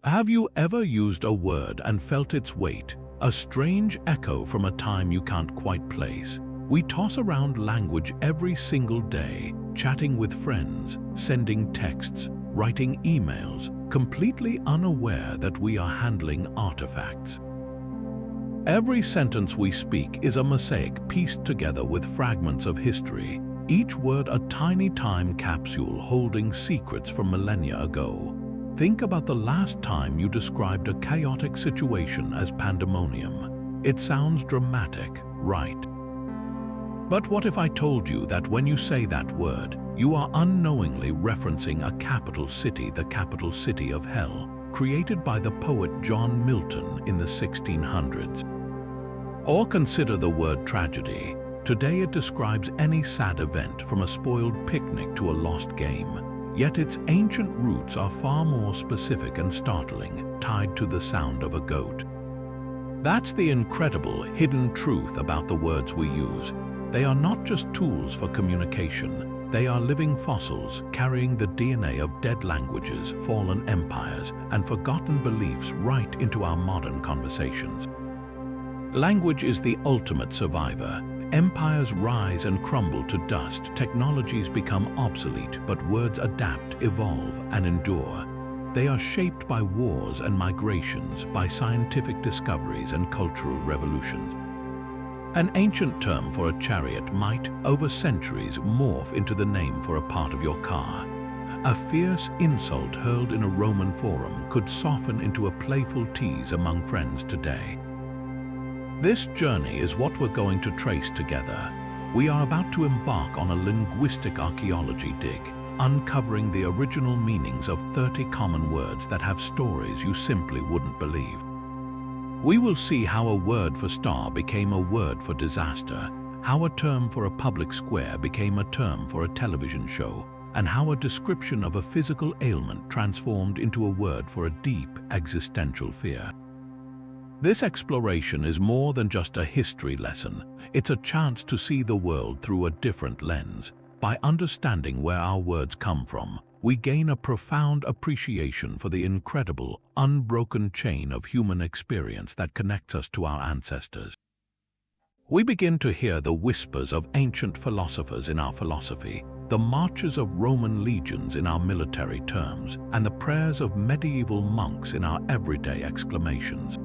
Have you ever used a word and felt its weight, a strange echo from a time you can't quite place? We toss around language every single day, chatting with friends, sending texts, writing emails, completely unaware that we are handling artifacts. Every sentence we speak is a mosaic pieced together with fragments of history, each word a tiny time capsule holding secrets from millennia ago. Think about the last time you described a chaotic situation as pandemonium. It sounds dramatic, right? But what if I told you that when you say that word, you are unknowingly referencing a capital city, the capital city of hell, created by the poet John Milton in the 1600s? Or consider the word tragedy. Today it describes any sad event, from a spoiled picnic to a lost game. Yet its ancient roots are far more specific and startling, tied to the sound of a goat. That's the incredible hidden truth about the words we use. They are not just tools for communication. They are living fossils carrying the DNA of dead languages, fallen empires, and forgotten beliefs right into our modern conversations. Language is the ultimate survivor. Empires rise and crumble to dust, technologies become obsolete, but words adapt, evolve, and endure. They are shaped by wars and migrations, by scientific discoveries and cultural revolutions. An ancient term for a chariot might, over centuries, morph into the name for a part of your car. A fierce insult hurled in a Roman forum could soften into a playful tease among friends today. This journey is what we're going to trace together. We are about to embark on a linguistic archaeology dig, uncovering the original meanings of 30 common words that have stories you simply wouldn't believe. We will see how a word for star became a word for disaster, how a term for a public square became a term for a television show, and how a description of a physical ailment transformed into a word for a deep existential fear. This exploration is more than just a history lesson. It's a chance to see the world through a different lens. By understanding where our words come from, we gain a profound appreciation for the incredible, unbroken chain of human experience that connects us to our ancestors. We begin to hear the whispers of ancient philosophers in our philosophy, the marches of Roman legions in our military terms, and the prayers of medieval monks in our everyday exclamations.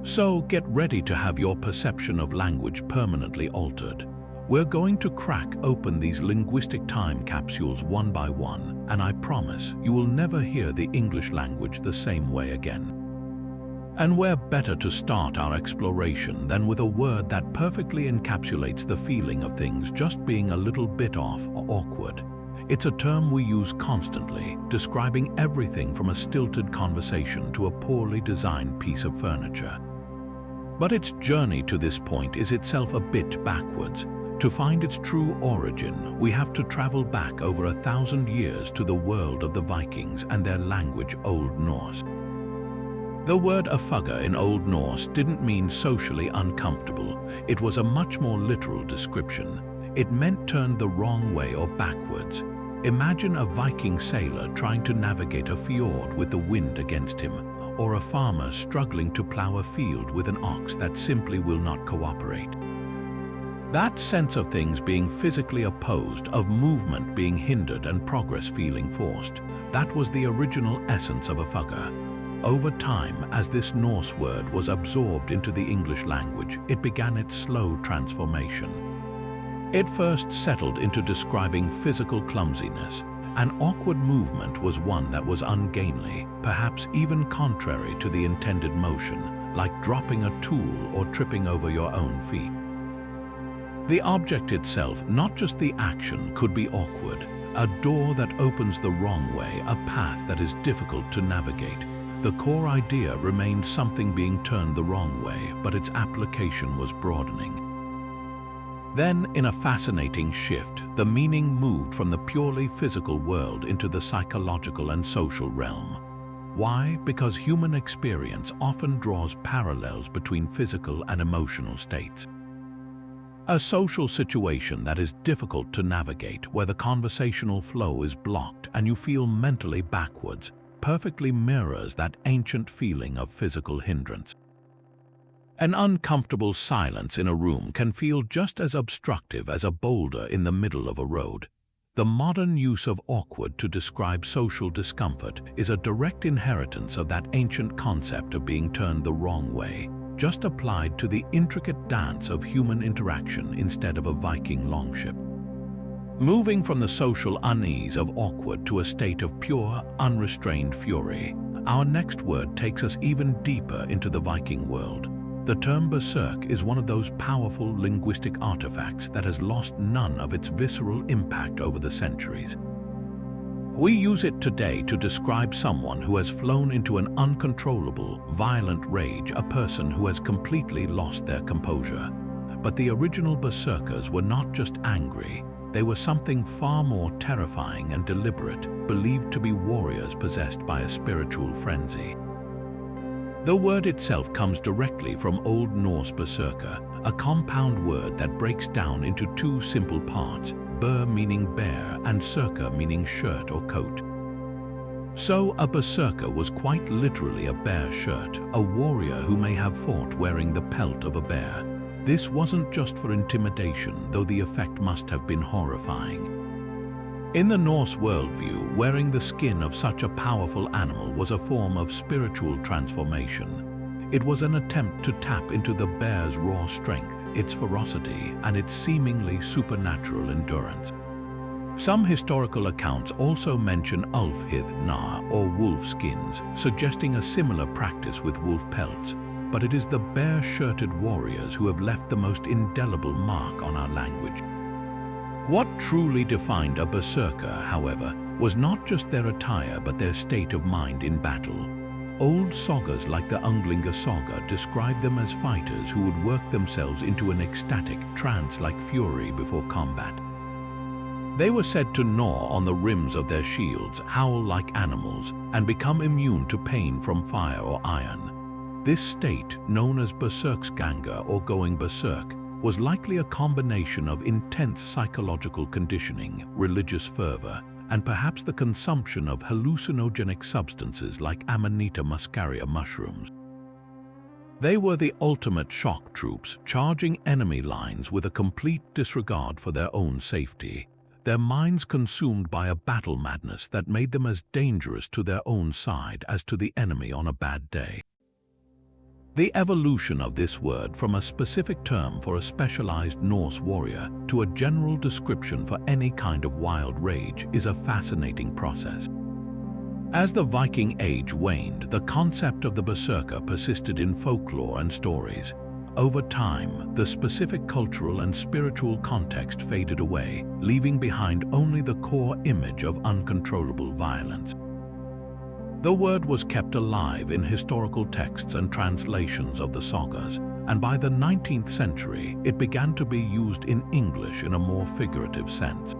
So get ready to have your perception of language permanently altered. We're going to crack open these linguistic time capsules one by one, and I promise you will never hear the English language the same way again. And where better to start our exploration than with a word that perfectly encapsulates the feeling of things just being a little bit off or awkward. It's a term we use constantly, describing everything from a stilted conversation to a poorly designed piece of furniture. But its journey to this point is itself a bit backwards. To find its true origin, we have to travel back over 1,000 years to the world of the Vikings and their language, Old Norse. The word afugga in Old Norse didn't mean socially uncomfortable. It was a much more literal description. It meant turned the wrong way or backwards. Imagine a Viking sailor trying to navigate a fjord with the wind against him, or a farmer struggling to plow a field with an ox that simply will not cooperate. That sense of things being physically opposed, of movement being hindered and progress feeling forced, that was the original essence of afugga. Over time, as this Norse word was absorbed into the English language, it began its slow transformation. It first settled into describing physical clumsiness. An awkward movement was one that was ungainly, perhaps even contrary to the intended motion, like dropping a tool or tripping over your own feet. The object itself, not just the action, could be awkward. A door that opens the wrong way, a path that is difficult to navigate. The core idea remained something being turned the wrong way, but its application was broadening. Then, in a fascinating shift, the meaning moved from the purely physical world into the psychological and social realm. Why? Because human experience often draws parallels between physical and emotional states. A social situation that is difficult to navigate, where the conversational flow is blocked and you feel mentally backwards, perfectly mirrors that ancient feeling of physical hindrance. An uncomfortable silence in a room can feel just as obstructive as a boulder in the middle of a road. The modern use of awkward to describe social discomfort is a direct inheritance of that ancient concept of being turned the wrong way, just applied to the intricate dance of human interaction instead of a Viking longship. Moving from the social unease of awkward to a state of pure, unrestrained fury, our next word takes us even deeper into the Viking world. The term berserk is one of those powerful linguistic artifacts that has lost none of its visceral impact over the centuries. We use it today to describe someone who has flown into an uncontrollable, violent rage, a person who has completely lost their composure. But the original berserkers were not just angry, they were something far more terrifying and deliberate, believed to be warriors possessed by a spiritual frenzy. The word itself comes directly from Old Norse berserker, a compound word that breaks down into two simple parts, ber meaning bear and serker meaning shirt or coat. So a berserker was quite literally a bear shirt, a warrior who may have fought wearing the pelt of a bear. This wasn't just for intimidation, though the effect must have been horrifying. In the Norse worldview, wearing the skin of such a powerful animal was a form of spiritual transformation. It was an attempt to tap into the bear's raw strength, its ferocity, and its seemingly supernatural endurance. Some historical accounts also mention ulfhith or wolf skins, suggesting a similar practice with wolf pelts, but it is the bear-shirted warriors who have left the most indelible mark on our language. What truly defined a berserker, however, was not just their attire but their state of mind in battle. Old sagas like the Unglinga saga describe them as fighters who would work themselves into an ecstatic, trance-like fury before combat. They were said to gnaw on the rims of their shields, howl like animals, and become immune to pain from fire or iron. This state, known as berserksganga or going berserk, was likely a combination of intense psychological conditioning, religious fervor, and perhaps the consumption of hallucinogenic substances like Amanita muscaria mushrooms. They were the ultimate shock troops, charging enemy lines with a complete disregard for their own safety, their minds consumed by a battle madness that made them as dangerous to their own side as to the enemy on a bad day. The evolution of this word from a specific term for a specialized Norse warrior to a general description for any kind of wild rage is a fascinating process. As the Viking Age waned, the concept of the berserker persisted in folklore and stories. Over time, the specific cultural and spiritual context faded away, leaving behind only the core image of uncontrollable violence. The word was kept alive in historical texts and translations of the sagas, and by the 19th century, it began to be used in English in a more figurative sense.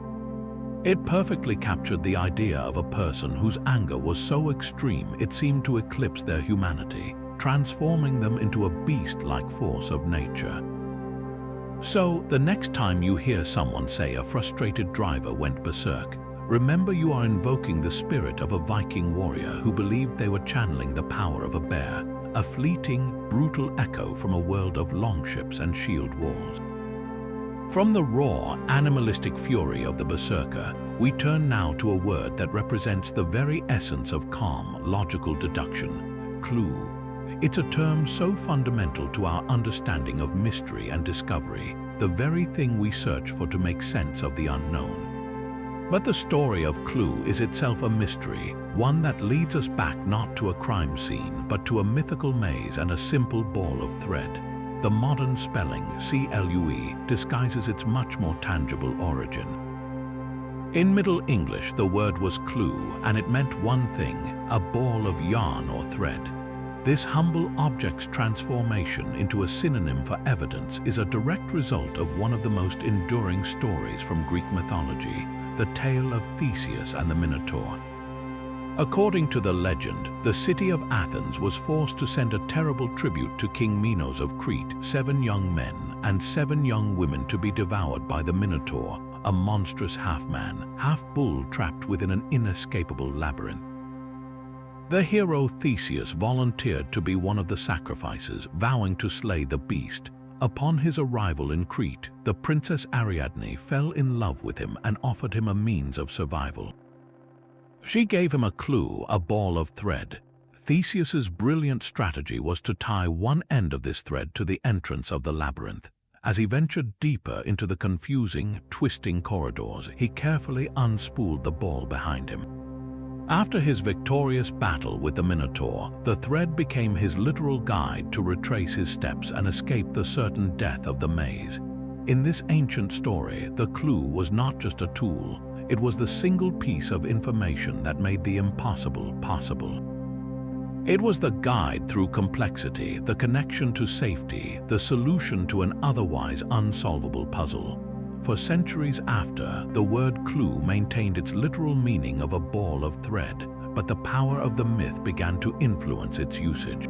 It perfectly captured the idea of a person whose anger was so extreme it seemed to eclipse their humanity, transforming them into a beast-like force of nature. So, the next time you hear someone say a frustrated driver went berserk, remember you are invoking the spirit of a Viking warrior who believed they were channeling the power of a bear, a fleeting, brutal echo from a world of longships and shield walls. From the raw, animalistic fury of the berserker, we turn now to a word that represents the very essence of calm, logical deduction, clue. It's a term so fundamental to our understanding of mystery and discovery, the very thing we search for to make sense of the unknown. But the story of Clue is itself a mystery, one that leads us back not to a crime scene, but to a mythical maze and a simple ball of thread. The modern spelling, CLUE, disguises its much more tangible origin. In Middle English, the word was clue, and it meant one thing, a ball of yarn or thread. This humble object's transformation into a synonym for evidence is a direct result of one of the most enduring stories from Greek mythology, the tale of Theseus and the Minotaur. According to the legend, the city of Athens was forced to send a terrible tribute to King Minos of Crete, 7 young men and 7 young women to be devoured by the Minotaur, a monstrous half-man, half-bull trapped within an inescapable labyrinth. The hero Theseus volunteered to be one of the sacrifices, vowing to slay the beast. Upon his arrival in Crete, the princess Ariadne fell in love with him and offered him a means of survival. She gave him a clue, a ball of thread. Theseus's brilliant strategy was to tie one end of this thread to the entrance of the labyrinth. As he ventured deeper into the confusing, twisting corridors, he carefully unspooled the ball behind him. After his victorious battle with the Minotaur, the thread became his literal guide to retrace his steps and escape the certain death of the maze. In this ancient story, the clue was not just a tool, it was the single piece of information that made the impossible possible. It was the guide through complexity, the connection to safety, the solution to an otherwise unsolvable puzzle. For centuries after, the word clue maintained its literal meaning of a ball of thread, but the power of the myth began to influence its usage.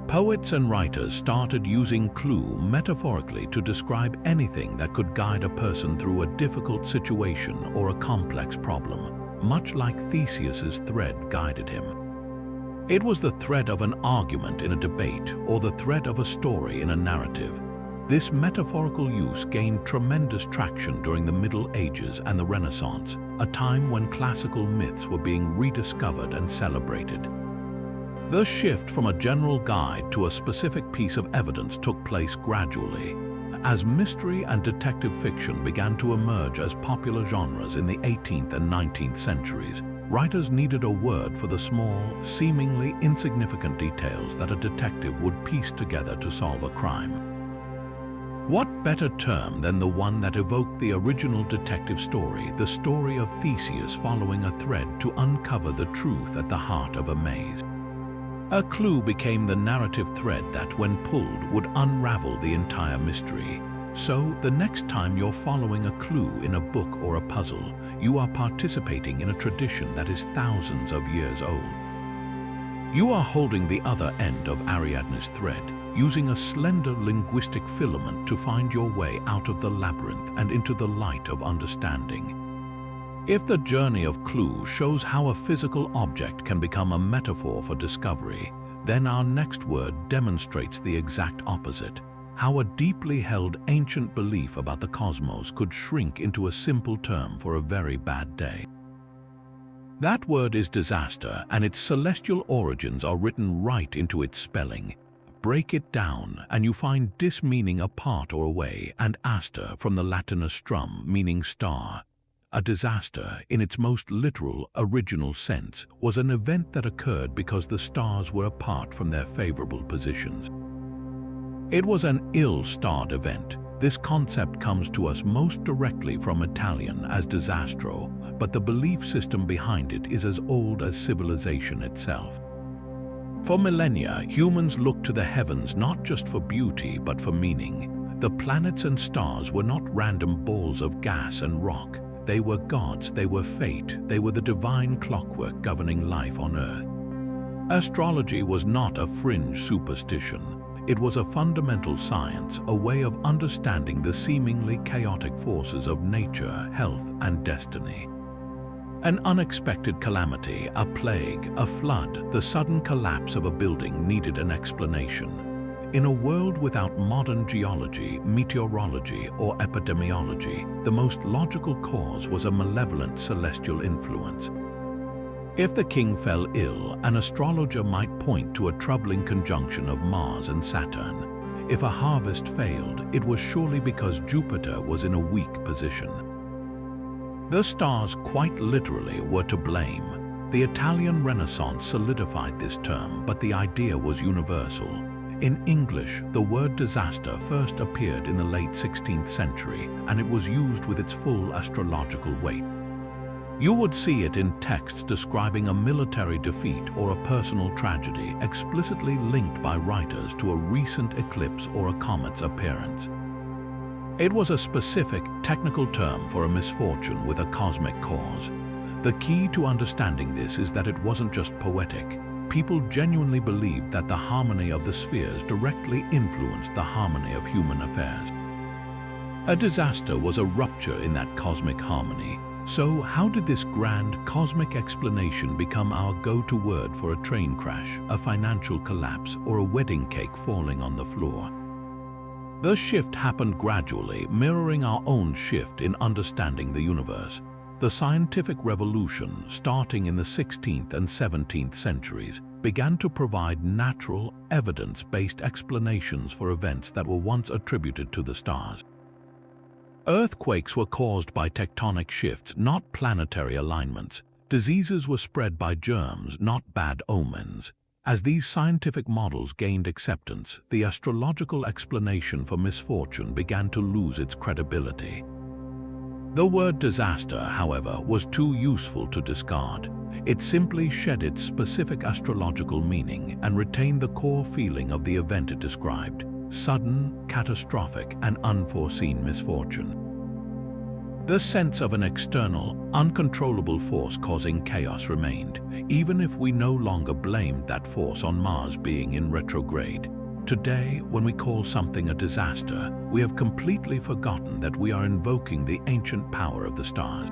Poets and writers started using clue metaphorically to describe anything that could guide a person through a difficult situation or a complex problem, much like Theseus's thread guided him. It was the thread of an argument in a debate or the thread of a story in a narrative. This metaphorical use gained tremendous traction during the Middle Ages and the Renaissance, a time when classical myths were being rediscovered and celebrated. The shift from a general guide to a specific piece of evidence took place gradually. As mystery and detective fiction began to emerge as popular genres in the 18th and 19th centuries, writers needed a word for the small, seemingly insignificant details that a detective would piece together to solve a crime. What better term than the one that evoked the original detective story, the story of Theseus following a thread to uncover the truth at the heart of a maze? A clue became the narrative thread that, when pulled, would unravel the entire mystery. So, the next time you're following a clue in a book or a puzzle, you are participating in a tradition that is thousands of years old. You are holding the other end of Ariadne's thread, using a slender linguistic filament to find your way out of the labyrinth and into the light of understanding. If the journey of clue shows how a physical object can become a metaphor for discovery, then our next word demonstrates the exact opposite, how a deeply held ancient belief about the cosmos could shrink into a simple term for a very bad day. That word is disaster, and its celestial origins are written right into its spelling. Break it down, and you find dis meaning apart or away, and aster from the Latin astrum, meaning star. A disaster, in its most literal, original sense, was an event that occurred because the stars were apart from their favorable positions. It was an ill-starred event. This concept comes to us most directly from Italian as disastro, but the belief system behind it is as old as civilization itself. For millennia, humans looked to the heavens not just for beauty, but for meaning. The planets and stars were not random balls of gas and rock. They were gods, they were fate, they were the divine clockwork governing life on Earth. Astrology was not a fringe superstition. It was a fundamental science, a way of understanding the seemingly chaotic forces of nature, health, and destiny. An unexpected calamity, a plague, a flood, the sudden collapse of a building needed an explanation. In a world without modern geology, meteorology, or epidemiology, the most logical cause was a malevolent celestial influence. If the king fell ill, an astrologer might point to a troubling conjunction of Mars and Saturn. If a harvest failed, it was surely because Jupiter was in a weak position. The stars quite literally were to blame. The Italian Renaissance solidified this term, but the idea was universal. In English, the word disaster first appeared in the late 16th century, and it was used with its full astrological weight. You would see it in texts describing a military defeat or a personal tragedy explicitly linked by writers to a recent eclipse or a comet's appearance. It was a specific, technical term for a misfortune with a cosmic cause. The key to understanding this is that it wasn't just poetic. People genuinely believed that the harmony of the spheres directly influenced the harmony of human affairs. A disaster was a rupture in that cosmic harmony. So how did this grand cosmic explanation become our go-to word for a train crash, a financial collapse, or a wedding cake falling on the floor? The shift happened gradually, mirroring our own shift in understanding the universe. The scientific revolution, starting in the 16th and 17th centuries, began to provide natural, evidence-based explanations for events that were once attributed to the stars. Earthquakes were caused by tectonic shifts, not planetary alignments. Diseases were spread by germs, not bad omens. As these scientific models gained acceptance, the astrological explanation for misfortune began to lose its credibility. The word disaster, however, was too useful to discard. It simply shed its specific astrological meaning and retained the core feeling of the event it described: sudden, catastrophic, and unforeseen misfortune. The sense of an external, uncontrollable force causing chaos remained, even if we no longer blamed that force on Mars being in retrograde. Today, when we call something a disaster, we have completely forgotten that we are invoking the ancient power of the stars.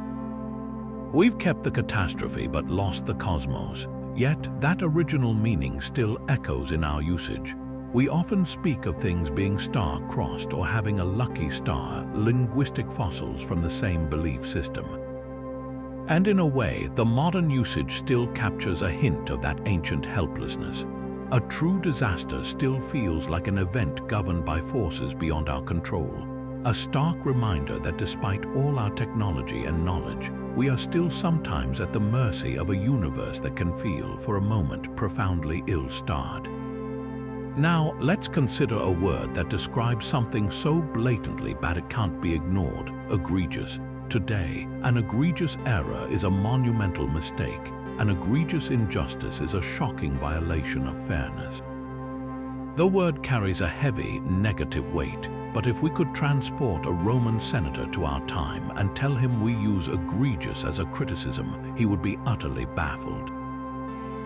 We've kept the catastrophe but lost the cosmos, yet that original meaning still echoes in our usage. We often speak of things being star-crossed or having a lucky star, linguistic fossils from the same belief system. And in a way, the modern usage still captures a hint of that ancient helplessness. A true disaster still feels like an event governed by forces beyond our control, a stark reminder that despite all our technology and knowledge, we are still sometimes at the mercy of a universe that can feel, for a moment, profoundly ill-starred. Now, let's consider a word that describes something so blatantly bad it can't be ignored: egregious. Today, an egregious error is a monumental mistake. An egregious injustice is a shocking violation of fairness. The word carries a heavy, negative weight, but if we could transport a Roman senator to our time and tell him we use egregious as a criticism, he would be utterly baffled.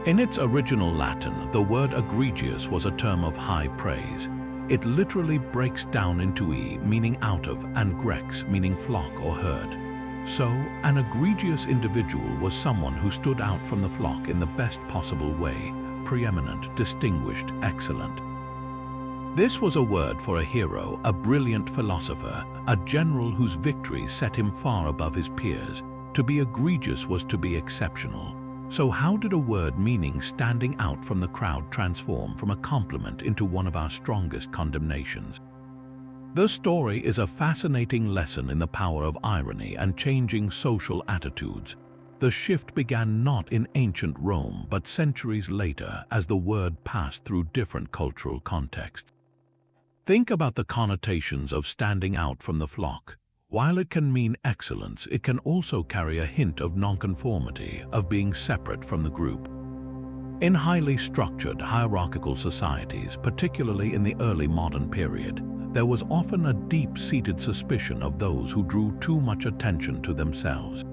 In its original Latin, the word egregious was a term of high praise. It literally breaks down into e, meaning out of, and grex, meaning flock or herd. So, an egregious individual was someone who stood out from the flock in the best possible way: preeminent, distinguished, excellent. This was a word for a hero, a brilliant philosopher, a general whose victories set him far above his peers. To be egregious was to be exceptional. So how did a word meaning standing out from the crowd transform from a compliment into one of our strongest condemnations? The story is a fascinating lesson in the power of irony and changing social attitudes. The shift began not in ancient Rome, but centuries later as the word passed through different cultural contexts. Think about the connotations of standing out from the flock. While it can mean excellence, it can also carry a hint of nonconformity, of being separate from the group. In highly structured, hierarchical societies, particularly in the early modern period, there was often a deep-seated suspicion of those who drew too much attention to themselves.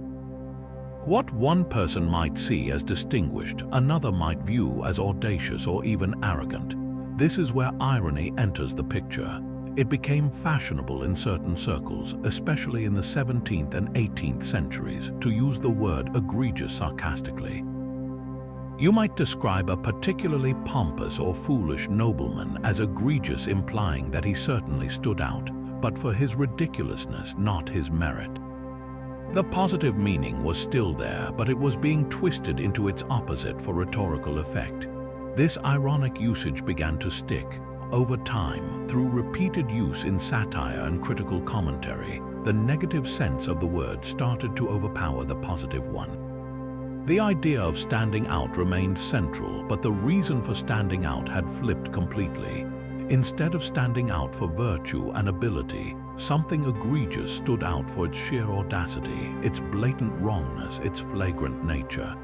What one person might see as distinguished, another might view as audacious or even arrogant. This is where irony enters the picture. It became fashionable in certain circles, especially in the 17th and 18th centuries, to use the word egregious sarcastically. You might describe a particularly pompous or foolish nobleman as egregious, implying that he certainly stood out, but for his ridiculousness, not his merit. The positive meaning was still there, but it was being twisted into its opposite for rhetorical effect. This ironic usage began to stick. Over time, through repeated use in satire and critical commentary, the negative sense of the word started to overpower the positive one. The idea of standing out remained central, but the reason for standing out had flipped completely. Instead of standing out for virtue and ability, something egregious stood out for its sheer audacity, its blatant wrongness, its flagrant nature.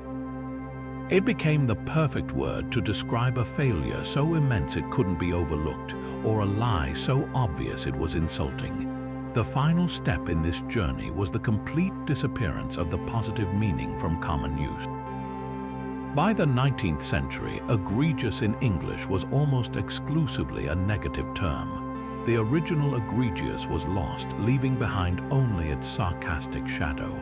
It became the perfect word to describe a failure so immense it couldn't be overlooked, or a lie so obvious it was insulting. The final step in this journey was the complete disappearance of the positive meaning from common use. By the 19th century, egregious in English was almost exclusively a negative term. The original egregious was lost, leaving behind only its sarcastic shadow.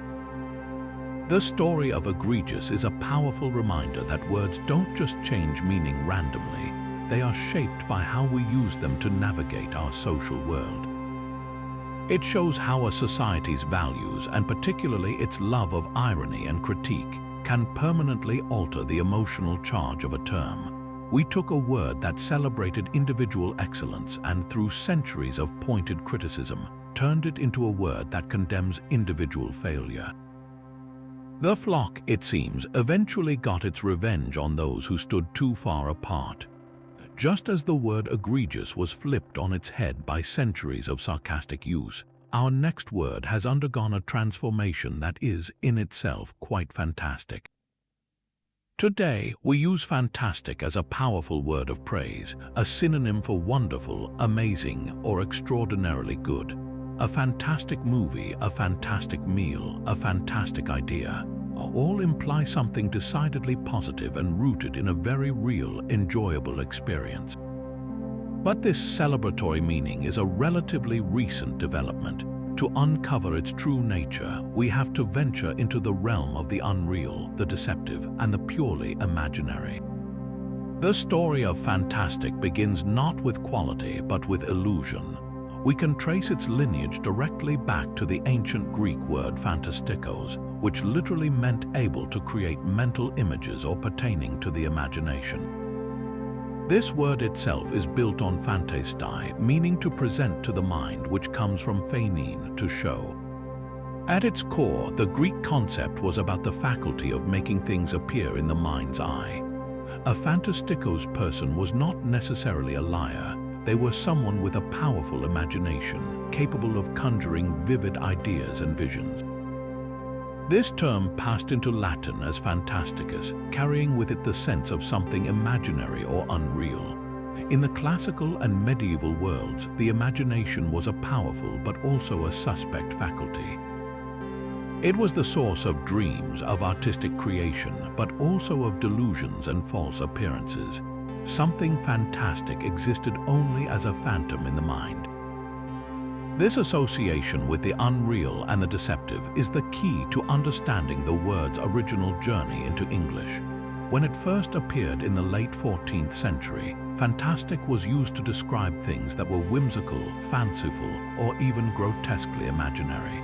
The story of egregious is a powerful reminder that words don't just change meaning randomly, they are shaped by how we use them to navigate our social world. It shows how a society's values, and particularly its love of irony and critique, can permanently alter the emotional charge of a term. We took a word that celebrated individual excellence and, through centuries of pointed criticism, turned it into a word that condemns individual failure. The flock, it seems, eventually got its revenge on those who stood too far apart. Just as the word egregious was flipped on its head by centuries of sarcastic use, our next word has undergone a transformation that is, in itself, quite fantastic. Today, we use fantastic as a powerful word of praise, a synonym for wonderful, amazing, or extraordinarily good. A fantastic movie, a fantastic meal, a fantastic idea, all imply something decidedly positive and rooted in a very real, enjoyable experience. But this celebratory meaning is a relatively recent development. To uncover its true nature, we have to venture into the realm of the unreal, the deceptive, and the purely imaginary. The story of fantastic begins not with quality, but with illusion. We can trace its lineage directly back to the ancient Greek word fantastikos, which literally meant able to create mental images or pertaining to the imagination. This word itself is built on phantestai, meaning to present to the mind, which comes from phanein, to show. At its core, the Greek concept was about the faculty of making things appear in the mind's eye. A fantastikos person was not necessarily a liar. They were someone with a powerful imagination, capable of conjuring vivid ideas and visions. This term passed into Latin as fantasticus, carrying with it the sense of something imaginary or unreal. In the classical and medieval worlds, the imagination was a powerful but also a suspect faculty. It was the source of dreams, of artistic creation, but also of delusions and false appearances. Something fantastic existed only as a phantom in the mind. This association with the unreal and the deceptive is the key to understanding the word's original journey into English. When it first appeared in the late 14th century, fantastic was used to describe things that were whimsical, fanciful, or even grotesquely imaginary.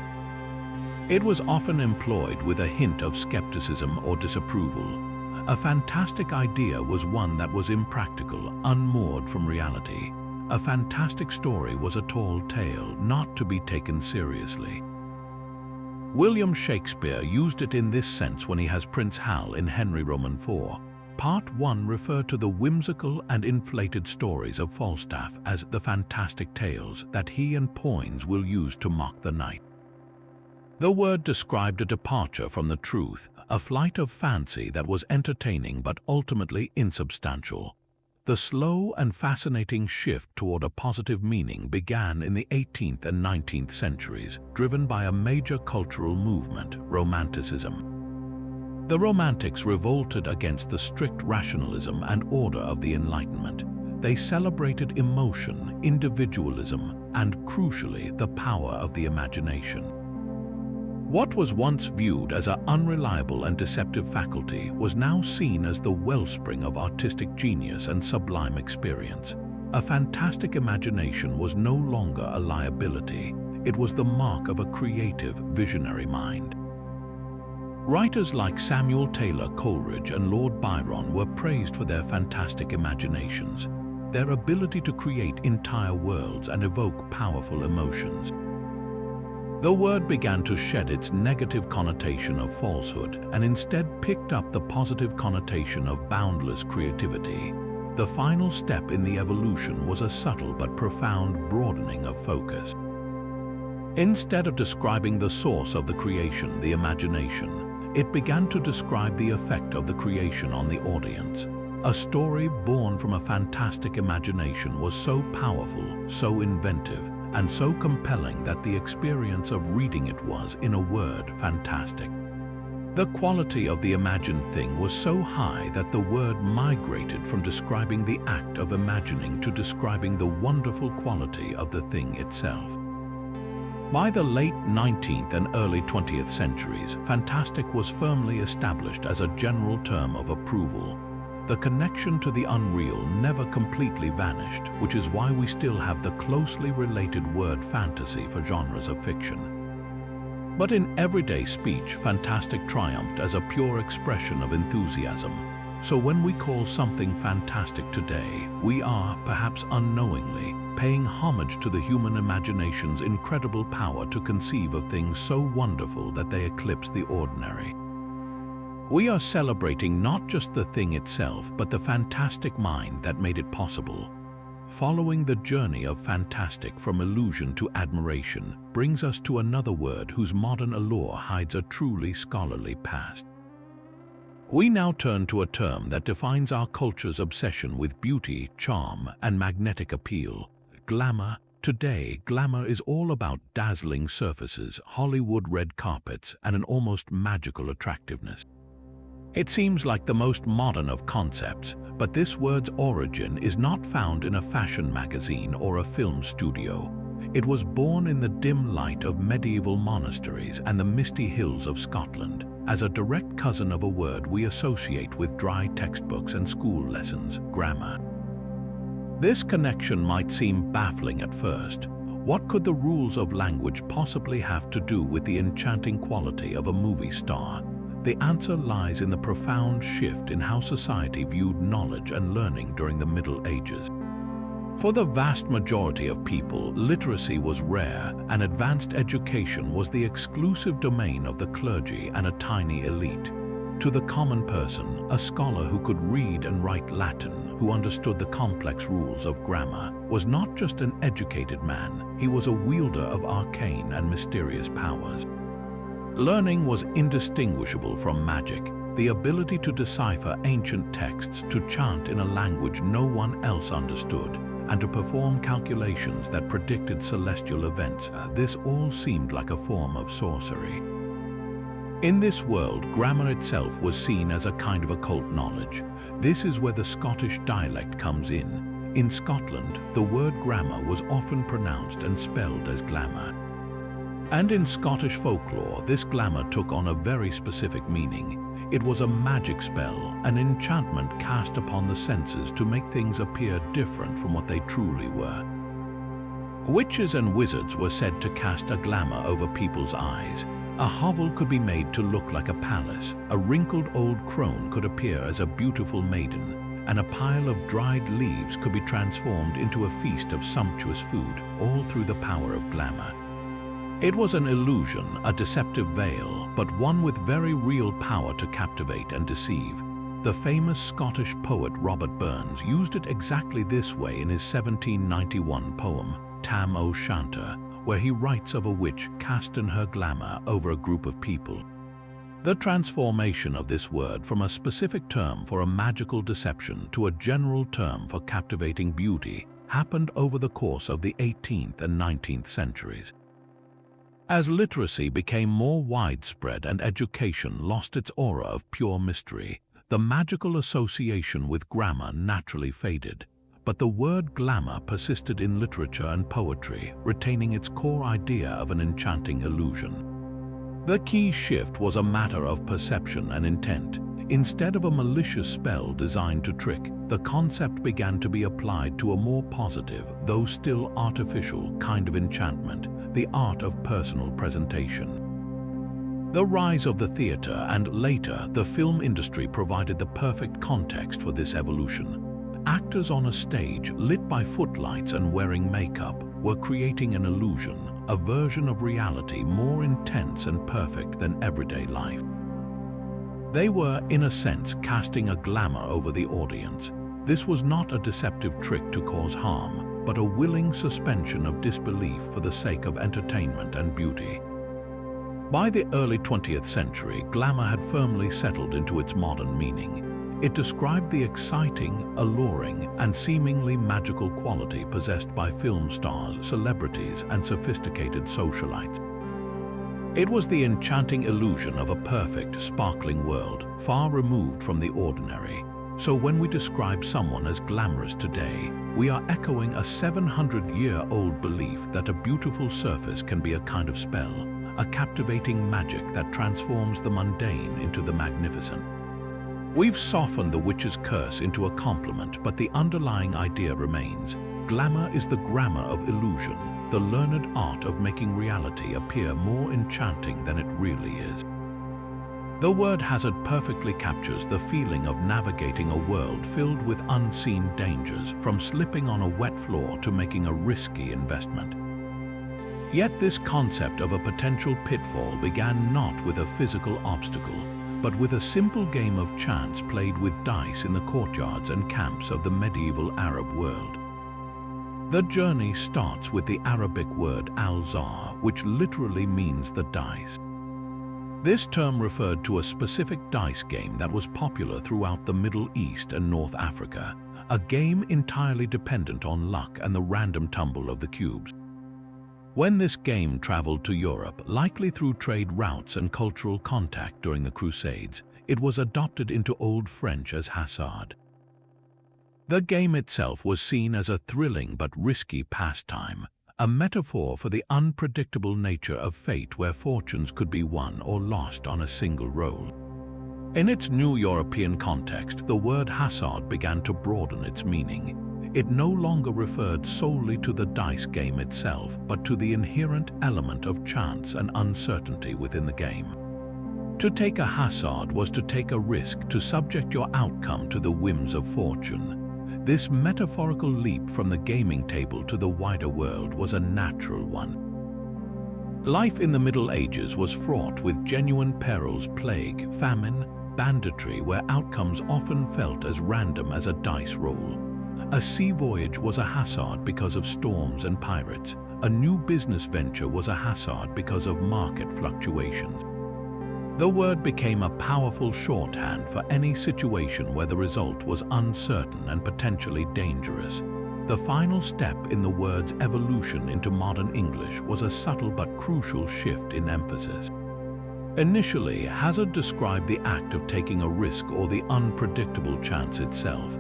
It was often employed with a hint of skepticism or disapproval. A fantastic idea was one that was impractical, unmoored from reality. A fantastic story was a tall tale, not to be taken seriously. William Shakespeare used it in this sense when he has Prince Hal in Henry Roman IV. Part 1 referred to the whimsical and inflated stories of Falstaff as the fantastic tales that he and Poins will use to mock the knight. The word described a departure from the truth, a flight of fancy that was entertaining but ultimately insubstantial. The slow and fascinating shift toward a positive meaning began in the 18th and 19th centuries, driven by a major cultural movement, Romanticism. The Romantics revolted against the strict rationalism and order of the Enlightenment. They celebrated emotion, individualism, and, crucially, the power of the imagination. What was once viewed as an unreliable and deceptive faculty was now seen as the wellspring of artistic genius and sublime experience. A fantastic imagination was no longer a liability. It was the mark of a creative, visionary mind. Writers like Samuel Taylor Coleridge and Lord Byron were praised for their fantastic imaginations, their ability to create entire worlds and evoke powerful emotions. The word began to shed its negative connotation of falsehood and instead picked up the positive connotation of boundless creativity. The final step in the evolution was a subtle but profound broadening of focus. Instead of describing the source of the creation, the imagination, it began to describe the effect of the creation on the audience. A story born from a fantastic imagination was so powerful, so inventive, and so compelling that the experience of reading it was, in a word, fantastic. The quality of the imagined thing was so high that the word migrated from describing the act of imagining to describing the wonderful quality of the thing itself. By the late 19th and early 20th centuries, fantastic was firmly established as a general term of approval. The connection to the unreal never completely vanished, which is why we still have the closely related word fantasy for genres of fiction. But in everyday speech, fantastic triumphed as a pure expression of enthusiasm. So when we call something fantastic today, we are, perhaps unknowingly, paying homage to the human imagination's incredible power to conceive of things so wonderful that they eclipse the ordinary. We are celebrating not just the thing itself, but the fantastic mind that made it possible. Following the journey of fantastic from illusion to admiration brings us to another word whose modern allure hides a truly scholarly past. We now turn to a term that defines our culture's obsession with beauty, charm, and magnetic appeal: glamour. Today, glamour is all about dazzling surfaces, Hollywood red carpets, and an almost magical attractiveness. It seems like the most modern of concepts, but this word's origin is not found in a fashion magazine or a film studio. It was born in the dim light of medieval monasteries and the misty hills of Scotland, as a direct cousin of a word we associate with dry textbooks and school lessons: grammar. This connection might seem baffling at first. What could the rules of language possibly have to do with the enchanting quality of a movie star? The answer lies in the profound shift in how society viewed knowledge and learning during the Middle Ages. For the vast majority of people, literacy was rare, and advanced education was the exclusive domain of the clergy and a tiny elite. To the common person, a scholar who could read and write Latin, who understood the complex rules of grammar, was not just an educated man, he was a wielder of arcane and mysterious powers. Learning was indistinguishable from magic, the ability to decipher ancient texts, to chant in a language no one else understood, and to perform calculations that predicted celestial events. This all seemed like a form of sorcery. In this world, grammar itself was seen as a kind of occult knowledge. This is where the Scottish dialect comes in. In Scotland, the word grammar was often pronounced and spelled as glamour. And in Scottish folklore, this glamour took on a very specific meaning. It was a magic spell, an enchantment cast upon the senses to make things appear different from what they truly were. Witches and wizards were said to cast a glamour over people's eyes. A hovel could be made to look like a palace, a wrinkled old crone could appear as a beautiful maiden, and a pile of dried leaves could be transformed into a feast of sumptuous food, all through the power of glamour. It was an illusion, a deceptive veil, but one with very real power to captivate and deceive. The famous Scottish poet Robert Burns used it exactly this way in his 1791 poem, Tam O' Shanter, where he writes of a witch casting her glamour over a group of people. The transformation of this word from a specific term for a magical deception to a general term for captivating beauty happened over the course of the 18th and 19th centuries. As literacy became more widespread and education lost its aura of pure mystery, the magical association with grammar naturally faded. But the word glamour persisted in literature and poetry, retaining its core idea of an enchanting illusion. The key shift was a matter of perception and intent. Instead of a malicious spell designed to trick, the concept began to be applied to a more positive, though still artificial, kind of enchantment: the art of personal presentation. The rise of the theater and, later, the film industry provided the perfect context for this evolution. Actors on a stage, lit by footlights and wearing makeup, were creating an illusion, a version of reality more intense and perfect than everyday life. They were, in a sense, casting a glamour over the audience. This was not a deceptive trick to cause harm, but a willing suspension of disbelief for the sake of entertainment and beauty. By the early 20th century, glamour had firmly settled into its modern meaning. It described the exciting, alluring, and seemingly magical quality possessed by film stars, celebrities, and sophisticated socialites. It was the enchanting illusion of a perfect, sparkling world, far removed from the ordinary. So when we describe someone as glamorous today, we are echoing a 700-year-old belief that a beautiful surface can be a kind of spell, a captivating magic that transforms the mundane into the magnificent. We've softened the witch's curse into a compliment, but the underlying idea remains. Glamour is the grammar of illusion, the learned art of making reality appear more enchanting than it really is. The word hazard perfectly captures the feeling of navigating a world filled with unseen dangers, from slipping on a wet floor to making a risky investment. Yet this concept of a potential pitfall began not with a physical obstacle, but with a simple game of chance played with dice in the courtyards and camps of the medieval Arab world. The journey starts with the Arabic word al-zar, which literally means the dice. This term referred to a specific dice game that was popular throughout the Middle East and North Africa, a game entirely dependent on luck and the random tumble of the cubes. When this game traveled to Europe, likely through trade routes and cultural contact during the Crusades, it was adopted into Old French as hazard. The game itself was seen as a thrilling but risky pastime, a metaphor for the unpredictable nature of fate where fortunes could be won or lost on a single roll. In its new European context, the word hazard began to broaden its meaning. It no longer referred solely to the dice game itself, but to the inherent element of chance and uncertainty within the game. To take a hazard was to take a risk, to subject your outcome to the whims of fortune. This metaphorical leap from the gaming table to the wider world was a natural one. Life in the Middle Ages was fraught with genuine perils: plague, famine, banditry, where outcomes often felt as random as a dice roll. A sea voyage was a hazard because of storms and pirates. A new business venture was a hazard because of market fluctuations. The word became a powerful shorthand for any situation where the result was uncertain and potentially dangerous. The final step in the word's evolution into modern English was a subtle but crucial shift in emphasis. Initially, hazard described the act of taking a risk or the unpredictable chance itself.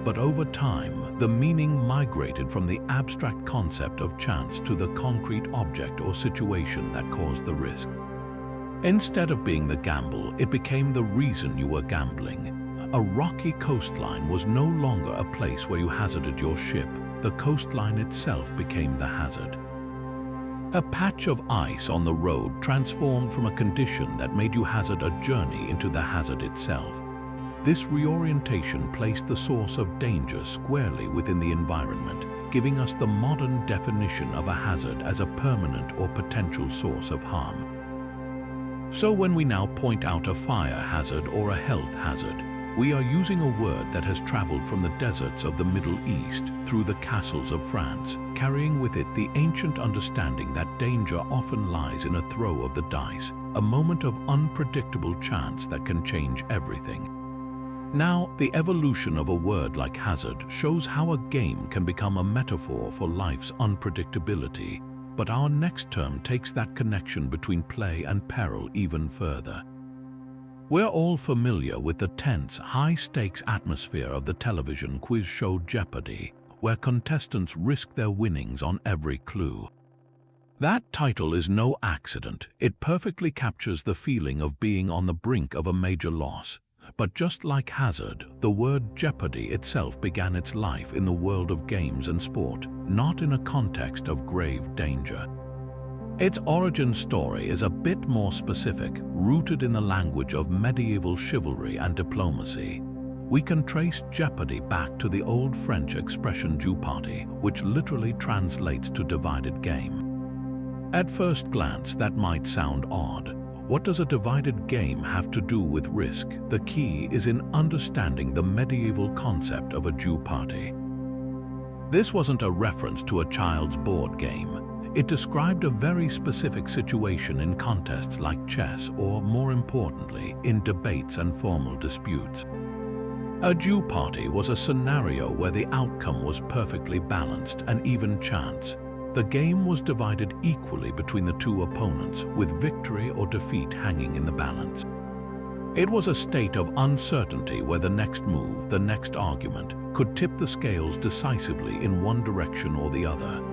But over time, the meaning migrated from the abstract concept of chance to the concrete object or situation that caused the risk. Instead of being the gamble, it became the reason you were gambling. A rocky coastline was no longer a place where you hazarded your ship. The coastline itself became the hazard. A patch of ice on the road transformed from a condition that made you hazard a journey into the hazard itself. This reorientation placed the source of danger squarely within the environment, giving us the modern definition of a hazard as a permanent or potential source of harm. So when we now point out a fire hazard or a health hazard, we are using a word that has traveled from the deserts of the Middle East through the castles of France, carrying with it the ancient understanding that danger often lies in a throw of the dice, a moment of unpredictable chance that can change everything. Now, the evolution of a word like hazard shows how a game can become a metaphor for life's unpredictability, but our next term takes that connection between play and peril even further. We're all familiar with the tense, high-stakes atmosphere of the television quiz show Jeopardy, where contestants risk their winnings on every clue. That title is no accident. It perfectly captures the feeling of being on the brink of a major loss. But just like hazard, the word jeopardy itself began its life in the world of games and sport, not in a context of grave danger. Its origin story is a bit more specific, rooted in the language of medieval chivalry and diplomacy. We can trace jeopardy back to the Old French expression jeu party, which literally translates to divided game. At first glance, that might sound odd. What does a divided game have to do with risk? The key is in understanding the medieval concept of a jeu party. This wasn't a reference to a child's board game. It described a very specific situation in contests like chess or, more importantly, in debates and formal disputes. A jeu party was a scenario where the outcome was perfectly balanced and even chance. The game was divided equally between the two opponents, with victory or defeat hanging in the balance. It was a state of uncertainty where the next move, the next argument, could tip the scales decisively in one direction or the other.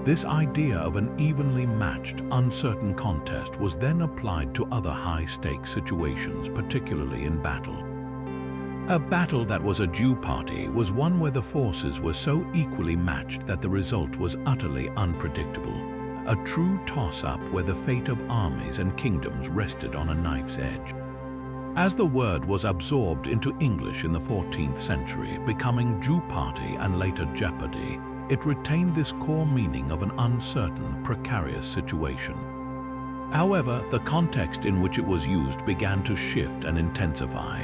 This idea of an evenly matched, uncertain contest was then applied to other high-stakes situations, particularly in battle. A battle that was a due party was one where the forces were so equally matched that the result was utterly unpredictable. A true toss-up where the fate of armies and kingdoms rested on a knife's edge. As the word was absorbed into English in the 14th century, becoming due party and later jeopardy, it retained this core meaning of an uncertain, precarious situation. However, the context in which it was used began to shift and intensify.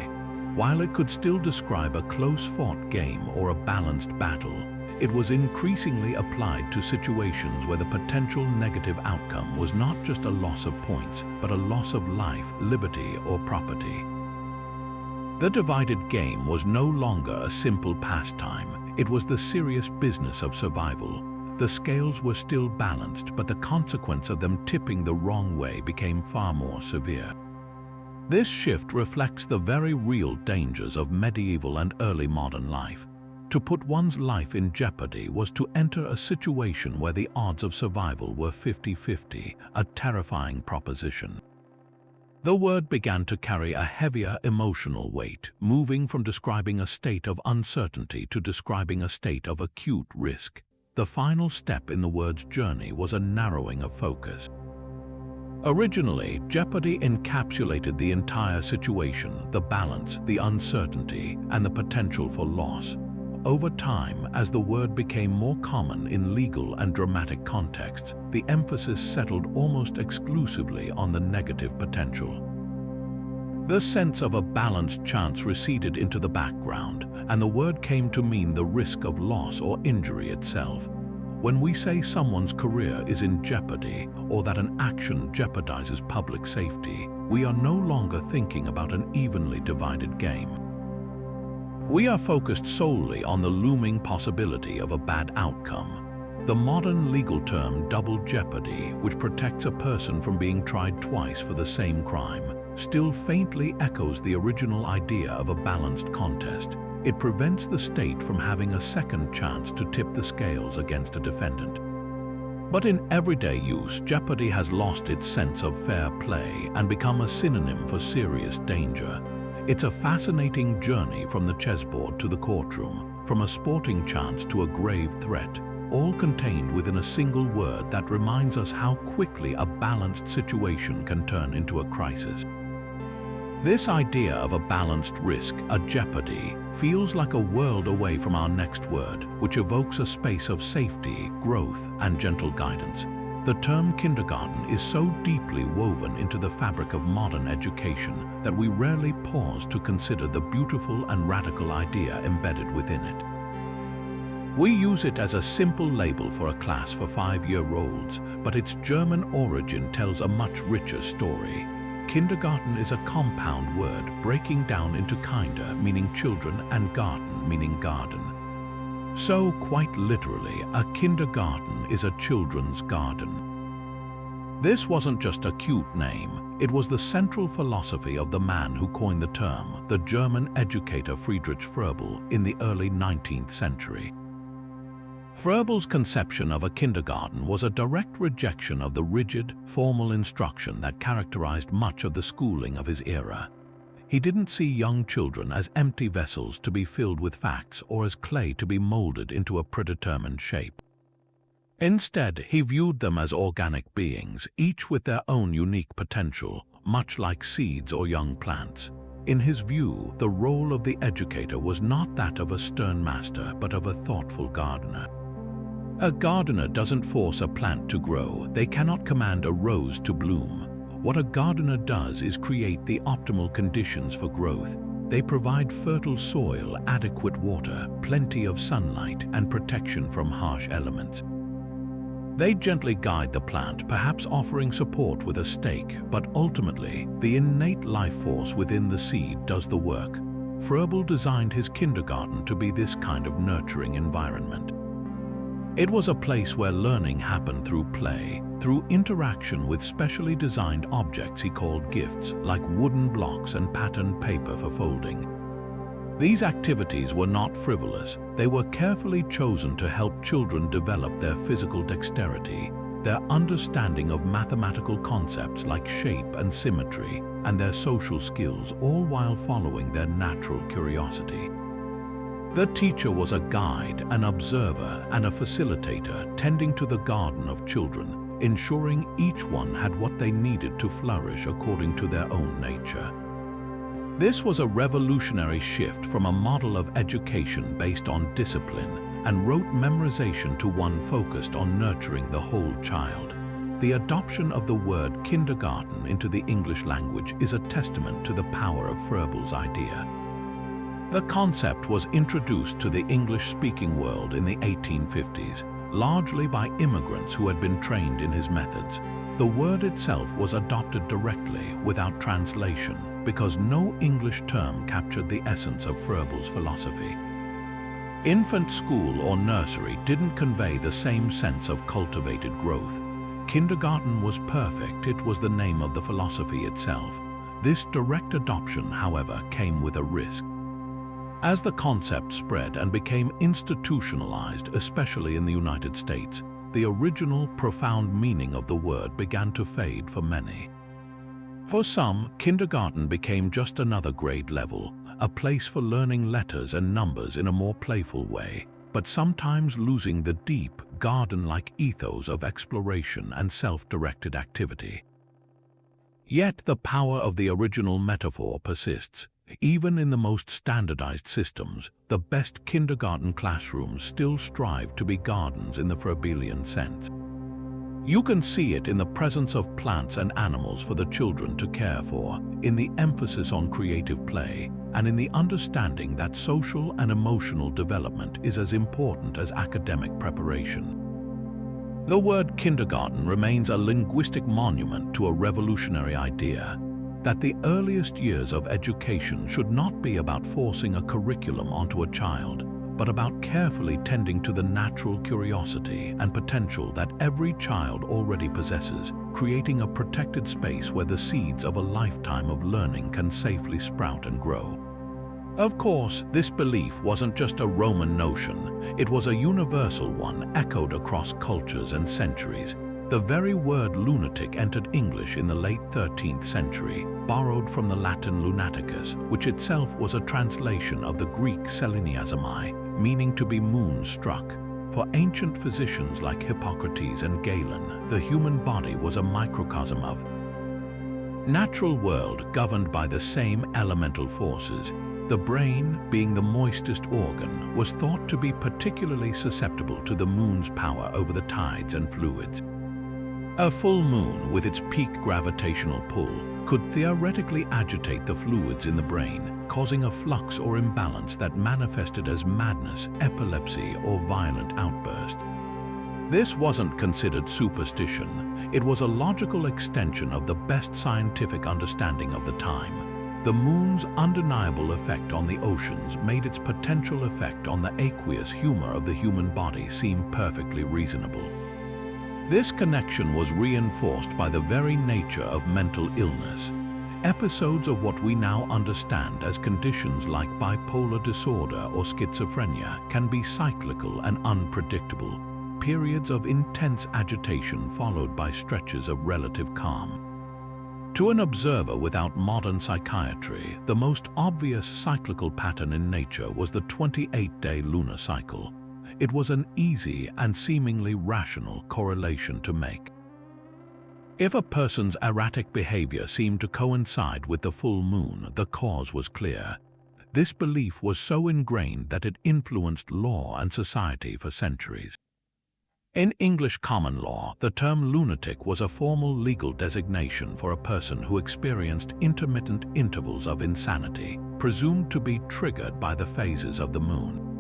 While it could still describe a close-fought game or a balanced battle, it was increasingly applied to situations where the potential negative outcome was not just a loss of points, but a loss of life, liberty, or property. The divided game was no longer a simple pastime. It was the serious business of survival. The scales were still balanced, but the consequence of them tipping the wrong way became far more severe. This shift reflects the very real dangers of medieval and early modern life. To put one's life in jeopardy was to enter a situation where the odds of survival were 50-50, a terrifying proposition. The word began to carry a heavier emotional weight, moving from describing a state of uncertainty to describing a state of acute risk. The final step in the word's journey was a narrowing of focus. Originally, jeopardy encapsulated the entire situation, the balance, the uncertainty, and the potential for loss. Over time, as the word became more common in legal and dramatic contexts, the emphasis settled almost exclusively on the negative potential. The sense of a balanced chance receded into the background, and the word came to mean the risk of loss or injury itself. When we say someone's career is in jeopardy or that an action jeopardizes public safety, we are no longer thinking about an evenly divided game. We are focused solely on the looming possibility of a bad outcome. The modern legal term double jeopardy, which protects a person from being tried twice for the same crime, still faintly echoes the original idea of a balanced contest. It prevents the state from having a second chance to tip the scales against a defendant. But in everyday use, jeopardy has lost its sense of fair play and become a synonym for serious danger. It's a fascinating journey from the chessboard to the courtroom, from a sporting chance to a grave threat, all contained within a single word that reminds us how quickly a balanced situation can turn into a crisis. This idea of a balanced risk, a jeopardy, feels like a world away from our next word, which evokes a space of safety, growth, and gentle guidance. The term kindergarten is so deeply woven into the fabric of modern education that we rarely pause to consider the beautiful and radical idea embedded within it. We use it as a simple label for a class for 5-year-olds, but its German origin tells a much richer story. Kindergarten is a compound word breaking down into kinder, meaning children, and garten, meaning garden. So, quite literally, a kindergarten is a children's garden. This wasn't just a cute name, it was the central philosophy of the man who coined the term, the German educator Friedrich Froebel, in the early 19th century. Froebel's conception of a kindergarten was a direct rejection of the rigid, formal instruction that characterized much of the schooling of his era. He didn't see young children as empty vessels to be filled with facts or as clay to be molded into a predetermined shape. Instead, he viewed them as organic beings, each with their own unique potential, much like seeds or young plants. In his view, the role of the educator was not that of a stern master, but of a thoughtful gardener. A gardener doesn't force a plant to grow, they cannot command a rose to bloom. What a gardener does is create the optimal conditions for growth. They provide fertile soil, adequate water, plenty of sunlight, and protection from harsh elements. They gently guide the plant, perhaps offering support with a stake, but ultimately, the innate life force within the seed does the work. Froebel designed his kindergarten to be this kind of nurturing environment. It was a place where learning happened through play, through interaction with specially designed objects he called gifts, like wooden blocks and patterned paper for folding. These activities were not frivolous. They were carefully chosen to help children develop their physical dexterity, their understanding of mathematical concepts like shape and symmetry, and their social skills, all while following their natural curiosity. The teacher was a guide, an observer, and a facilitator tending to the garden of children, ensuring each one had what they needed to flourish according to their own nature. This was a revolutionary shift from a model of education based on discipline and rote memorization to one focused on nurturing the whole child. The adoption of the word kindergarten into the English language is a testament to the power of Froebel's idea. The concept was introduced to the English-speaking world in the 1850s, largely by immigrants who had been trained in his methods. The word itself was adopted directly, without translation, because no English term captured the essence of Froebel's philosophy. Infant school or nursery didn't convey the same sense of cultivated growth. Kindergarten was perfect, it was the name of the philosophy itself. This direct adoption, however, came with a risk. As the concept spread and became institutionalized, especially in the United States, the original profound meaning of the word began to fade for many. For some, kindergarten became just another grade level, a place for learning letters and numbers in a more playful way, but sometimes losing the deep, garden-like ethos of exploration and self-directed activity. Yet the power of the original metaphor persists. Even in the most standardized systems, the best kindergarten classrooms still strive to be gardens in the Froebelian sense. You can see it in the presence of plants and animals for the children to care for, in the emphasis on creative play, and in the understanding that social and emotional development is as important as academic preparation. The word kindergarten remains a linguistic monument to a revolutionary idea that the earliest years of education should not be about forcing a curriculum onto a child, but about carefully tending to the natural curiosity and potential that every child already possesses, creating a protected space where the seeds of a lifetime of learning can safely sprout and grow. Of course, this belief wasn't just a Roman notion, it was a universal one echoed across cultures and centuries. The very word lunatic entered English in the late 13th century, borrowed from the Latin lunaticus, which itself was a translation of the Greek seleniazomai, meaning to be moon-struck. For ancient physicians like Hippocrates and Galen, the human body was a microcosm of natural world governed by the same elemental forces. The brain, being the moistest organ, was thought to be particularly susceptible to the moon's power over the tides and fluids. A full moon, with its peak gravitational pull, could theoretically agitate the fluids in the brain, causing a flux or imbalance that manifested as madness, epilepsy, or violent outburst. This wasn't considered superstition. It was a logical extension of the best scientific understanding of the time. The moon's undeniable effect on the oceans made its potential effect on the aqueous humor of the human body seem perfectly reasonable. This connection was reinforced by the very nature of mental illness. Episodes of what we now understand as conditions like bipolar disorder or schizophrenia can be cyclical and unpredictable, periods of intense agitation followed by stretches of relative calm. To an observer without modern psychiatry, the most obvious cyclical pattern in nature was the 28-day lunar cycle. It was an easy and seemingly rational correlation to make. If a person's erratic behavior seemed to coincide with the full moon, the cause was clear. This belief was so ingrained that it influenced law and society for centuries. In English common law, the term lunatic was a formal legal designation for a person who experienced intermittent intervals of insanity, presumed to be triggered by the phases of the moon.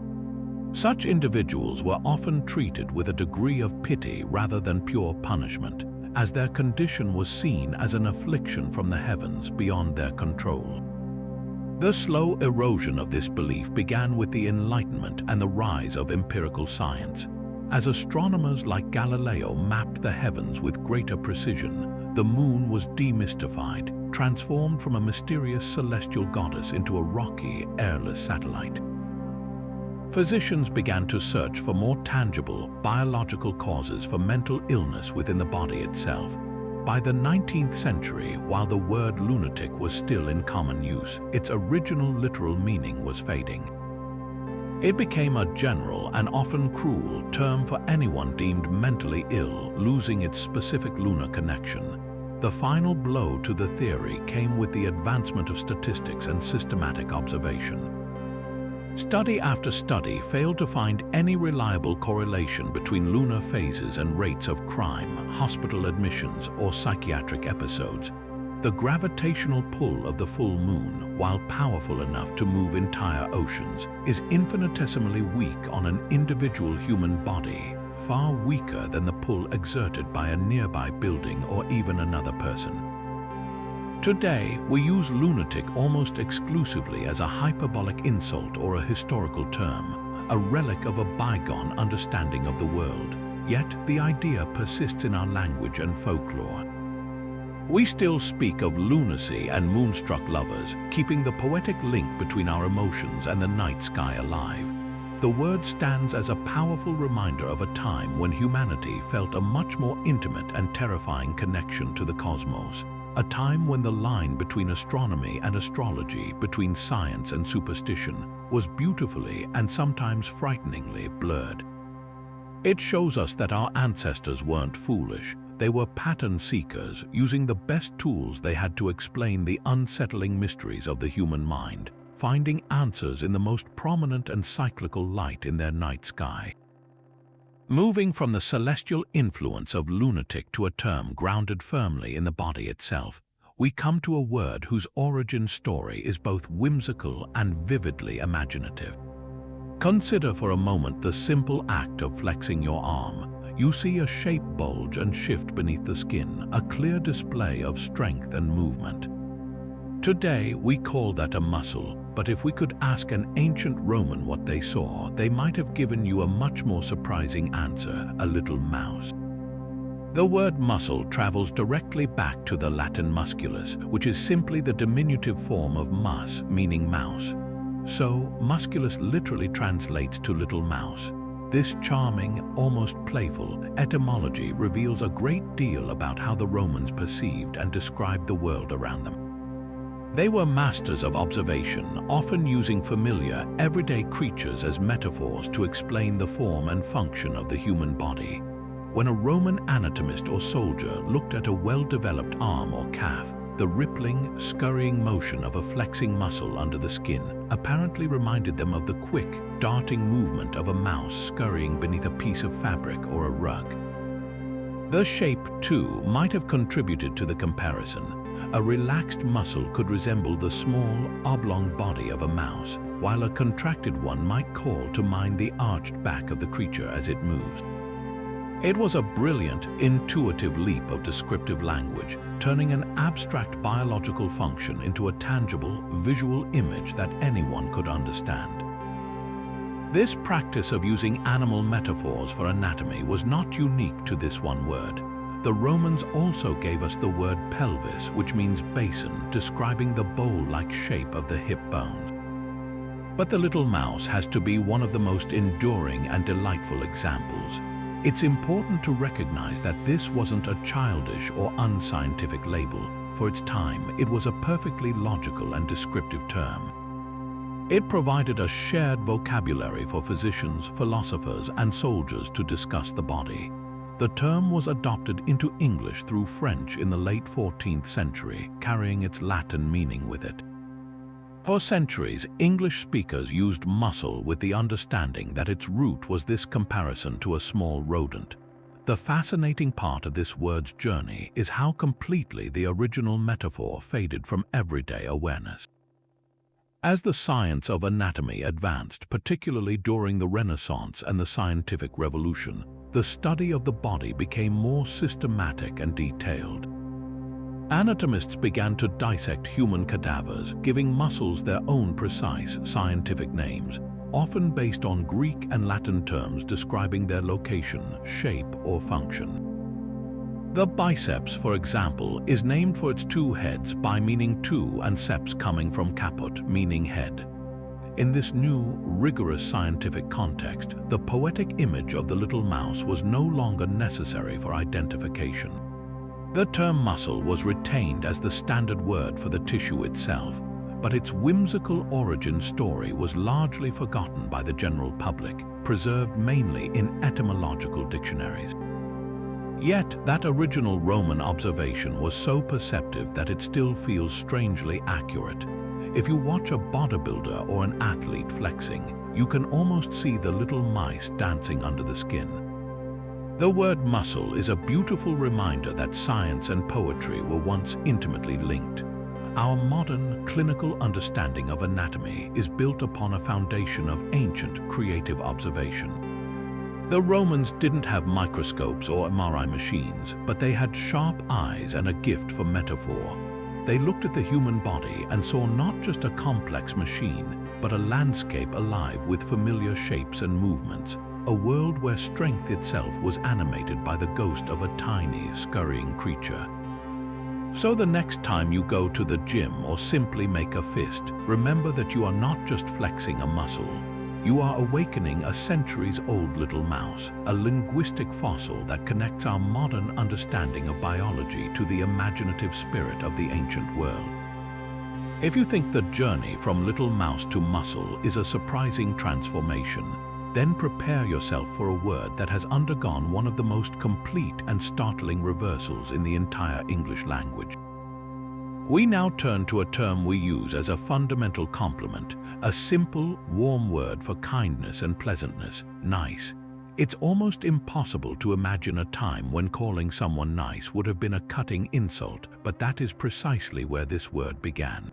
Such individuals were often treated with a degree of pity rather than pure punishment, as their condition was seen as an affliction from the heavens beyond their control. The slow erosion of this belief began with the Enlightenment and the rise of empirical science. As astronomers like Galileo mapped the heavens with greater precision, the moon was demystified, transformed from a mysterious celestial goddess into a rocky, airless satellite. Physicians began to search for more tangible, biological causes for mental illness within the body itself. By the 19th century, while the word lunatic was still in common use, its original literal meaning was fading. It became a general and often cruel term for anyone deemed mentally ill, losing its specific lunar connection. The final blow to the theory came with the advancement of statistics and systematic observation. Study after study failed to find any reliable correlation between lunar phases and rates of crime, hospital admissions, or psychiatric episodes. The gravitational pull of the full moon, while powerful enough to move entire oceans, is infinitesimally weak on an individual human body, far weaker than the pull exerted by a nearby building or even another person. Today, we use lunatic almost exclusively as a hyperbolic insult or a historical term, a relic of a bygone understanding of the world. Yet, the idea persists in our language and folklore. We still speak of lunacy and moonstruck lovers, keeping the poetic link between our emotions and the night sky alive. The word stands as a powerful reminder of a time when humanity felt a much more intimate and terrifying connection to the cosmos. A time when the line between astronomy and astrology, between science and superstition, was beautifully and sometimes frighteningly blurred. It shows us that our ancestors weren't foolish. They were pattern seekers, using the best tools they had to explain the unsettling mysteries of the human mind, finding answers in the most prominent and cyclical light in their night sky. Moving from the celestial influence of lunatic to a term grounded firmly in the body itself, we come to a word whose origin story is both whimsical and vividly imaginative. Consider for a moment the simple act of flexing your arm. You see a shape bulge and shift beneath the skin, a clear display of strength and movement. Today, we call that a muscle, but if we could ask an ancient Roman what they saw, they might have given you a much more surprising answer: a little mouse. The word muscle travels directly back to the Latin musculus, which is simply the diminutive form of mus, meaning mouse. So, musculus literally translates to little mouse. This charming, almost playful etymology reveals a great deal about how the Romans perceived and described the world around them. They were masters of observation, often using familiar, everyday creatures as metaphors to explain the form and function of the human body. When a Roman anatomist or soldier looked at a well-developed arm or calf, the rippling, scurrying motion of a flexing muscle under the skin apparently reminded them of the quick, darting movement of a mouse scurrying beneath a piece of fabric or a rug. The shape, too, might have contributed to the comparison. A relaxed muscle could resemble the small, oblong body of a mouse, while a contracted one might call to mind the arched back of the creature as it moves. It was a brilliant, intuitive leap of descriptive language, turning an abstract biological function into a tangible, visual image that anyone could understand. This practice of using animal metaphors for anatomy was not unique to this one word. The Romans also gave us the word pelvis, which means basin, describing the bowl-like shape of the hip bones. But the little mouse has to be one of the most enduring and delightful examples. It's important to recognize that this wasn't a childish or unscientific label. For its time, it was a perfectly logical and descriptive term. It provided a shared vocabulary for physicians, philosophers, and soldiers to discuss the body. The term was adopted into English through French in the late 14th century, carrying its Latin meaning with it. For centuries, English speakers used muscle with the understanding that its root was this comparison to a small rodent. The fascinating part of this word's journey is how completely the original metaphor faded from everyday awareness. As the science of anatomy advanced, particularly during the Renaissance and the scientific revolution, the study of the body became more systematic and detailed. Anatomists began to dissect human cadavers, giving muscles their own precise scientific names. often based on Greek and Latin terms describing their location, shape, or function. The biceps, for example, is named for its two heads by meaning two and seps coming from caput, meaning head. In this new, rigorous scientific context, the poetic image of the little mouse was no longer necessary for identification. The term muscle was retained as the standard word for the tissue itself, but its whimsical origin story was largely forgotten by the general public, preserved mainly in etymological dictionaries. Yet, that original Roman observation was so perceptive that it still feels strangely accurate. If you watch a bodybuilder or an athlete flexing, you can almost see the little mice dancing under the skin. The word muscle is a beautiful reminder that science and poetry were once intimately linked. Our modern, clinical understanding of anatomy is built upon a foundation of ancient, creative observation. The Romans didn't have microscopes or MRI machines, but they had sharp eyes and a gift for metaphor. They looked at the human body and saw not just a complex machine, but a landscape alive with familiar shapes and movements, a world where strength itself was animated by the ghost of a tiny, scurrying creature. So the next time you go to the gym or simply make a fist, remember that you are not just flexing a muscle. You are awakening a centuries-old little mouse, a linguistic fossil that connects our modern understanding of biology to the imaginative spirit of the ancient world. If you think the journey from little mouse to muscle is a surprising transformation, then prepare yourself for a word that has undergone one of the most complete and startling reversals in the entire English language. We now turn to a term we use as a fundamental compliment, a simple, warm word for kindness and pleasantness, nice. It's almost impossible to imagine a time when calling someone nice would have been a cutting insult, but that is precisely where this word began.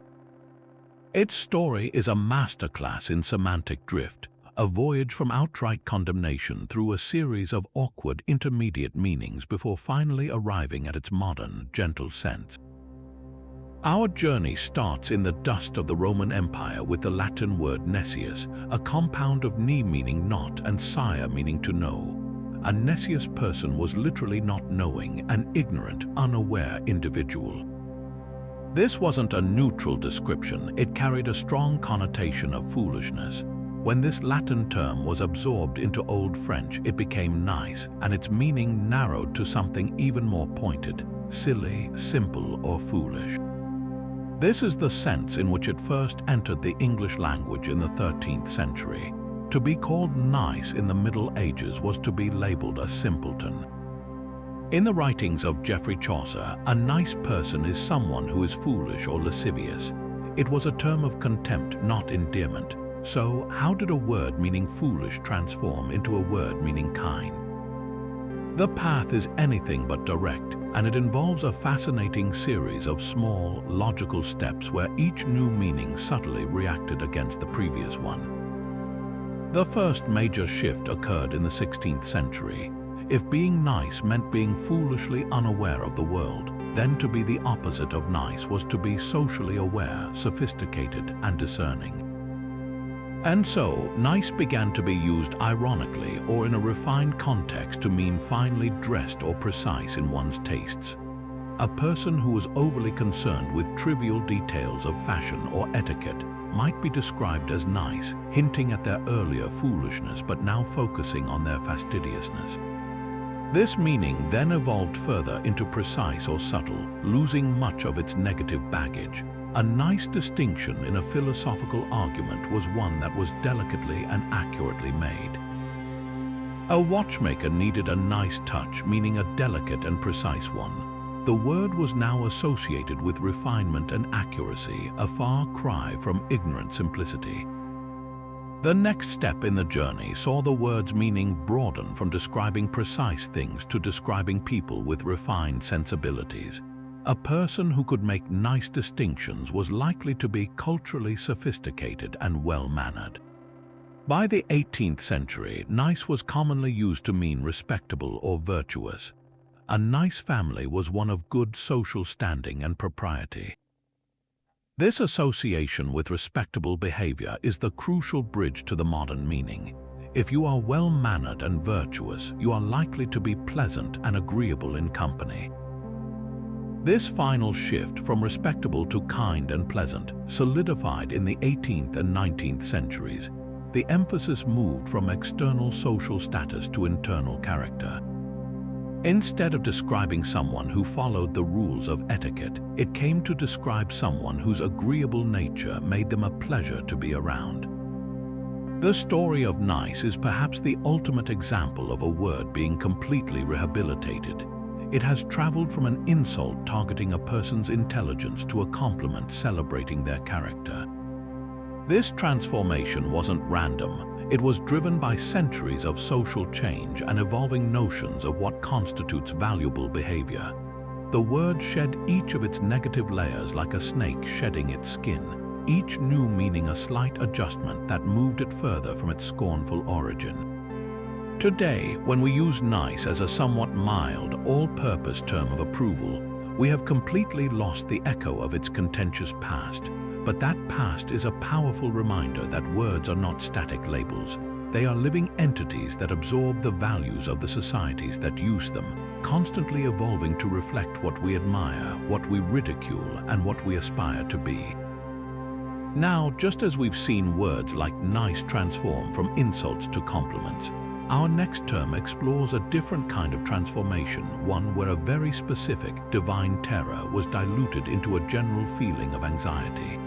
Its story is a masterclass in semantic drift, a voyage from outright condemnation through a series of awkward intermediate meanings before finally arriving at its modern, gentle sense. Our journey starts in the dust of the Roman Empire with the Latin word nescius, a compound of ne meaning not and scia meaning to know. A nescious person was literally not knowing, an ignorant, unaware individual. This wasn't a neutral description, it carried a strong connotation of foolishness. When this Latin term was absorbed into Old French, it became nice, and its meaning narrowed to something even more pointed, silly, simple, or foolish. This is the sense in which it first entered the English language in the 13th century. To be called nice in the Middle Ages was to be labeled a simpleton. In the writings of Geoffrey Chaucer, a nice person is someone who is foolish or lascivious. It was a term of contempt, not endearment. So, how did a word meaning foolish transform into a word meaning kind? The path is anything but direct, and it involves a fascinating series of small, logical steps where each new meaning subtly reacted against the previous one. The first major shift occurred in the 16th century. If being nice meant being foolishly unaware of the world, then to be the opposite of nice was to be socially aware, sophisticated, and discerning. And so, nice began to be used ironically or in a refined context to mean finely dressed or precise in one's tastes. A person who was overly concerned with trivial details of fashion or etiquette might be described as nice, hinting at their earlier foolishness but now focusing on their fastidiousness. This meaning then evolved further into precise or subtle, losing much of its negative baggage. A nice distinction in a philosophical argument was one that was delicately and accurately made. A watchmaker needed a nice touch, meaning a delicate and precise one. The word was now associated with refinement and accuracy, a far cry from ignorant simplicity. The next step in the journey saw the word's meaning broaden from describing precise things to describing people with refined sensibilities. A person who could make nice distinctions was likely to be culturally sophisticated and well-mannered. By the 18th century, nice was commonly used to mean respectable or virtuous. A nice family was one of good social standing and propriety. This association with respectable behavior is the crucial bridge to the modern meaning. If you are well-mannered and virtuous, you are likely to be pleasant and agreeable in company. This final shift from respectable to kind and pleasant solidified in the 18th and 19th centuries. The emphasis moved from external social status to internal character. Instead of describing someone who followed the rules of etiquette, it came to describe someone whose agreeable nature made them a pleasure to be around. The story of nice is perhaps the ultimate example of a word being completely rehabilitated. It has traveled from an insult targeting a person's intelligence to a compliment celebrating their character. This transformation wasn't random. It was driven by centuries of social change and evolving notions of what constitutes valuable behavior. The word shed each of its negative layers like a snake shedding its skin, each new meaning a slight adjustment that moved it further from its scornful origin. Today, when we use nice as a somewhat mild, all-purpose term of approval, we have completely lost the echo of its contentious past. But that past is a powerful reminder that words are not static labels. They are living entities that absorb the values of the societies that use them, constantly evolving to reflect what we admire, what we ridicule, and what we aspire to be. Now, just as we've seen words like nice transform from insults to compliments, our next term explores a different kind of transformation, one where a very specific, divine terror was diluted into a general feeling of anxiety.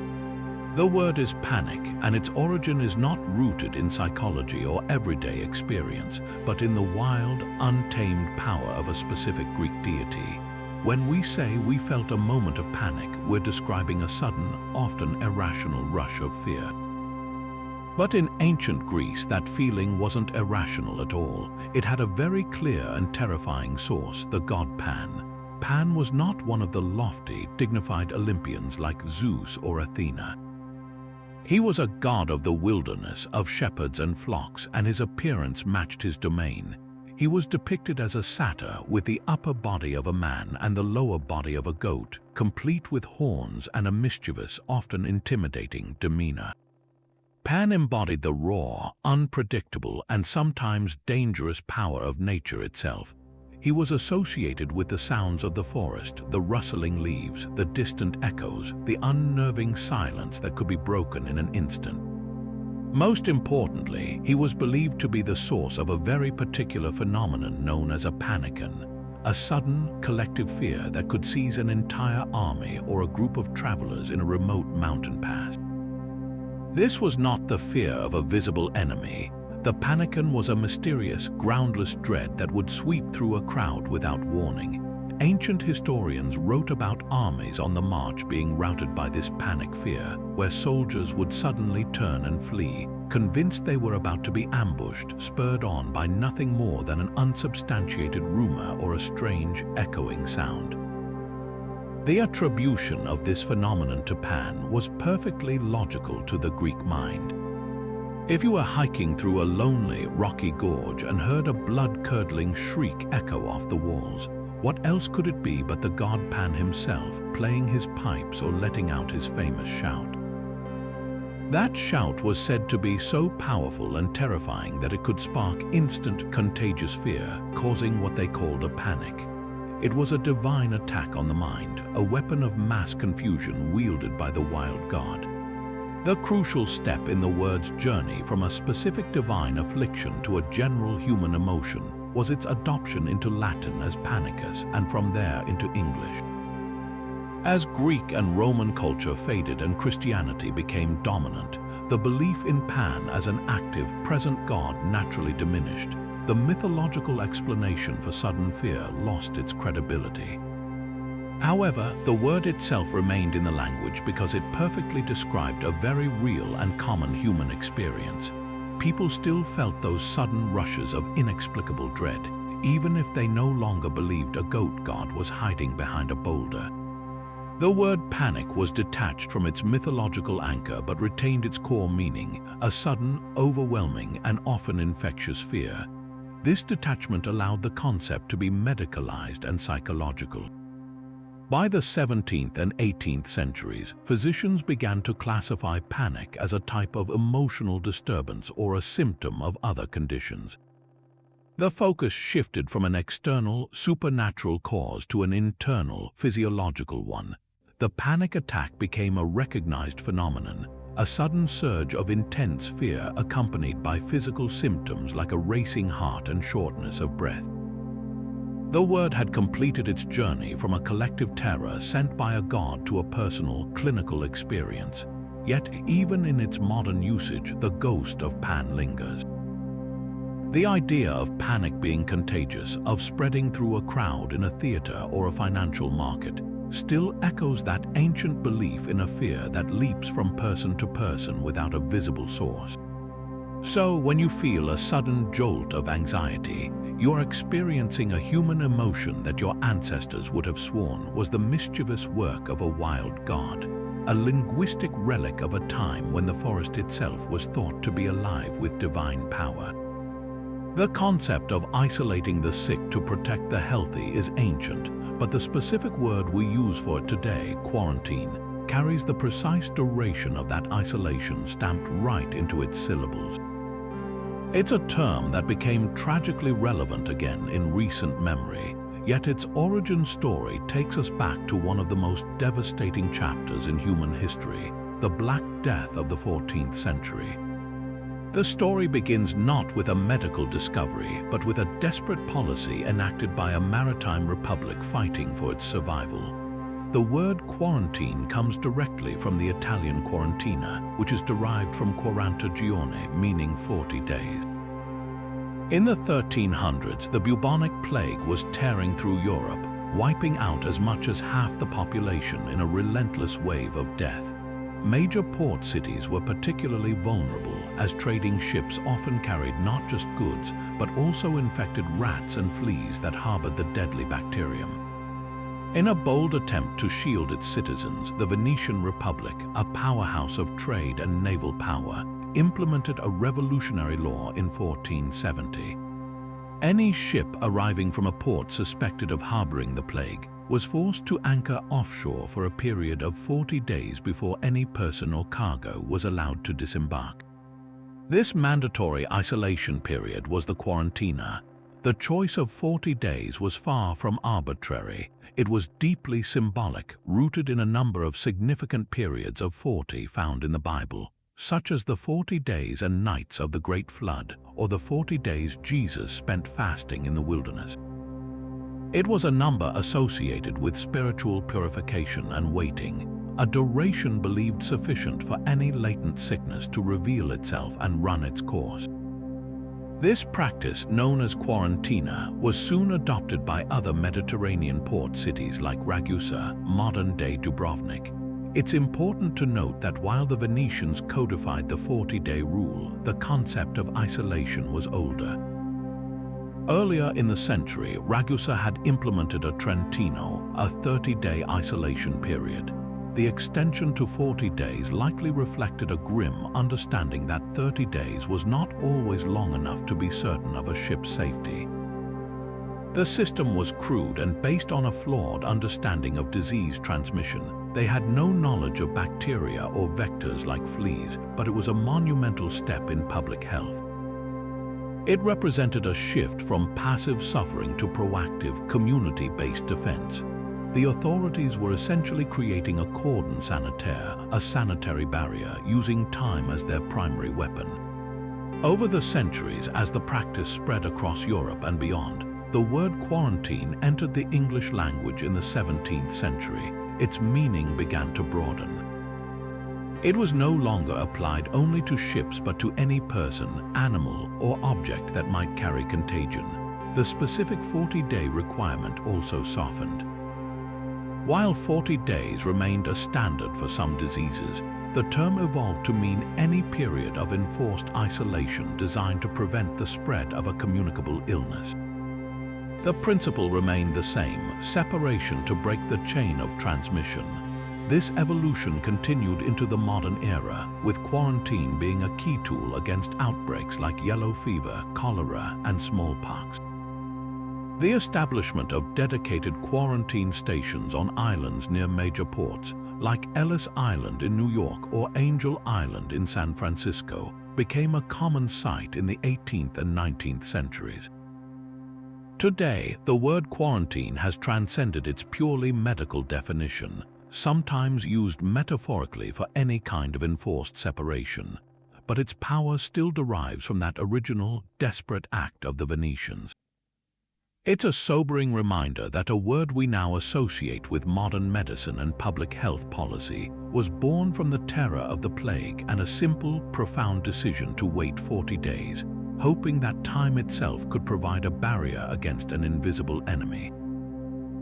The word is panic, and its origin is not rooted in psychology or everyday experience, but in the wild, untamed power of a specific Greek deity. When we say we felt a moment of panic, we're describing a sudden, often irrational rush of fear. But in ancient Greece, that feeling wasn't irrational at all. It had a very clear and terrifying source, the god Pan. Pan was not one of the lofty, dignified Olympians like Zeus or Athena. He was a god of the wilderness, of shepherds and flocks, and his appearance matched his domain. He was depicted as a satyr with the upper body of a man and the lower body of a goat, complete with horns and a mischievous, often intimidating demeanor. Pan embodied the raw, unpredictable, and sometimes dangerous power of nature itself. He was associated with the sounds of the forest, the rustling leaves, the distant echoes, the unnerving silence that could be broken in an instant. Most importantly, he was believed to be the source of a very particular phenomenon known as a panicon, a sudden, collective fear that could seize an entire army or a group of travelers in a remote mountain pass. This was not the fear of a visible enemy. The panicon was a mysterious, groundless dread that would sweep through a crowd without warning. Ancient historians wrote about armies on the march being routed by this panic fear, where soldiers would suddenly turn and flee, convinced they were about to be ambushed, spurred on by nothing more than an unsubstantiated rumor or a strange, echoing sound. The attribution of this phenomenon to Pan was perfectly logical to the Greek mind. If you were hiking through a lonely, rocky gorge and heard a blood-curdling shriek echo off the walls, what else could it be but the god Pan himself playing his pipes or letting out his famous shout? That shout was said to be so powerful and terrifying that it could spark instant, contagious fear, causing what they called a panic. It was a divine attack on the mind, a weapon of mass confusion wielded by the wild god. The crucial step in the word's journey from a specific divine affliction to a general human emotion was its adoption into Latin as panicus and from there into English. As Greek and Roman culture faded and Christianity became dominant, the belief in Pan as an active, present god naturally diminished. The mythological explanation for sudden fear lost its credibility. However, the word itself remained in the language because it perfectly described a very real and common human experience. People still felt those sudden rushes of inexplicable dread, even if they no longer believed a goat god was hiding behind a boulder. The word panic was detached from its mythological anchor but retained its core meaning, a sudden, overwhelming, and often infectious fear. This detachment allowed the concept to be medicalized and psychological. By the 17th and 18th centuries, physicians began to classify panic as a type of emotional disturbance or a symptom of other conditions. The focus shifted from an external, supernatural cause to an internal, physiological one. The panic attack became a recognized phenomenon, a sudden surge of intense fear accompanied by physical symptoms like a racing heart and shortness of breath. The word had completed its journey from a collective terror sent by a god to a personal, clinical experience. Yet, even in its modern usage, the ghost of Pan lingers. The idea of panic being contagious, of spreading through a crowd in a theater or a financial market, still echoes that ancient belief in a fear that leaps from person to person without a visible source. So, when you feel a sudden jolt of anxiety, you're experiencing a human emotion that your ancestors would have sworn was the mischievous work of a wild god, a linguistic relic of a time when the forest itself was thought to be alive with divine power. The concept of isolating the sick to protect the healthy is ancient, but the specific word we use for it today, quarantine, carries the precise duration of that isolation stamped right into its syllables. It's a term that became tragically relevant again in recent memory, yet its origin story takes us back to one of the most devastating chapters in human history, the Black Death of the 14th century. The story begins not with a medical discovery, but with a desperate policy enacted by a maritime republic fighting for its survival. The word quarantine comes directly from the Italian quarantina, which is derived from quarantagione, meaning 40 days. In the 1300s, the bubonic plague was tearing through Europe, wiping out as much as half the population in a relentless wave of death. Major port cities were particularly vulnerable, as trading ships often carried not just goods, but also infected rats and fleas that harbored the deadly bacterium. In a bold attempt to shield its citizens, the Venetian Republic, a powerhouse of trade and naval power, implemented a revolutionary law in 1470. Any ship arriving from a port suspected of harboring the plague was forced to anchor offshore for a period of 40 days before any person or cargo was allowed to disembark. This mandatory isolation period was the quarantina. The choice of 40 days was far from arbitrary. It was deeply symbolic, rooted in a number of significant periods of 40 found in the Bible, such as the 40 days and nights of the Great Flood, or the 40 days Jesus spent fasting in the wilderness. It was a number associated with spiritual purification and waiting, a duration believed sufficient for any latent sickness to reveal itself and run its course. This practice, known as quarantina, was soon adopted by other Mediterranean port cities like Ragusa, modern-day Dubrovnik. It's important to note that while the Venetians codified the 40-day rule, the concept of isolation was older. Earlier in the century, Ragusa had implemented a Trentino, a 30-day isolation period. The extension to 40 days likely reflected a grim understanding that 30 days was not always long enough to be certain of a ship's safety. The system was crude and based on a flawed understanding of disease transmission. They had no knowledge of bacteria or vectors like fleas, but it was a monumental step in public health. It represented a shift from passive suffering to proactive, community-based defense. The authorities were essentially creating a cordon sanitaire, a sanitary barrier, using time as their primary weapon. Over the centuries, as the practice spread across Europe and beyond, the word quarantine entered the English language in the 17th century. Its meaning began to broaden. It was no longer applied only to ships but to any person, animal, or object that might carry contagion. The specific 40-day requirement also softened. While 40 days remained a standard for some diseases, the term evolved to mean any period of enforced isolation designed to prevent the spread of a communicable illness. The principle remained the same: separation to break the chain of transmission. This evolution continued into the modern era, with quarantine being a key tool against outbreaks like yellow fever, cholera, and smallpox. The establishment of dedicated quarantine stations on islands near major ports, like Ellis Island in New York or Angel Island in San Francisco, became a common sight in the 18th and 19th centuries. Today, the word quarantine has transcended its purely medical definition, sometimes used metaphorically for any kind of enforced separation, but its power still derives from that original, desperate act of the Venetians. It's a sobering reminder that a word we now associate with modern medicine and public health policy was born from the terror of the plague and a simple, profound decision to wait 40 days, hoping that time itself could provide a barrier against an invisible enemy.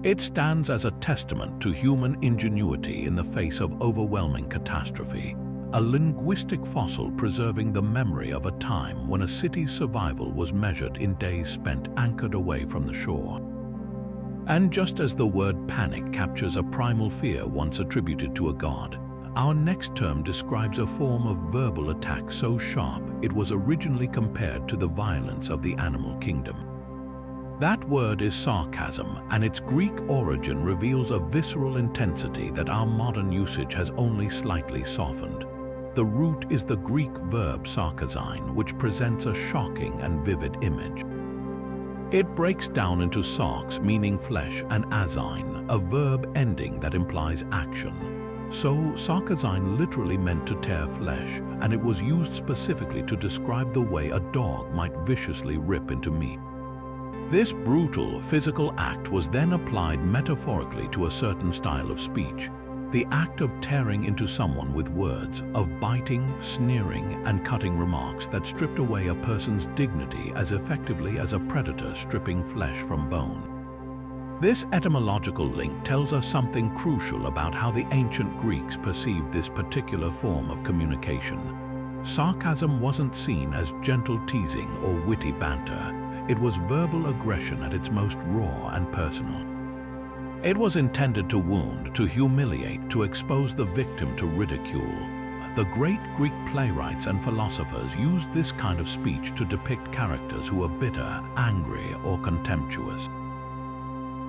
It stands as a testament to human ingenuity in the face of overwhelming catastrophe, a linguistic fossil preserving the memory of a time when a city's survival was measured in days spent anchored away from the shore. And just as the word panic captures a primal fear once attributed to a god, our next term describes a form of verbal attack so sharp it was originally compared to the violence of the animal kingdom. That word is sarcasm, and its Greek origin reveals a visceral intensity that our modern usage has only slightly softened. The root is the Greek verb sarkazine, which presents a shocking and vivid image. It breaks down into sarx, meaning flesh, and azine, a verb ending that implies action. So, sarkazine literally meant to tear flesh, and it was used specifically to describe the way a dog might viciously rip into meat. This brutal physical act was then applied metaphorically to a certain style of speech. The act of tearing into someone with words, of biting, sneering, and cutting remarks that stripped away a person's dignity as effectively as a predator stripping flesh from bone. This etymological link tells us something crucial about how the ancient Greeks perceived this particular form of communication. Sarcasm wasn't seen as gentle teasing or witty banter. It was verbal aggression at its most raw and personal. It was intended to wound, to humiliate, to expose the victim to ridicule. The great Greek playwrights and philosophers used this kind of speech to depict characters who were bitter, angry, or contemptuous.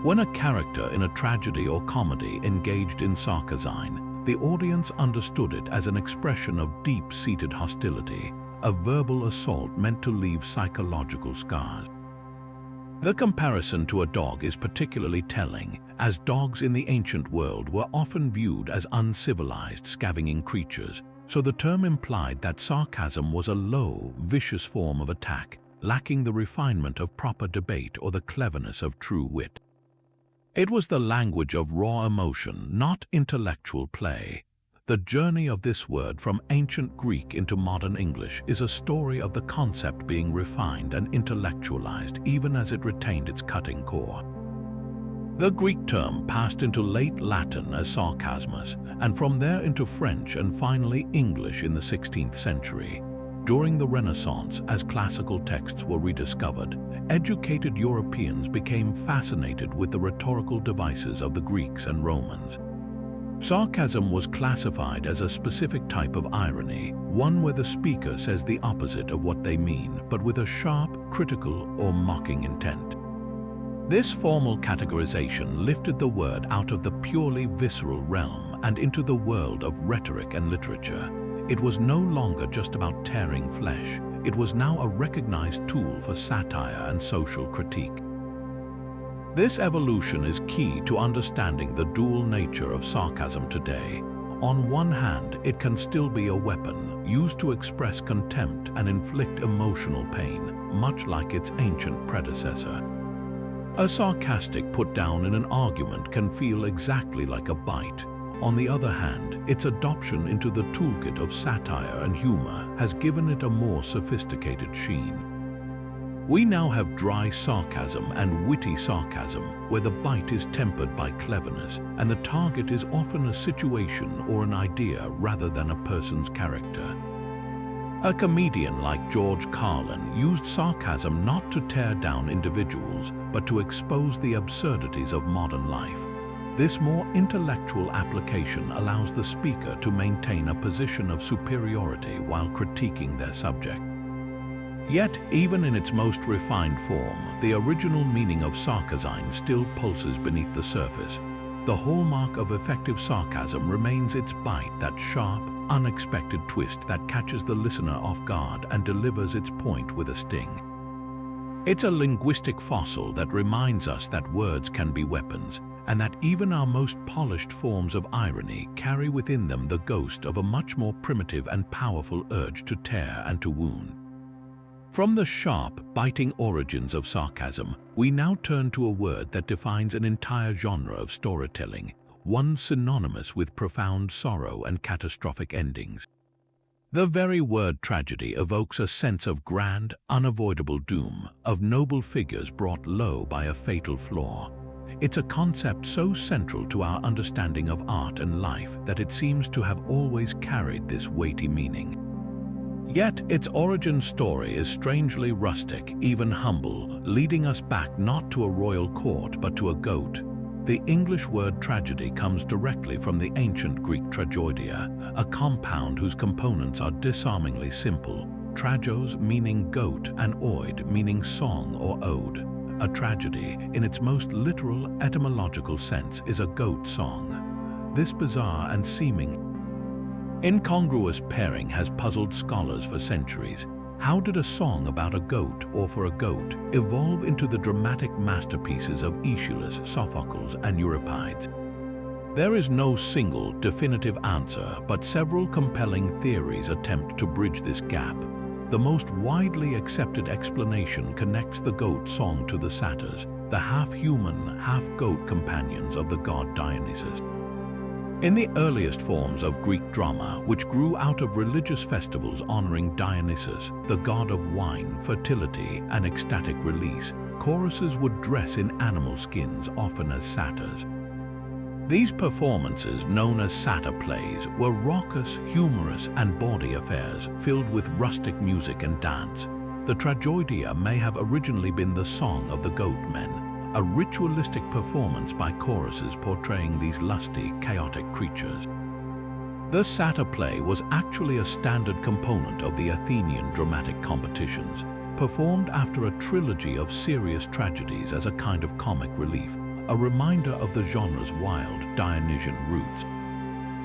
When a character in a tragedy or comedy engaged in sarcasine, the audience understood it as an expression of deep-seated hostility, a verbal assault meant to leave psychological scars. The comparison to a dog is particularly telling, as dogs in the ancient world were often viewed as uncivilized, scavenging creatures, so the term implied that sarcasm was a low, vicious form of attack, lacking the refinement of proper debate or the cleverness of true wit. It was the language of raw emotion, not intellectual play. The journey of this word from ancient Greek into modern English is a story of the concept being refined and intellectualized even as it retained its cutting core. The Greek term passed into late Latin as sarcasmus, and from there into French and finally English in the 16th century. During the Renaissance, as classical texts were rediscovered, educated Europeans became fascinated with the rhetorical devices of the Greeks and Romans. Sarcasm was classified as a specific type of irony, one where the speaker says the opposite of what they mean, but with a sharp, critical, or mocking intent. This formal categorization lifted the word out of the purely visceral realm and into the world of rhetoric and literature. It was no longer just about tearing flesh. It was now a recognized tool for satire and social critique. This evolution is key to understanding the dual nature of sarcasm today. On one hand, it can still be a weapon, used to express contempt and inflict emotional pain, much like its ancient predecessor. A sarcastic put-down in an argument can feel exactly like a bite. On the other hand, its adoption into the toolkit of satire and humor has given it a more sophisticated sheen. We now have dry sarcasm and witty sarcasm, where the bite is tempered by cleverness, and the target is often a situation or an idea rather than a person's character. A comedian like George Carlin used sarcasm not to tear down individuals, but to expose the absurdities of modern life. This more intellectual application allows the speaker to maintain a position of superiority while critiquing their subject. Yet, even in its most refined form, the original meaning of sarcasm still pulses beneath the surface. The hallmark of effective sarcasm remains its bite, that sharp, unexpected twist that catches the listener off guard and delivers its point with a sting. It's a linguistic fossil that reminds us that words can be weapons, and that even our most polished forms of irony carry within them the ghost of a much more primitive and powerful urge to tear and to wound. From the sharp, biting origins of sarcasm, we now turn to a word that defines an entire genre of storytelling, one synonymous with profound sorrow and catastrophic endings. The very word tragedy evokes a sense of grand, unavoidable doom, of noble figures brought low by a fatal flaw. It's a concept so central to our understanding of art and life that it seems to have always carried this weighty meaning. Yet, its origin story is strangely rustic, even humble, leading us back not to a royal court but to a goat. The English word tragedy comes directly from the ancient Greek tragedia, a compound whose components are disarmingly simple. Tragos meaning goat and oid meaning song or ode. A tragedy, in its most literal etymological sense, is a goat song. This bizarre and seeming incongruous pairing has puzzled scholars for centuries. How did a song about a goat or for a goat evolve into the dramatic masterpieces of Aeschylus, Sophocles, and Euripides? There is no single, definitive answer, but several compelling theories attempt to bridge this gap. The most widely accepted explanation connects the goat song to the satyrs, the half-human, half-goat companions of the god Dionysus. In the earliest forms of Greek drama, which grew out of religious festivals honoring Dionysus, the god of wine, fertility, and ecstatic release, choruses would dress in animal skins, often as satyrs. These performances, known as satyr plays, were raucous, humorous, and bawdy affairs filled with rustic music and dance. The tragedia may have originally been the song of the goat men, a ritualistic performance by choruses portraying these lusty, chaotic creatures. The satyr play was actually a standard component of the Athenian dramatic competitions, performed after a trilogy of serious tragedies as a kind of comic relief, a reminder of the genre's wild, Dionysian roots.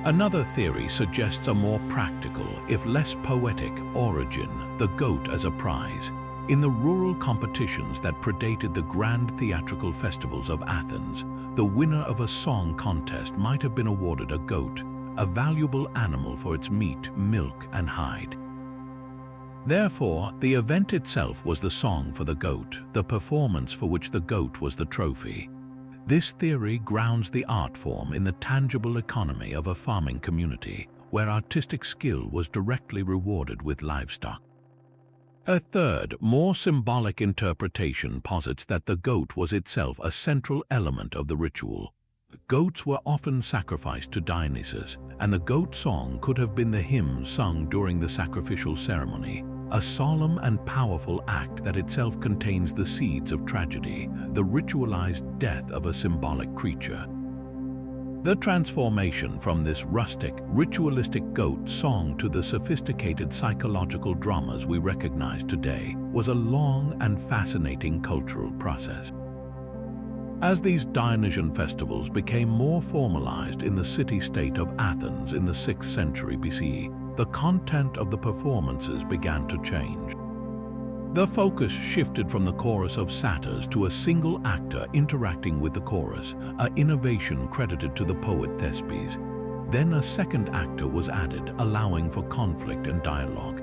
Another theory suggests a more practical, if less poetic, origin, the goat as a prize. In the rural competitions that predated the grand theatrical festivals of Athens, the winner of a song contest might have been awarded a goat, a valuable animal for its meat, milk, and hide. Therefore, the event itself was the song for the goat, the performance for which the goat was the trophy. This theory grounds the art form in the tangible economy of a farming community, where artistic skill was directly rewarded with livestock. A third, more symbolic interpretation posits that the goat was itself a central element of the ritual. Goats were often sacrificed to Dionysus, and the goat song could have been the hymn sung during the sacrificial ceremony, a solemn and powerful act that itself contains the seeds of tragedy, the ritualized death of a symbolic creature. The transformation from this rustic, ritualistic goat song to the sophisticated psychological dramas we recognize today was a long and fascinating cultural process. As these Dionysian festivals became more formalized in the city-state of Athens in the 6th century BCE, the content of the performances began to change. The focus shifted from the chorus of satyrs to a single actor interacting with the chorus, an innovation credited to the poet Thespes. Then a second actor was added, allowing for conflict and dialogue.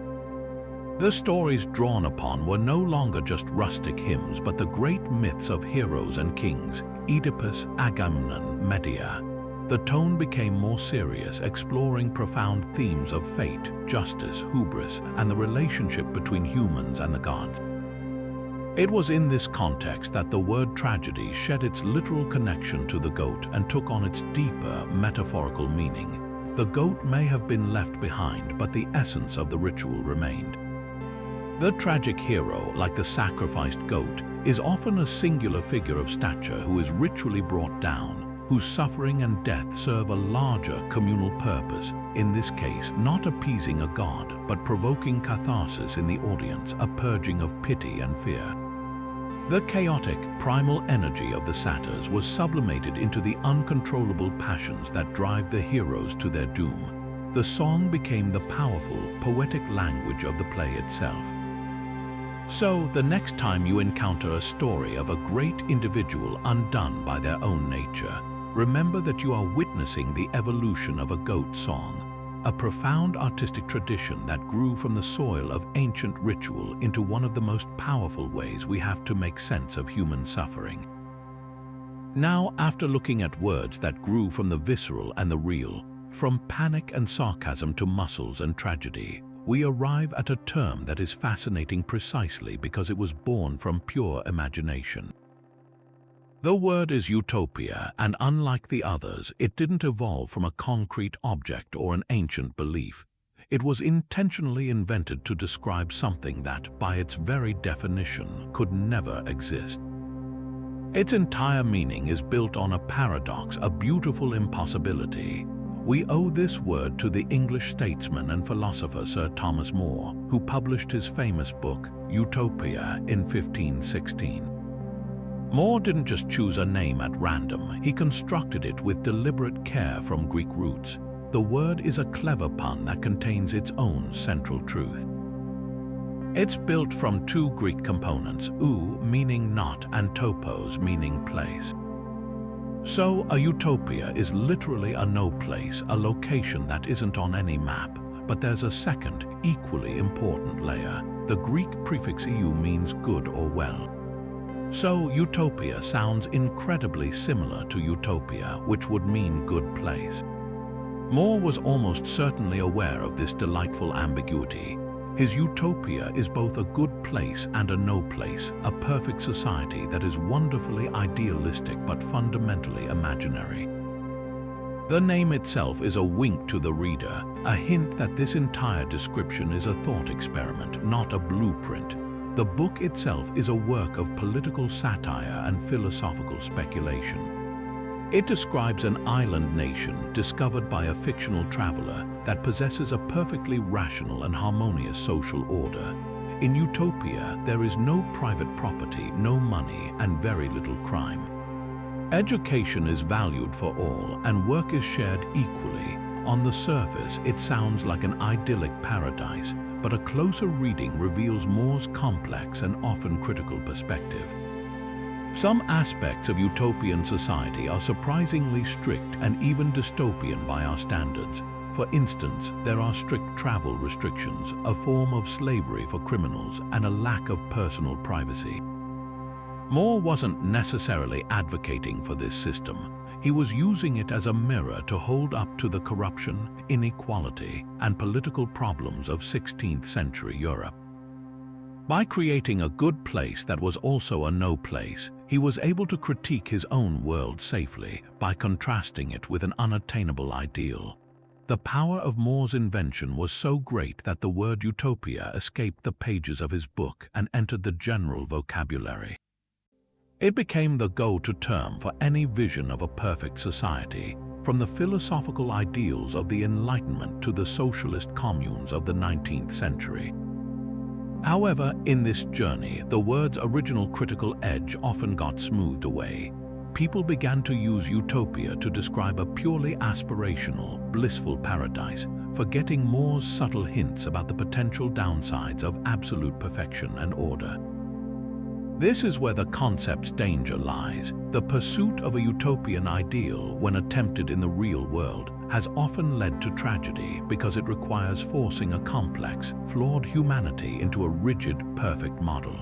The stories drawn upon were no longer just rustic hymns, but the great myths of heroes and kings, Oedipus, Agamemnon, Medea. The tone became more serious, exploring profound themes of fate, justice, hubris, and the relationship between humans and the gods. It was in this context that the word tragedy shed its literal connection to the goat and took on its deeper, metaphorical meaning. The goat may have been left behind, but the essence of the ritual remained. The tragic hero, like the sacrificed goat, is often a singular figure of stature who is ritually brought down, whose suffering and death serve a larger communal purpose, in this case not appeasing a god, but provoking catharsis in the audience, a purging of pity and fear. The chaotic, primal energy of the satyrs was sublimated into the uncontrollable passions that drive the heroes to their doom. The song became the powerful, poetic language of the play itself. So, the next time you encounter a story of a great individual undone by their own nature, remember that you are witnessing the evolution of a goat song, a profound artistic tradition that grew from the soil of ancient ritual into one of the most powerful ways we have to make sense of human suffering. Now, after looking at words that grew from the visceral and the real, from panic and sarcasm to muscles and tragedy, we arrive at a term that is fascinating precisely because it was born from pure imagination. The word is utopia, and unlike the others, it didn't evolve from a concrete object or an ancient belief. It was intentionally invented to describe something that, by its very definition, could never exist. Its entire meaning is built on a paradox, a beautiful impossibility. We owe this word to the English statesman and philosopher Sir Thomas More, who published his famous book, Utopia, in 1516. More didn't just choose a name at random, he constructed it with deliberate care from Greek roots. The word is a clever pun that contains its own central truth. It's built from two Greek components, ou meaning not and topos meaning place. So, a utopia is literally a no place, a location that isn't on any map. But there's a second, equally important layer. The Greek prefix eu means good or well. So, utopia sounds incredibly similar to utopia, which would mean good place. More was almost certainly aware of this delightful ambiguity. His utopia is both a good place and a no place, a perfect society that is wonderfully idealistic but fundamentally imaginary. The name itself is a wink to the reader, a hint that this entire description is a thought experiment, not a blueprint. The book itself is a work of political satire and philosophical speculation. It describes an island nation discovered by a fictional traveler that possesses a perfectly rational and harmonious social order. In utopia, there is no private property, no money, and very little crime. Education is valued for all, and work is shared equally. On the surface, it sounds like an idyllic paradise, but a closer reading reveals More's complex and often critical perspective. Some aspects of utopian society are surprisingly strict and even dystopian by our standards. For instance, there are strict travel restrictions, a form of slavery for criminals, and a lack of personal privacy. More wasn't necessarily advocating for this system. He was using it as a mirror to hold up to the corruption, inequality, and political problems of 16th century Europe. By creating a good place that was also a no place, he was able to critique his own world safely by contrasting it with an unattainable ideal. The power of More's invention was so great that the word utopia escaped the pages of his book and entered the general vocabulary. It became the go-to term for any vision of a perfect society, from the philosophical ideals of the Enlightenment to the socialist communes of the 19th century. However, in this journey, the word's original critical edge often got smoothed away. People began to use utopia to describe a purely aspirational, blissful paradise, forgetting More's subtle hints about the potential downsides of absolute perfection and order. This is where the concept's danger lies. The pursuit of a utopian ideal, when attempted in the real world, has often led to tragedy because it requires forcing a complex, flawed humanity into a rigid, perfect model.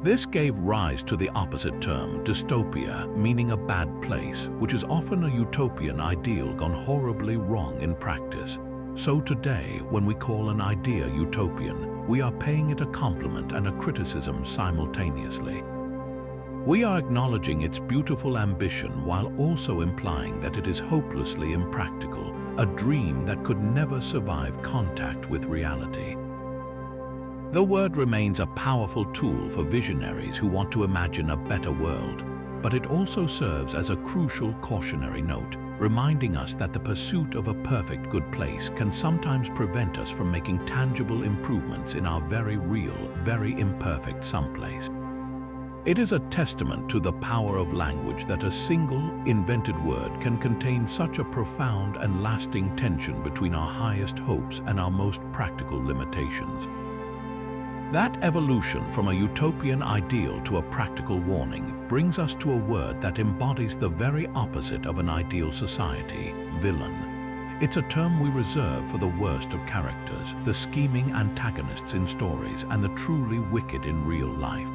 This gave rise to the opposite term, dystopia, meaning a bad place, which is often a utopian ideal gone horribly wrong in practice. So today, when we call an idea utopian, we are paying it a compliment and a criticism simultaneously. We are acknowledging its beautiful ambition while also implying that it is hopelessly impractical, a dream that could never survive contact with reality. The word remains a powerful tool for visionaries who want to imagine a better world, but it also serves as a crucial cautionary note, reminding us that the pursuit of a perfect good place can sometimes prevent us from making tangible improvements in our very real, very imperfect someplace. It is a testament to the power of language that a single, invented word can contain such a profound and lasting tension between our highest hopes and our most practical limitations. That evolution from a utopian ideal to a practical warning brings us to a word that embodies the very opposite of an ideal society: villain. It's a term we reserve for the worst of characters, the scheming antagonists in stories, and the truly wicked in real life.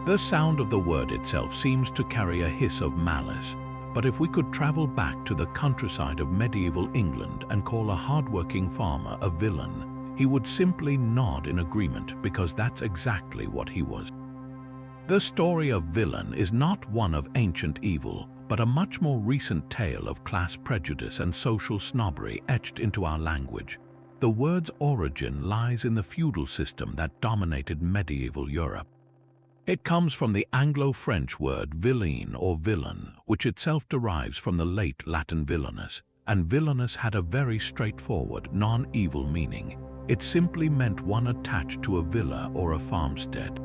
The sound of the word itself seems to carry a hiss of malice, but if we could travel back to the countryside of medieval England and call a hard-working farmer a villain, he would simply nod in agreement, because that's exactly what he was. The story of villain is not one of ancient evil, but a much more recent tale of class prejudice and social snobbery etched into our language. The word's origin lies in the feudal system that dominated medieval Europe. It comes from the Anglo-French word vilain or villain, which itself derives from the late Latin villainus, and villainus had a very straightforward, non-evil meaning. It simply meant one attached to a villa or a farmstead.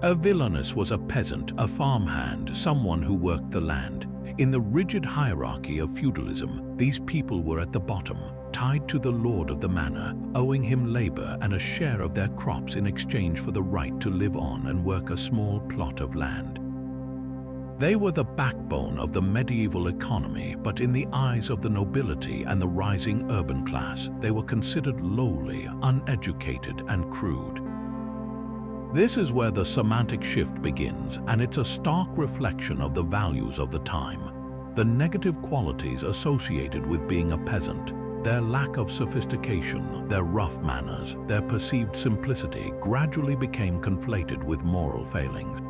A villainus was a peasant, a farmhand, someone who worked the land. In the rigid hierarchy of feudalism, these people were at the bottom, tied to the lord of the manor, owing him labor and a share of their crops in exchange for the right to live on and work a small plot of land. They were the backbone of the medieval economy, but in the eyes of the nobility and the rising urban class, they were considered lowly, uneducated, and crude. This is where the semantic shift begins, and it's a stark reflection of the values of the time. The negative qualities associated with being a peasant, their lack of sophistication, their rough manners, their perceived simplicity, gradually became conflated with moral failings.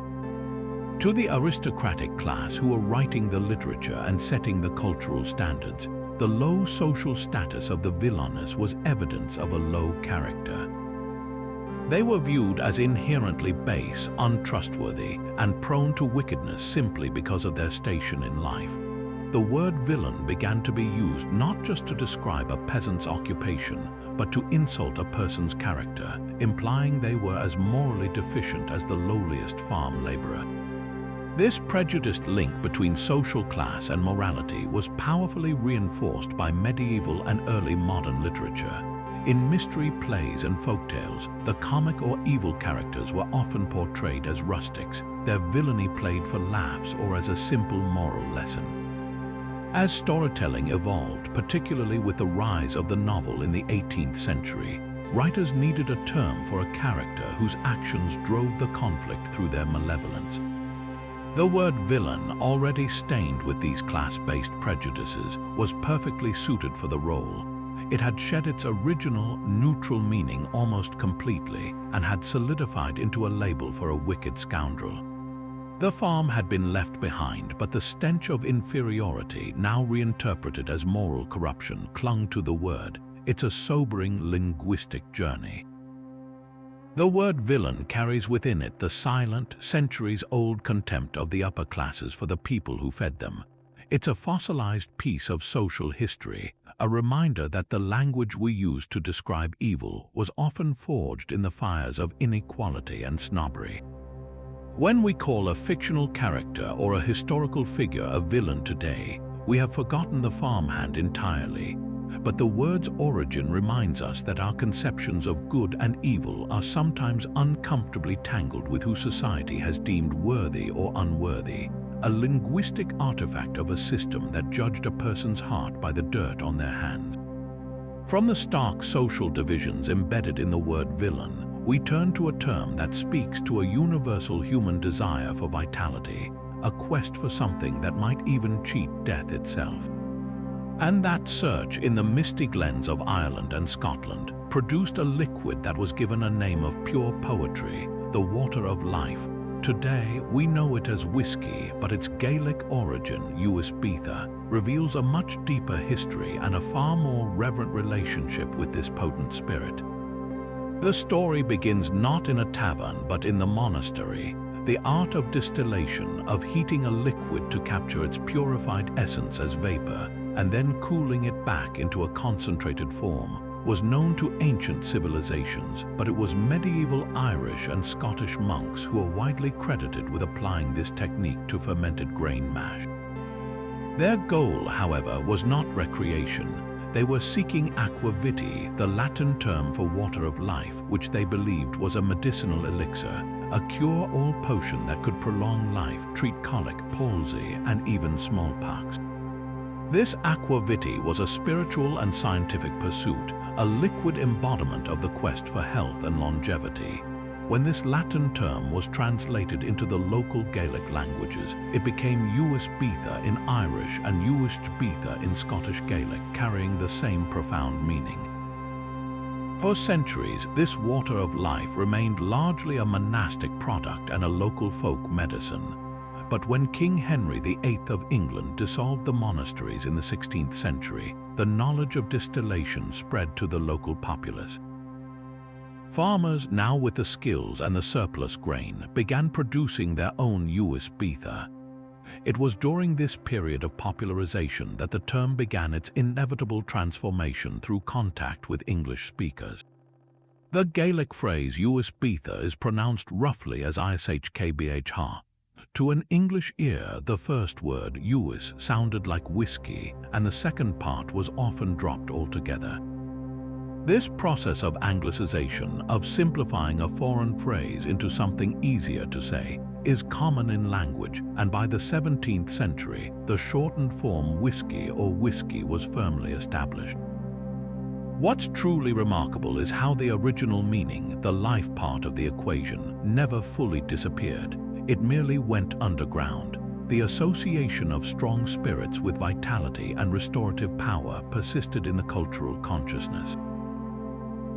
To the aristocratic class who were writing the literature and setting the cultural standards, the low social status of the villainous was evidence of a low character. They were viewed as inherently base, untrustworthy, and prone to wickedness simply because of their station in life. The word villain began to be used not just to describe a peasant's occupation, but to insult a person's character, implying they were as morally deficient as the lowliest farm laborer. This prejudiced link between social class and morality was powerfully reinforced by medieval and early modern literature. In mystery plays and folktales, the comic or evil characters were often portrayed as rustics, their villainy played for laughs or as a simple moral lesson. As storytelling evolved, particularly with the rise of the novel in the 18th century, writers needed a term for a character whose actions drove the conflict through their malevolence. The word villain, already stained with these class-based prejudices, was perfectly suited for the role. It had shed its original, neutral meaning almost completely and had solidified into a label for a wicked scoundrel. The farm had been left behind, but the stench of inferiority, now reinterpreted as moral corruption, clung to the word. It's a sobering linguistic journey. The word villain carries within it the silent, centuries-old contempt of the upper classes for the people who fed them. It's a fossilized piece of social history, a reminder that the language we use to describe evil was often forged in the fires of inequality and snobbery. When we call a fictional character or a historical figure a villain today, we have forgotten the farmhand entirely. But the word's origin reminds us that our conceptions of good and evil are sometimes uncomfortably tangled with who society has deemed worthy or unworthy, a linguistic artifact of a system that judged a person's heart by the dirt on their hands. From the stark social divisions embedded in the word villain, we turn to a term that speaks to a universal human desire for vitality, a quest for something that might even cheat death itself. And that search in the misty glens of Ireland and Scotland produced a liquid that was given a name of pure poetry, the water of life. Today, we know it as whiskey, but its Gaelic origin, Uisbetha, reveals a much deeper history and a far more reverent relationship with this potent spirit. The story begins not in a tavern, but in the monastery. The art of distillation, of heating a liquid to capture its purified essence as vapor and then cooling it back into a concentrated form, was known to ancient civilizations, but it was medieval Irish and Scottish monks who are widely credited with applying this technique to fermented grain mash. Their goal, however, was not recreation. They were seeking aqua vitae, the Latin term for water of life, which they believed was a medicinal elixir, a cure-all potion that could prolong life, treat colic, palsy, and even smallpox. This aqua vitae was a spiritual and scientific pursuit, a liquid embodiment of the quest for health and longevity. When this Latin term was translated into the local Gaelic languages, it became Uis Beatha in Irish and Uis Beatha in Scottish Gaelic, carrying the same profound meaning. For centuries, this water of life remained largely a monastic product and a local folk medicine. But when King Henry VIII of England dissolved the monasteries in the 16th century, the knowledge of distillation spread to the local populace. Farmers, now with the skills and the surplus grain, began producing their own Uis Beatha. It was during this period of popularization that the term began its inevitable transformation through contact with English speakers. The Gaelic phrase Uis Beatha is pronounced roughly as ishkbh. To an English ear, the first word, Uis, sounded like whiskey, and the second part was often dropped altogether. This process of anglicization, of simplifying a foreign phrase into something easier to say, is common in language, and by the 17th century, the shortened form whiskey or whiskey was firmly established. What's truly remarkable is how the original meaning, the life part of the equation, never fully disappeared. It merely went underground. The association of strong spirits with vitality and restorative power persisted in the cultural consciousness.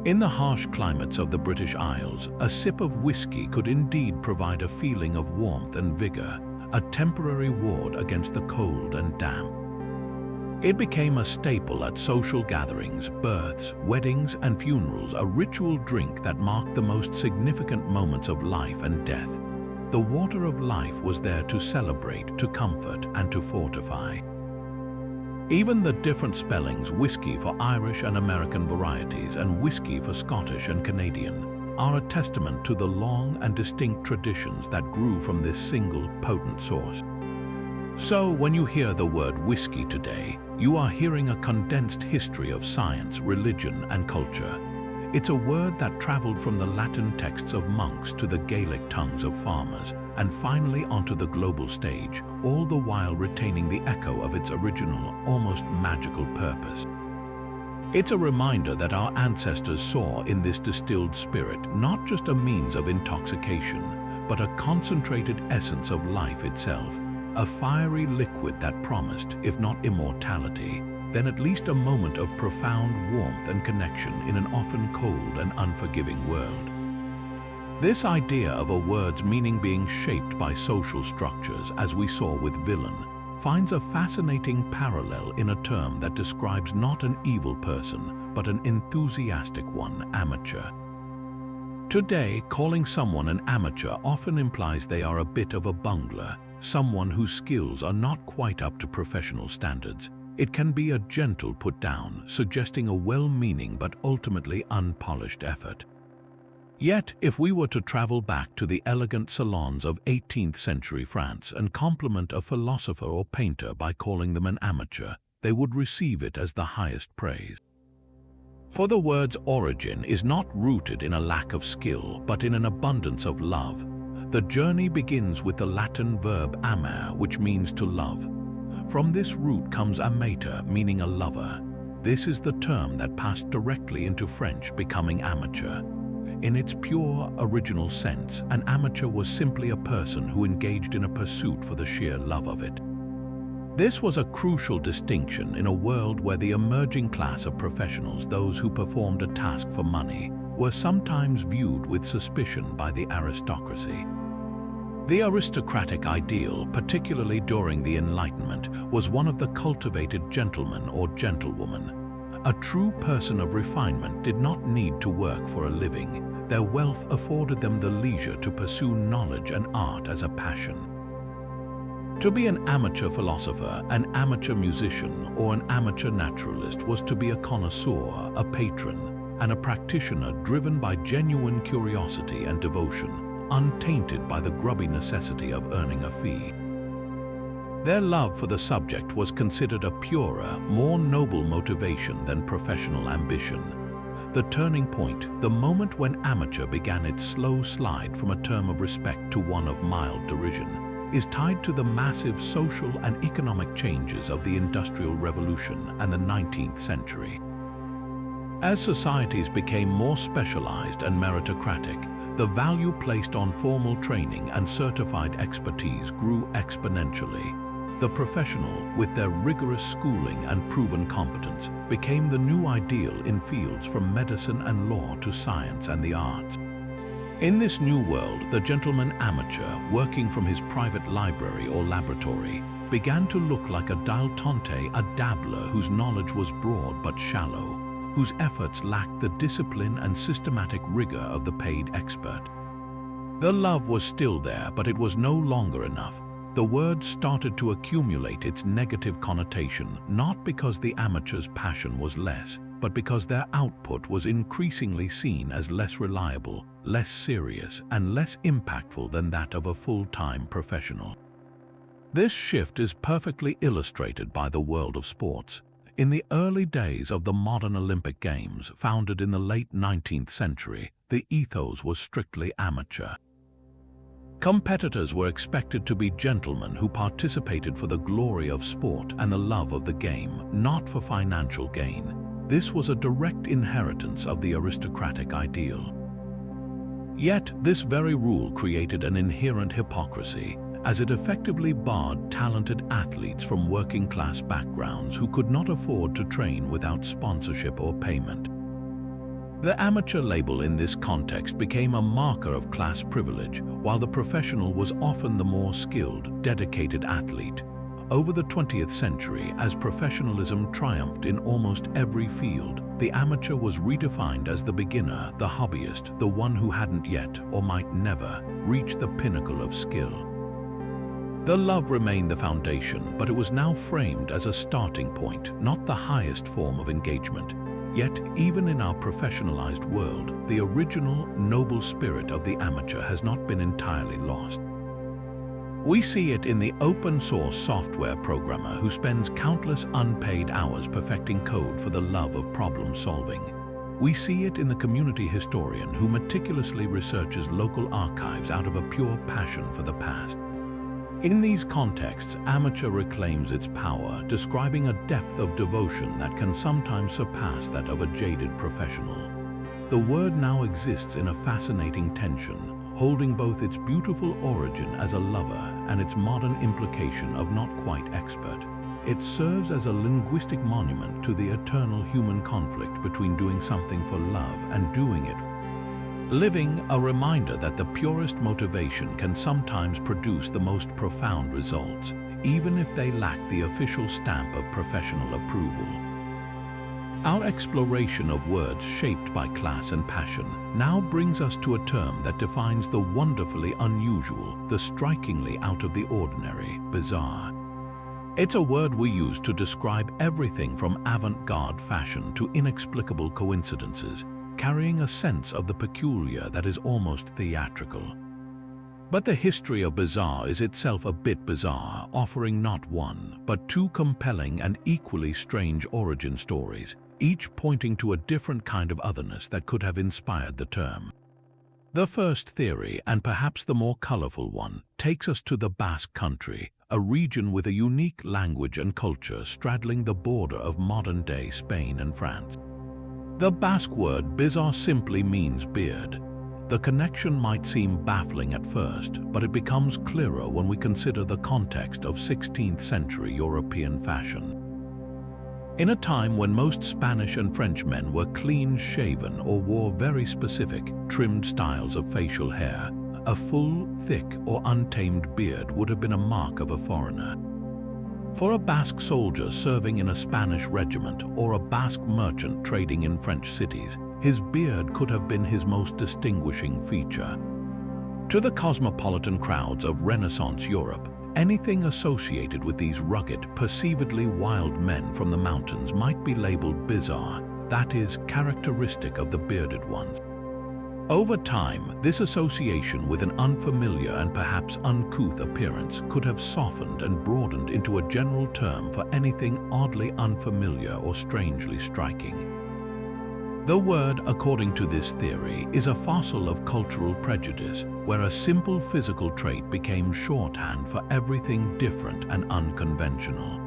In the harsh climates of the British Isles, a sip of whiskey could indeed provide a feeling of warmth and vigor, a temporary ward against the cold and damp. It became a staple at social gatherings, births, weddings, and funerals, a ritual drink that marked the most significant moments of life and death. The water of life was there to celebrate, to comfort, and to fortify. Even the different spellings, whiskey for Irish and American varieties and whiskey for Scottish and Canadian, are a testament to the long and distinct traditions that grew from this single potent source. So when you hear the word whiskey today, you are hearing a condensed history of science, religion, and culture. It's a word that traveled from the Latin texts of monks to the Gaelic tongues of farmers, and finally onto the global stage, all the while retaining the echo of its original, almost magical purpose. It's a reminder that our ancestors saw in this distilled spirit not just a means of intoxication, but a concentrated essence of life itself, a fiery liquid that promised, if not immortality, then at least a moment of profound warmth and connection in an often cold and unforgiving world. This idea of a word's meaning being shaped by social structures, as we saw with villain, finds a fascinating parallel in a term that describes not an evil person, but an enthusiastic one, amateur. Today, calling someone an amateur often implies they are a bit of a bungler, someone whose skills are not quite up to professional standards. It can be a gentle put down, suggesting a well-meaning but ultimately unpolished effort. Yet, if we were to travel back to the elegant salons of 18th century France and compliment a philosopher or painter by calling them an amateur, they would receive it as the highest praise. For the word's origin is not rooted in a lack of skill, but in an abundance of love. The journey begins with the Latin verb amare, which means to love. From this root comes amator, meaning a lover. This is the term that passed directly into French, becoming amateur. In its pure, original sense, an amateur was simply a person who engaged in a pursuit for the sheer love of it. This was a crucial distinction in a world where the emerging class of professionals, those who performed a task for money, were sometimes viewed with suspicion by the aristocracy. The aristocratic ideal, particularly during the Enlightenment, was one of the cultivated gentleman or gentlewoman. A true person of refinement did not need to work for a living. their wealth afforded them the leisure to pursue knowledge and art as a passion. To be an amateur philosopher, an amateur musician, or an amateur naturalist was to be a connoisseur, a patron, and a practitioner driven by genuine curiosity and devotion, untainted by the grubby necessity of earning a fee. Their love for the subject was considered a purer, more noble motivation than professional ambition. The turning point, the moment when amateur began its slow slide from a term of respect to one of mild derision, is tied to the massive social and economic changes of the Industrial Revolution and the 19th century. As societies became more specialized and meritocratic, the value placed on formal training and certified expertise grew exponentially. The professional, with their rigorous schooling and proven competence, became the new ideal in fields from medicine and law to science and the arts. In this new world, the gentleman amateur, working from his private library or laboratory, began to look like a dilettante, a dabbler whose knowledge was broad but shallow, whose efforts lacked the discipline and systematic rigor of the paid expert. The love was still there, but it was no longer enough. The word started to accumulate its negative connotation, not because the amateur's passion was less, but because their output was increasingly seen as less reliable, less serious, and less impactful than that of a full-time professional. This shift is perfectly illustrated by the world of sports. In the early days of the modern Olympic Games, founded in the late 19th century, the ethos was strictly amateur. Competitors were expected to be gentlemen who participated for the glory of sport and the love of the game, not for financial gain. This was a direct inheritance of the aristocratic ideal. Yet, this very rule created an inherent hypocrisy, as it effectively barred talented athletes from working-class backgrounds who could not afford to train without sponsorship or payment. The amateur label in this context became a marker of class privilege, while the professional was often the more skilled, dedicated athlete. Over the 20th century, as professionalism triumphed in almost every field, the amateur was redefined as the beginner, the hobbyist, the one who hadn't yet, or might never, reach the pinnacle of skill. The love remained the foundation, but it was now framed as a starting point, not the highest form of engagement. Yet, even in our professionalized world, the original, noble spirit of the amateur has not been entirely lost. We see it in the open-source software programmer who spends countless unpaid hours perfecting code for the love of problem-solving. We see it in the community historian who meticulously researches local archives out of a pure passion for the past. In these contexts, amateur reclaims its power, describing a depth of devotion that can sometimes surpass that of a jaded professional. The word now exists in a fascinating tension, holding both its beautiful origin as a lover and its modern implication of not quite expert. It serves as a linguistic monument to the eternal human conflict between doing something for love and doing it living, a reminder that the purest motivation can sometimes produce the most profound results, even if they lack the official stamp of professional approval. Our exploration of words shaped by class and passion now brings us to a term that defines the wonderfully unusual, the strikingly out of the ordinary, bizarre. It's a word we use to describe everything from avant-garde fashion to inexplicable coincidences, carrying a sense of the peculiar that is almost theatrical. But the history of bizarre is itself a bit bizarre, offering not one, but two compelling and equally strange origin stories, each pointing to a different kind of otherness that could have inspired the term. The first theory, and perhaps the more colorful one, takes us to the Basque country, a region with a unique language and culture straddling the border of modern-day Spain and France. The Basque word bizarre simply means beard. The connection might seem baffling at first, but it becomes clearer when we consider the context of 16th century European fashion. In a time when most Spanish and French men were clean-shaven or wore very specific, trimmed styles of facial hair, a full, thick, or untamed beard would have been a mark of a foreigner. For a Basque soldier serving in a Spanish regiment or a Basque merchant trading in French cities, His beard could have been his most distinguishing feature. To the cosmopolitan crowds of Renaissance Europe, anything associated with these rugged, perceivedly wild men from the mountains might be labeled bizarre, that is, characteristic of the bearded ones. Over time, this association with an unfamiliar and perhaps uncouth appearance could have softened and broadened into a general term for anything oddly unfamiliar or strangely striking. The word, according to this theory, is a fossil of cultural prejudice, where a simple physical trait became shorthand for everything different and unconventional.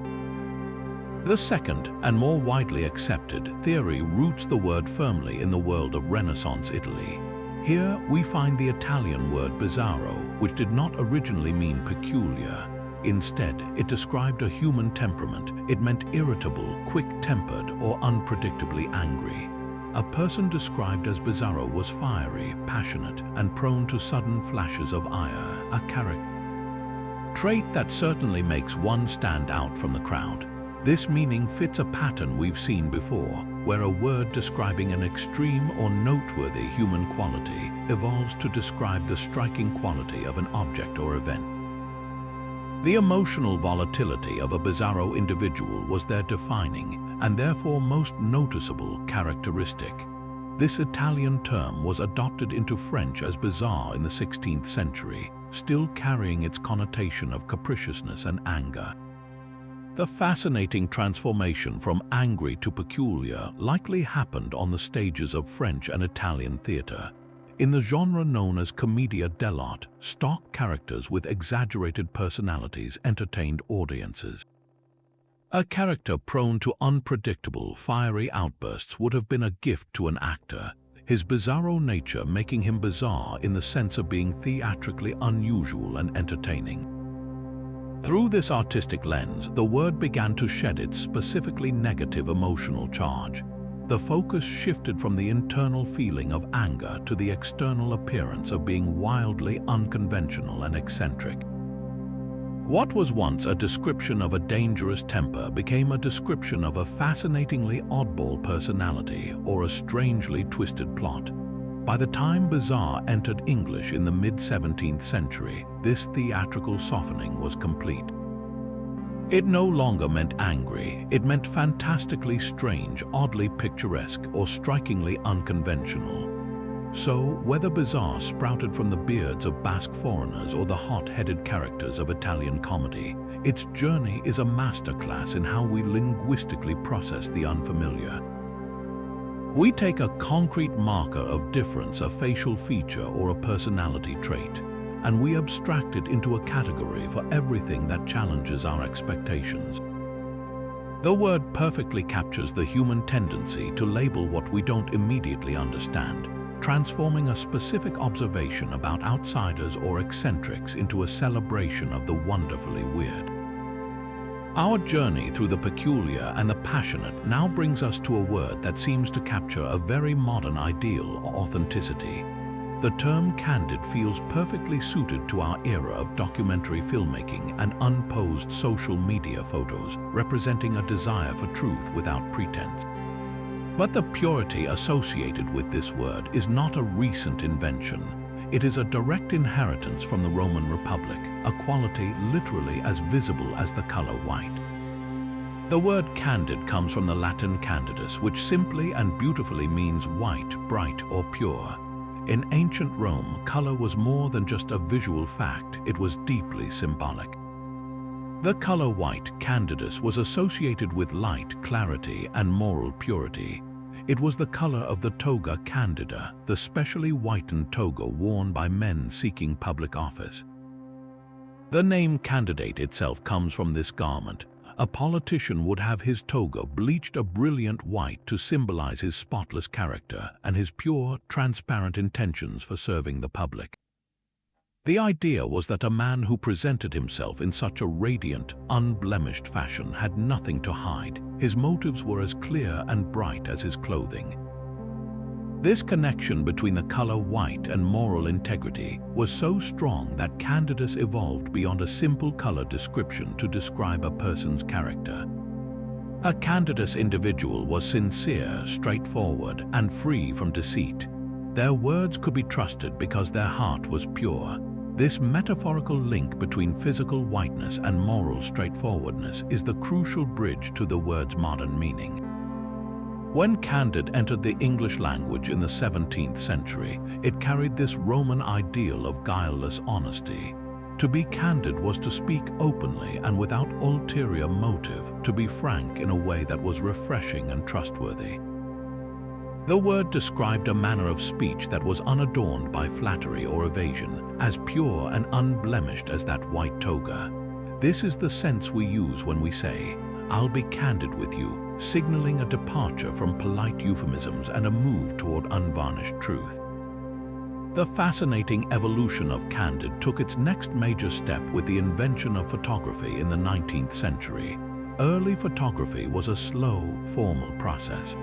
The second, and more widely accepted, theory roots the word firmly in the world of Renaissance Italy. Here we find the Italian word bizzarro, which did not originally mean peculiar. Instead, it described a human temperament. It meant irritable, quick-tempered, or unpredictably angry. A person described as bizzarro was fiery, passionate, and prone to sudden flashes of ire, a character trait that certainly makes one stand out from the crowd. This meaning fits a pattern we've seen before, where a word describing an extreme or noteworthy human quality evolves to describe the striking quality of an object or event. The emotional volatility of a bizzarro individual was their defining, and therefore most noticeable, characteristic. This Italian term was adopted into French as bizarre in the 16th century, still carrying its connotation of capriciousness and anger. The fascinating transformation from angry to peculiar likely happened on the stages of French and Italian theatre. In the genre known as commedia dell'arte, stock characters with exaggerated personalities entertained audiences. A character prone to unpredictable, fiery outbursts would have been a gift to an actor, his bizarro nature making him bizarre in the sense of being theatrically unusual and entertaining. Through this artistic lens, the word began to shed its specifically negative emotional charge. The focus shifted from the internal feeling of anger to the external appearance of being wildly unconventional and eccentric. What was once a description of a dangerous temper became a description of a fascinatingly oddball personality or a strangely twisted plot. By the time bizarre entered English in the mid-17th century, this theatrical softening was complete. It no longer meant angry, it meant fantastically strange, oddly picturesque, or strikingly unconventional. So, whether bizarre sprouted from the beards of Basque foreigners or the hot-headed characters of Italian comedy, its journey is a masterclass in how we linguistically process the unfamiliar. We take a concrete marker of difference, a facial feature or a personality trait, and we abstract it into a category for everything that challenges our expectations. The word perfectly captures the human tendency to label what we don't immediately understand, transforming a specific observation about outsiders or eccentrics into a celebration of the wonderfully weird. Our journey through the peculiar and the passionate now brings us to a word that seems to capture a very modern ideal or authenticity. The term candid feels perfectly suited to our era of documentary filmmaking and unposed social media photos, representing a desire for truth without pretense. But the purity associated with this word is not a recent invention. It is a direct inheritance from the Roman Republic, a quality literally as visible as the color white. The word candid comes from the Latin candidus, which simply and beautifully means white, bright, or pure. In ancient Rome, color was more than just a visual fact, it was deeply symbolic. The color white, candidus, was associated with light, clarity, and moral purity. It was the color of the toga candida, the specially whitened toga worn by men seeking public office. The name candidate itself comes from this garment. A politician would have his toga bleached a brilliant white to symbolize his spotless character and his pure, transparent intentions for serving the public. The idea was that a man who presented himself in such a radiant, unblemished fashion had nothing to hide. His motives were as clear and bright as his clothing. This connection between the color white and moral integrity was so strong that candidus evolved beyond a simple color description to describe a person's character. A candidous individual was sincere, straightforward, and free from deceit. Their words could be trusted because their heart was pure. This metaphorical link between physical whiteness and moral straightforwardness is the crucial bridge to the word's modern meaning. When candid entered the English language in the 17th century, it carried this Roman ideal of guileless honesty. To be candid was to speak openly and without ulterior motive, to be frank in a way that was refreshing and trustworthy. The word described a manner of speech that was unadorned by flattery or evasion, as pure and unblemished as that white toga. This is the sense we use when we say, "I'll be candid with you," signaling a departure from polite euphemisms and a move toward unvarnished truth. The fascinating evolution of candid took its next major step with the invention of photography in the 19th century. Early photography was a slow, formal process.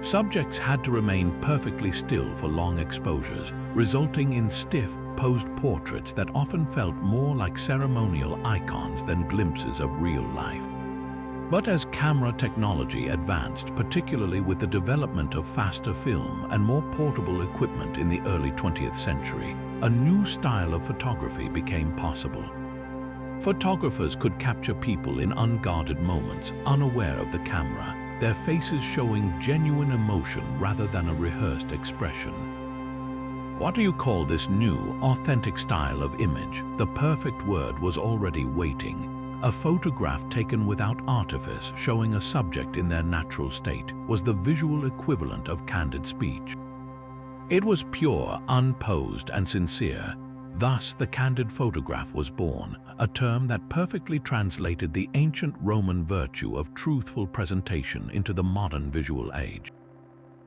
Subjects had to remain perfectly still for long exposures, resulting in stiff, posed portraits that often felt more like ceremonial icons than glimpses of real life. But as camera technology advanced, particularly with the development of faster film and more portable equipment in the early 20th century, a new style of photography became possible. Photographers could capture people in unguarded moments, unaware of the camera, their faces showing genuine emotion rather than a rehearsed expression. What do you call this new, authentic style of image? The perfect word was already waiting. A photograph taken without artifice, showing a subject in their natural state, was the visual equivalent of candid speech. It was pure, unposed, and sincere. Thus, the candid photograph was born, a term that perfectly translated the ancient Roman virtue of truthful presentation into the modern visual age.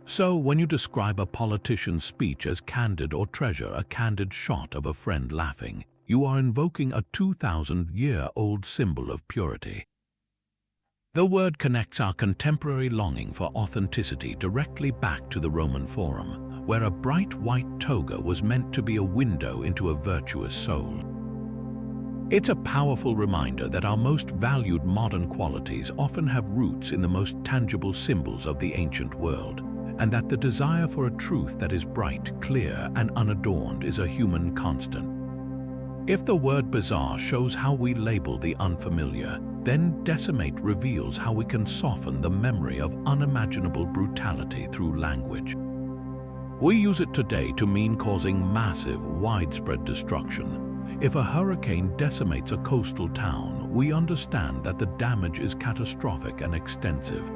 So, when you describe a politician's speech as candid or treasure a candid shot of a friend laughing, you are invoking a 2,000-year-old symbol of purity. The word connects our contemporary longing for authenticity directly back to the Roman Forum, where a bright white toga was meant to be a window into a virtuous soul. It's a powerful reminder that our most valued modern qualities often have roots in the most tangible symbols of the ancient world, and that the desire for a truth that is bright, clear, and unadorned is a human constant. If the word bizarre shows how we label the unfamiliar, then decimate reveals how we can soften the memory of unimaginable brutality through language. We use it today to mean causing massive, widespread destruction. If a hurricane decimates a coastal town, we understand that the damage is catastrophic and extensive.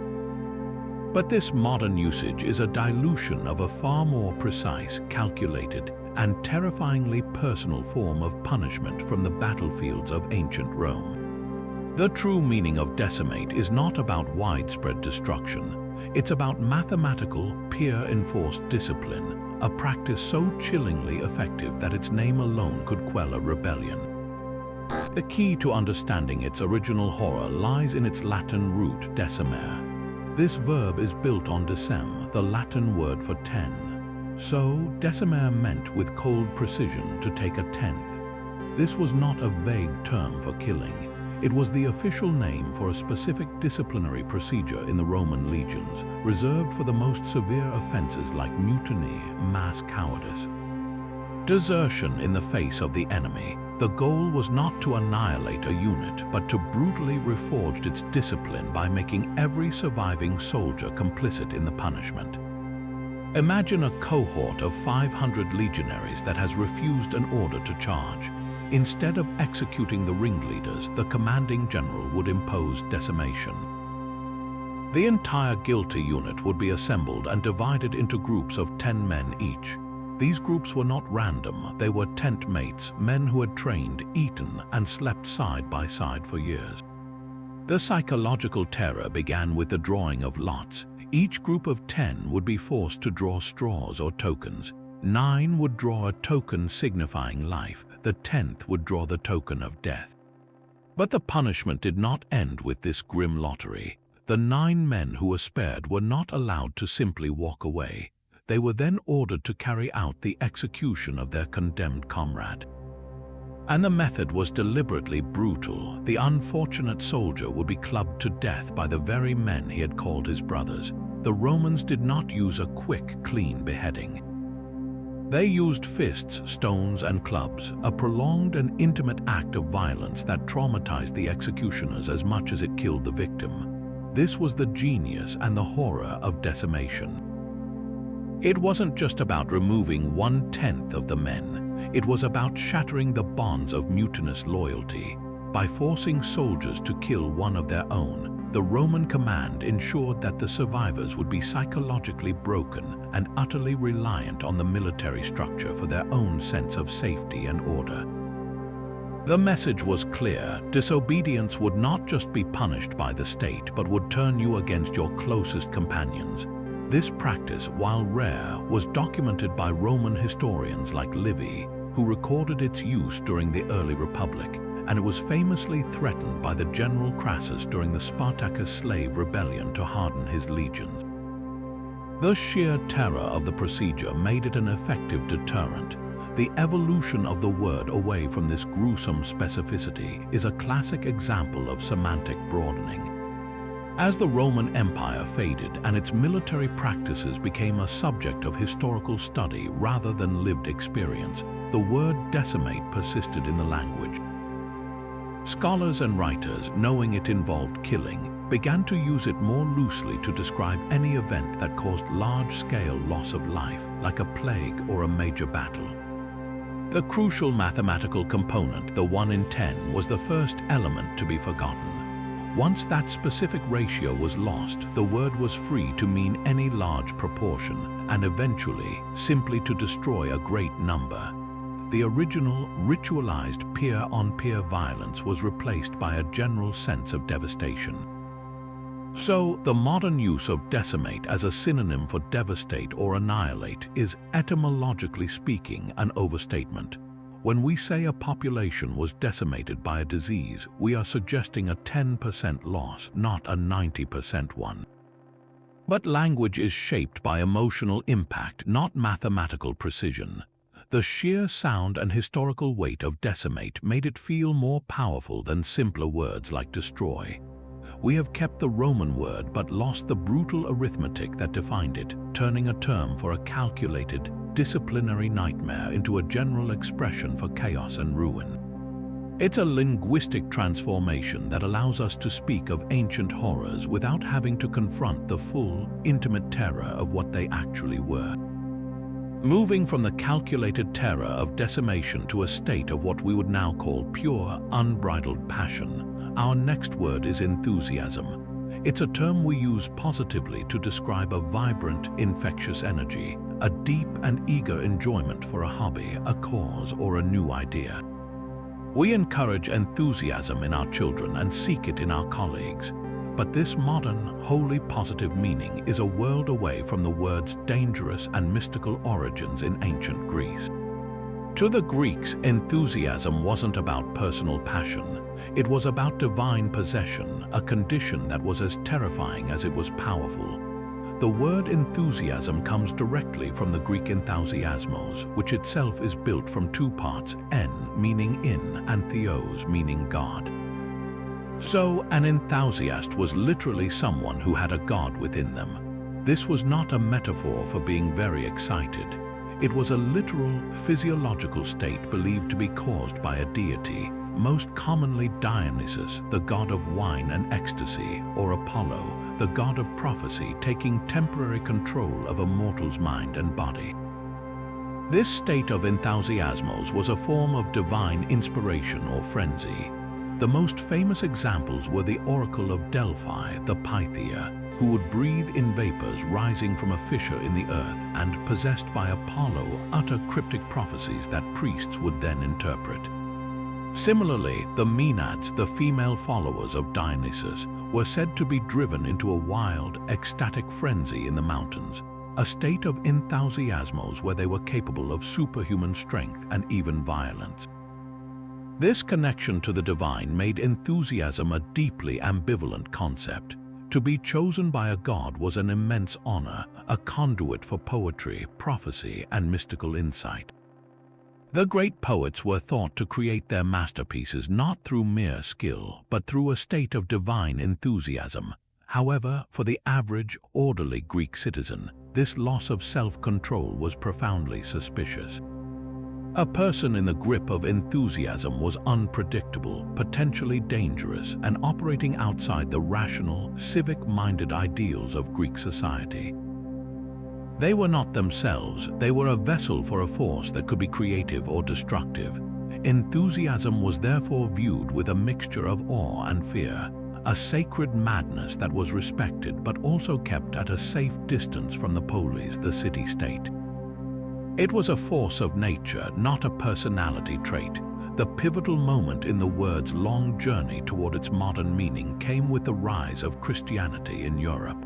But this modern usage is a dilution of a far more precise, calculated, and terrifyingly personal form of punishment from the battlefields of ancient Rome. The true meaning of decimate is not about widespread destruction. It's about mathematical, peer-enforced discipline, a practice so chillingly effective that its name alone could quell a rebellion. The key to understanding its original horror lies in its Latin root decimare. This verb is built on decem, the Latin word for 10. So, decimare meant with cold precision to take a tenth. This was not a vague term for killing. It was the official name for a specific disciplinary procedure in the Roman legions, reserved for the most severe offenses like mutiny, mass cowardice. Desertion in the face of the enemy. The goal was not to annihilate a unit, but to brutally reforge its discipline by making every surviving soldier complicit in the punishment. Imagine a cohort of 500 legionaries that has refused an order to charge. Instead of executing the ringleaders, the commanding general would impose decimation. The entire guilty unit would be assembled and divided into groups of 10 men each. These groups were not random, they were tent mates, men who had trained, eaten, and slept side by side for years. The psychological terror began with the drawing of lots. Each group of 10 would be forced to draw straws or tokens. 9 would draw a token signifying life, the 10th would draw the token of death. But the punishment did not end with this grim lottery. The 9 men who were spared were not allowed to simply walk away. They were then ordered to carry out the execution of their condemned comrade. And the method was deliberately brutal. The unfortunate soldier would be clubbed to death by the very men he had called his brothers. The Romans did not use a quick, clean beheading. They used fists, stones, and clubs, a prolonged and intimate act of violence that traumatized the executioners as much as it killed the victim. This was the genius and the horror of decimation. It wasn't just about removing 1/10 of the men. It was about shattering the bonds of mutinous loyalty. By forcing soldiers to kill one of their own, the Roman command ensured that the survivors would be psychologically broken and utterly reliant on the military structure for their own sense of safety and order. The message was clear: disobedience would not just be punished by the state, but would turn you against your closest companions. This practice, while rare, was documented by Roman historians like Livy, who recorded its use during the early Republic, and it was famously threatened by the general Crassus during the Spartacus slave rebellion to harden his legions. The sheer terror of the procedure made it an effective deterrent. The evolution of the word away from this gruesome specificity is a classic example of semantic broadening. As the Roman Empire faded and its military practices became a subject of historical study rather than lived experience, the word decimate persisted in the language. Scholars and writers, knowing it involved killing, began to use it more loosely to describe any event that caused large-scale loss of life, like a plague or a major battle. The crucial mathematical component, the 1 in 10, was the first element to be forgotten. Once that specific ratio was lost, the word was free to mean any large proportion, and eventually simply to destroy a great number. The original, ritualized peer-on-peer violence was replaced by a general sense of devastation. So, the modern use of decimate as a synonym for devastate or annihilate is, etymologically speaking, an overstatement. When we say a population was decimated by a disease, we are suggesting a 10% loss, not a 90% one. But language is shaped by emotional impact, not mathematical precision. The sheer sound and historical weight of decimate made it feel more powerful than simpler words like destroy. We have kept the Roman word but lost the brutal arithmetic that defined it, turning a term for a calculated, disciplinary nightmare into a general expression for chaos and ruin. It's a linguistic transformation that allows us to speak of ancient horrors without having to confront the full, intimate terror of what they actually were. Moving from the calculated terror of decimation to a state of what we would now call pure, unbridled passion, our next word is enthusiasm. It's a term we use positively to describe a vibrant, infectious energy, a deep and eager enjoyment for a hobby, a cause, or a new idea. We encourage enthusiasm in our children and seek it in our colleagues. But this modern, wholly positive meaning is a world away from the word's dangerous and mystical origins in ancient Greece. To the Greeks, enthusiasm wasn't about personal passion. It was about divine possession, a condition that was as terrifying as it was powerful. The word enthusiasm comes directly from the Greek enthousiasmos, which itself is built from two parts, en meaning in and theos meaning God. So, an enthusiast was literally someone who had a god within them. This was not a metaphor for being very excited. It was a literal, physiological state believed to be caused by a deity, most commonly Dionysus, the god of wine and ecstasy, or Apollo, the god of prophecy, taking temporary control of a mortal's mind and body. This state of enthusiasmos was a form of divine inspiration or frenzy. The most famous examples were the oracle of Delphi, the Pythia, who would breathe in vapors rising from a fissure in the earth, and possessed by Apollo, utter cryptic prophecies that priests would then interpret. Similarly, the Maenads, the female followers of Dionysus, were said to be driven into a wild, ecstatic frenzy in the mountains, a state of enthusiasmos where they were capable of superhuman strength and even violence. This connection to the divine made enthusiasm a deeply ambivalent concept. To be chosen by a god was an immense honor, a conduit for poetry, prophecy, and mystical insight. The great poets were thought to create their masterpieces not through mere skill, but through a state of divine enthusiasm. However, for the average, orderly Greek citizen, this loss of self-control was profoundly suspicious. A person in the grip of enthusiasm was unpredictable, potentially dangerous, and operating outside the rational, civic-minded ideals of Greek society. They were not themselves, they were a vessel for a force that could be creative or destructive. Enthusiasm was therefore viewed with a mixture of awe and fear, a sacred madness that was respected but also kept at a safe distance from the polis, the city-state. It was a force of nature, not a personality trait. The pivotal moment in the word's long journey toward its modern meaning came with the rise of Christianity in Europe.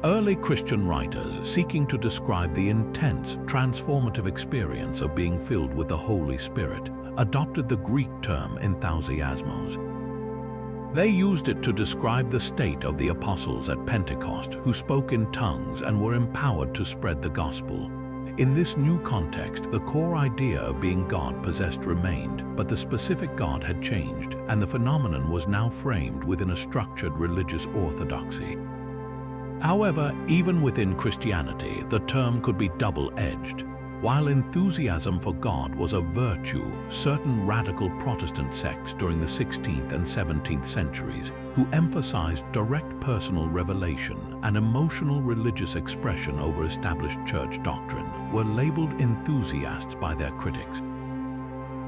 Early Christian writers, seeking to describe the intense, transformative experience of being filled with the Holy Spirit, adopted the Greek term enthusiasmos. They used it to describe the state of the apostles at Pentecost, who spoke in tongues and were empowered to spread the gospel. In this new context, the core idea of being God-possessed remained, but the specific God had changed, and the phenomenon was now framed within a structured religious orthodoxy. However, even within Christianity, the term could be double-edged. While enthusiasm for God was a virtue, certain radical Protestant sects during the 16th and 17th centuries, who emphasized direct personal revelation and emotional religious expression over established church doctrine, were labeled enthusiasts by their critics.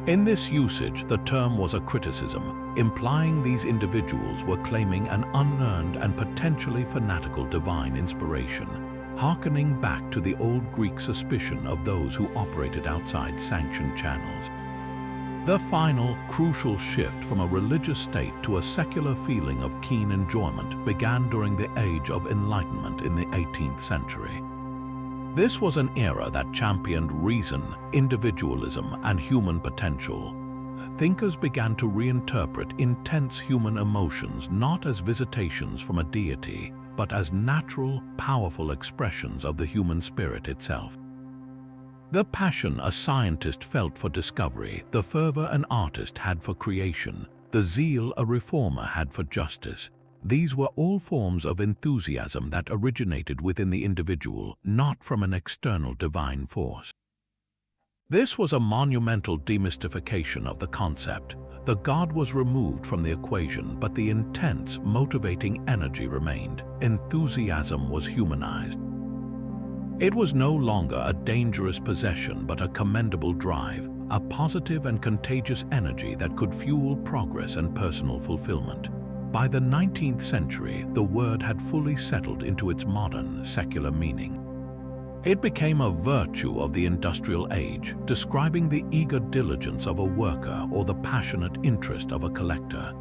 In this usage, the term was a criticism, implying these individuals were claiming an unearned and potentially fanatical divine inspiration, hearkening back to the old Greek suspicion of those who operated outside sanctioned channels. The final, crucial shift from a religious state to a secular feeling of keen enjoyment began during the Age of Enlightenment in the 18th century. This was an era that championed reason, individualism, and human potential. Thinkers began to reinterpret intense human emotions not as visitations from a deity, but as natural, powerful expressions of the human spirit itself. The passion a scientist felt for discovery, the fervor an artist had for creation, the zeal a reformer had for justice, these were all forms of enthusiasm that originated within the individual, not from an external divine force. This was a monumental demystification of the concept. The God was removed from the equation, but the intense, motivating energy remained. Enthusiasm was humanized. It was no longer a dangerous possession, but a commendable drive, a positive and contagious energy that could fuel progress and personal fulfillment. By the 19th century, the word had fully settled into its modern, secular meaning. It became a virtue of the industrial age, describing the eager diligence of a worker or the passionate interest of a collector.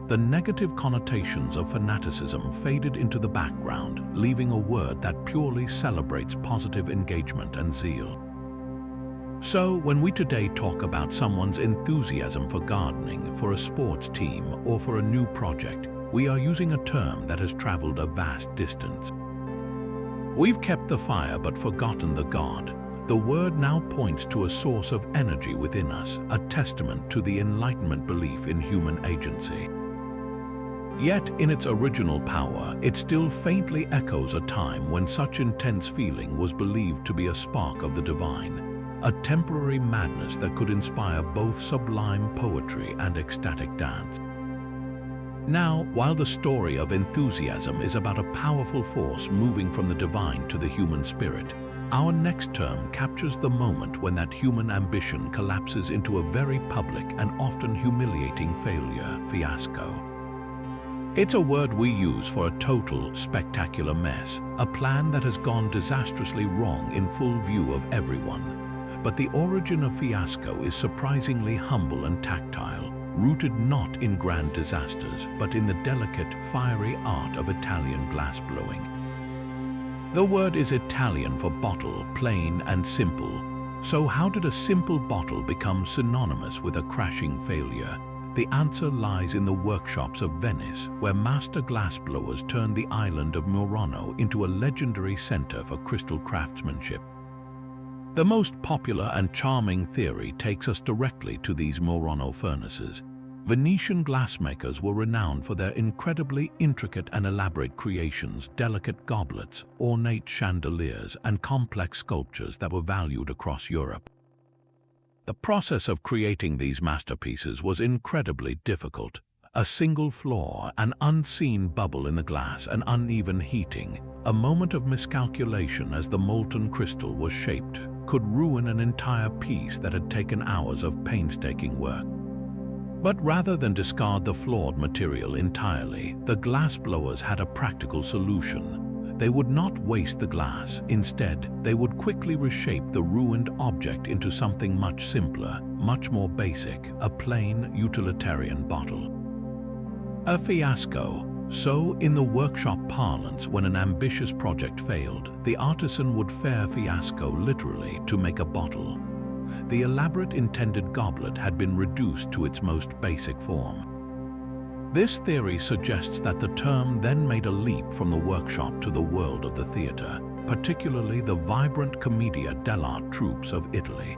The negative connotations of fanaticism faded into the background, leaving a word that purely celebrates positive engagement and zeal. So, when we today talk about someone's enthusiasm for gardening, for a sports team, or for a new project, we are using a term that has traveled a vast distance. We've kept the fire but forgotten the God. The word now points to a source of energy within us, a testament to the Enlightenment belief in human agency. Yet, in its original power, it still faintly echoes a time when such intense feeling was believed to be a spark of the divine, a temporary madness that could inspire both sublime poetry and ecstatic dance. Now, while the story of enthusiasm is about a powerful force moving from the divine to the human spirit, our next term captures the moment when that human ambition collapses into a very public and often humiliating failure, fiasco. It's a word we use for a total, spectacular mess, a plan that has gone disastrously wrong in full view of everyone. But the origin of fiasco is surprisingly humble and tactile, rooted not in grand disasters, but in the delicate, fiery art of Italian glassblowing. The word is Italian for bottle, plain and simple. So how did a simple bottle become synonymous with a crashing failure? The answer lies in the workshops of Venice, where master glassblowers turned the island of Murano into a legendary center for crystal craftsmanship. The most popular and charming theory takes us directly to these Murano furnaces. Venetian glassmakers were renowned for their incredibly intricate and elaborate creations, delicate goblets, ornate chandeliers, and complex sculptures that were valued across Europe. The process of creating these masterpieces was incredibly difficult. A single flaw, an unseen bubble in the glass, an uneven heating, a moment of miscalculation as the molten crystal was shaped, could ruin an entire piece that had taken hours of painstaking work. But rather than discard the flawed material entirely, the glassblowers had a practical solution. They would not waste the glass. Instead, they would quickly reshape the ruined object into something much simpler, much more basic, a plain, utilitarian bottle. A fiasco. So, in the workshop parlance, when an ambitious project failed, the artisan would fare fiasco literally to make a bottle. The elaborate intended goblet had been reduced to its most basic form. This theory suggests that the term then made a leap from the workshop to the world of the theatre, particularly the vibrant commedia dell'arte troupes of Italy.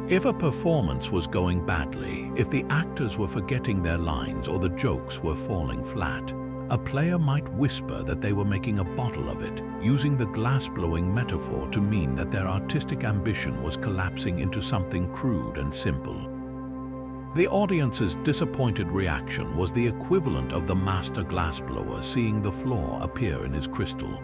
If a performance was going badly, if the actors were forgetting their lines or the jokes were falling flat, a player might whisper that they were making a bottle of it, using the glass-blowing metaphor to mean that their artistic ambition was collapsing into something crude and simple. The audience's disappointed reaction was the equivalent of the master glassblower seeing the flaw appear in his crystal.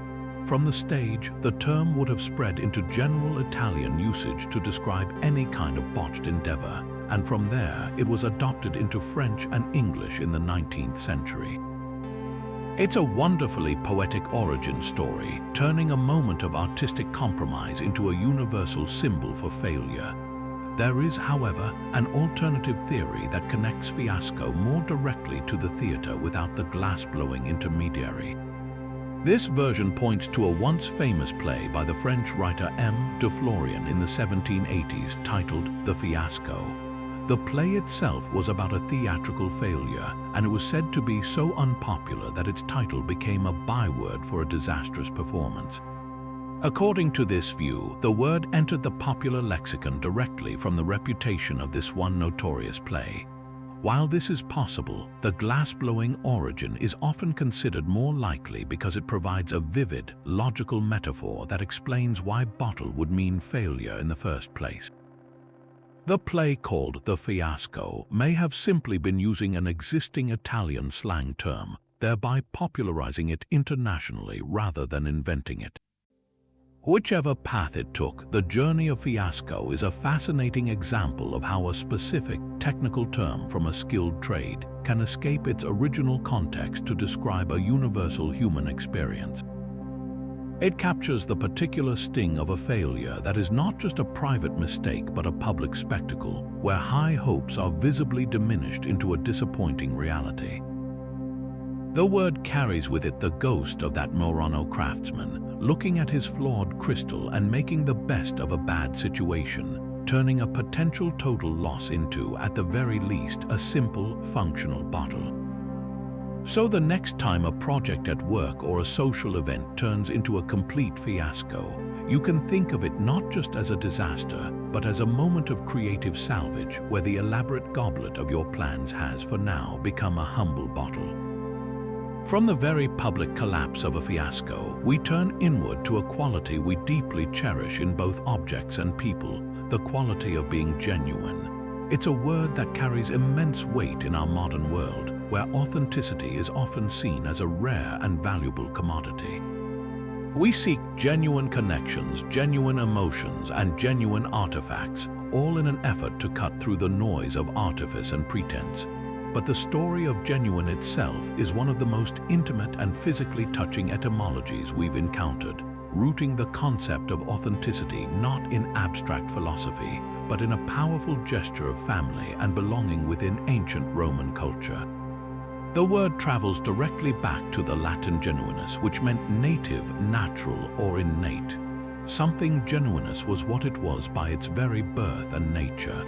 From the stage, the term would have spread into general Italian usage to describe any kind of botched endeavor, and from there it was adopted into French and English in the 19th century. It's a wonderfully poetic origin story, turning a moment of artistic compromise into a universal symbol for failure. There is, however, an alternative theory that connects fiasco more directly to the theatre without the glass-blowing intermediary. This version points to a once famous play by the French writer M. de Florian in the 1780s titled The Fiasco. The play itself was about a theatrical failure, and it was said to be so unpopular that its title became a byword for a disastrous performance. According to this view, the word entered the popular lexicon directly from the reputation of this one notorious play. While this is possible, the glass-blowing origin is often considered more likely because it provides a vivid, logical metaphor that explains why bottle would mean failure in the first place. The play called The Fiasco may have simply been using an existing Italian slang term, thereby popularizing it internationally rather than inventing it. Whichever path it took, the journey of fiasco is a fascinating example of how a specific technical term from a skilled trade can escape its original context to describe a universal human experience. It captures the particular sting of a failure that is not just a private mistake but a public spectacle, where high hopes are visibly diminished into a disappointing reality. The word carries with it the ghost of that Murano craftsman, looking at his flawed crystal and making the best of a bad situation, turning a potential total loss into, at the very least, a simple, functional bottle. So the next time a project at work or a social event turns into a complete fiasco, you can think of it not just as a disaster, but as a moment of creative salvage where the elaborate goblet of your plans has, for now, become a humble bottle. From the very public collapse of a fiasco, we turn inward to a quality we deeply cherish in both objects and people, the quality of being genuine. It's a word that carries immense weight in our modern world, where authenticity is often seen as a rare and valuable commodity. We seek genuine connections, genuine emotions, and genuine artifacts, all in an effort to cut through the noise of artifice and pretense. But the story of genuine itself is one of the most intimate and physically touching etymologies we've encountered, rooting the concept of authenticity not in abstract philosophy, but in a powerful gesture of family and belonging within ancient Roman culture. The word travels directly back to the Latin genuinus, which meant native, natural, or innate. Something genuinus was what it was by its very birth and nature.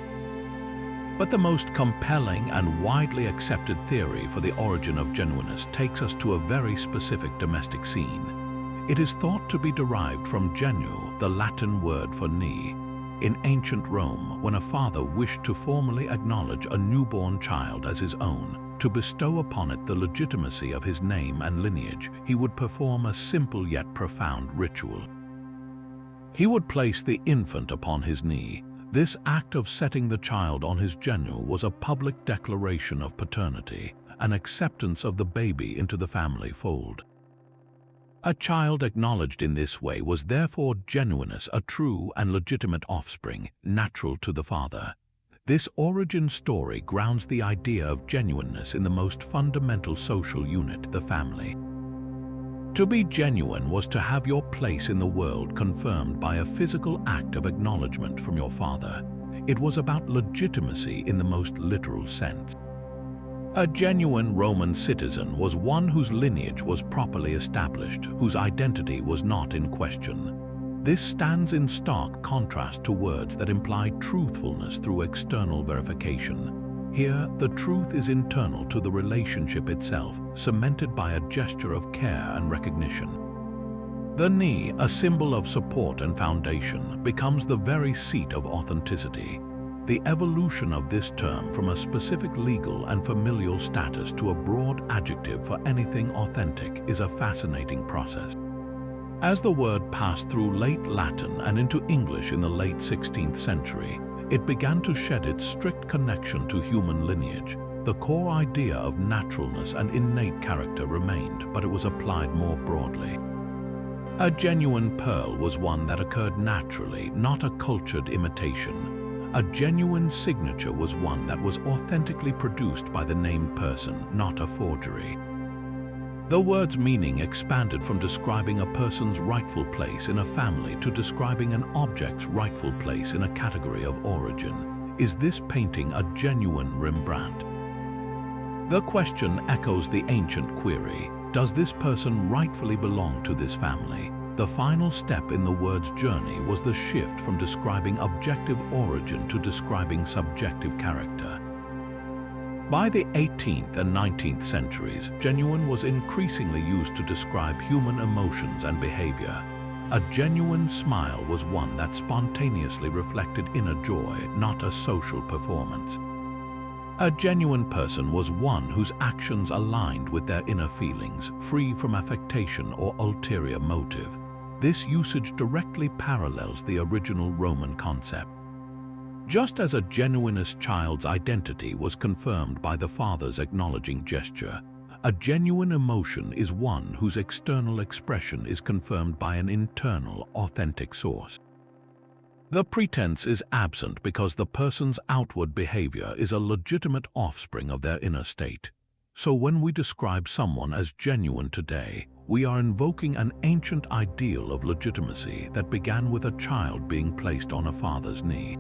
But the most compelling and widely accepted theory for the origin of genuineness takes us to a very specific domestic scene. It is thought to be derived from genu, the Latin word for knee. In ancient Rome, when a father wished to formally acknowledge a newborn child as his own, to bestow upon it the legitimacy of his name and lineage, he would perform a simple yet profound ritual. He would place the infant upon his knee. This act of setting the child on his genu was a public declaration of paternity, an acceptance of the baby into the family fold. A child acknowledged in this way was therefore genuineness, a true and legitimate offspring, natural to the father. This origin story grounds the idea of genuineness in the most fundamental social unit, the family. To be genuine was to have your place in the world confirmed by a physical act of acknowledgement from your father. It was about legitimacy in the most literal sense. A genuine Roman citizen was one whose lineage was properly established, whose identity was not in question. This stands in stark contrast to words that imply truthfulness through external verification. Here, the truth is internal to the relationship itself, cemented by a gesture of care and recognition. The knee, a symbol of support and foundation, becomes the very seat of authenticity. The evolution of this term from a specific legal and familial status to a broad adjective for anything authentic is a fascinating process. As the word passed through late Latin and into English in the late 16th century, it began to shed its strict connection to human lineage. The core idea of naturalness and innate character remained, but it was applied more broadly. A genuine pearl was one that occurred naturally, not a cultured imitation. A genuine signature was one that was authentically produced by the named person, not a forgery. The word's meaning expanded from describing a person's rightful place in a family to describing an object's rightful place in a category of origin. Is this painting a genuine Rembrandt? The question echoes the ancient query: does this person rightfully belong to this family? The final step in the word's journey was the shift from describing objective origin to describing subjective character. By the 18th and 19th centuries, genuine was increasingly used to describe human emotions and behavior. A genuine smile was one that spontaneously reflected inner joy, not a social performance. A genuine person was one whose actions aligned with their inner feelings, free from affectation or ulterior motive. This usage directly parallels the original Roman concept. Just as a genuinest child's identity was confirmed by the father's acknowledging gesture, a genuine emotion is one whose external expression is confirmed by an internal, authentic source. The pretense is absent because the person's outward behavior is a legitimate offspring of their inner state. So when we describe someone as genuine today, we are invoking an ancient ideal of legitimacy that began with a child being placed on a father's knee.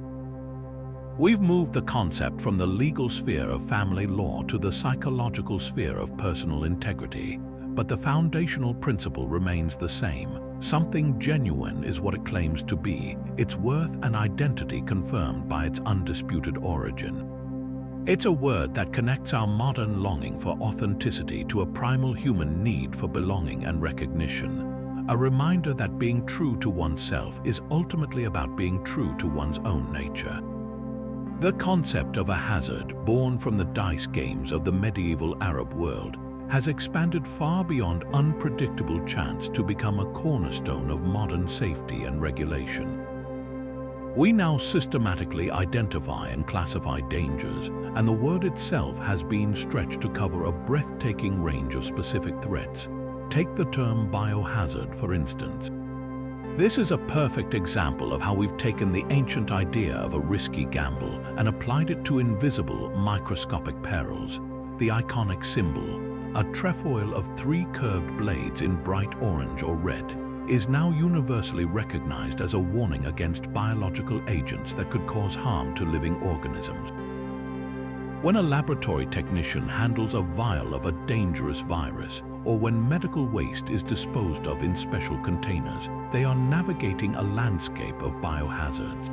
We've moved the concept from the legal sphere of family law to the psychological sphere of personal integrity, but the foundational principle remains the same. Something genuine is what it claims to be, its worth and identity confirmed by its undisputed origin. It's a word that connects our modern longing for authenticity to a primal human need for belonging and recognition, a reminder that being true to oneself is ultimately about being true to one's own nature. The concept of a hazard, born from the dice games of the medieval Arab world, has expanded far beyond unpredictable chance to become a cornerstone of modern safety and regulation. We now systematically identify and classify dangers, and the word itself has been stretched to cover a breathtaking range of specific threats. Take the term biohazard, for instance. This is a perfect example of how we've taken the ancient idea of a risky gamble and applied it to invisible, microscopic perils. The iconic symbol, a trefoil of 3 curved blades in bright orange or red, is now universally recognized as a warning against biological agents that could cause harm to living organisms. When a laboratory technician handles a vial of a dangerous virus, or when medical waste is disposed of in special containers, they are navigating a landscape of biohazards.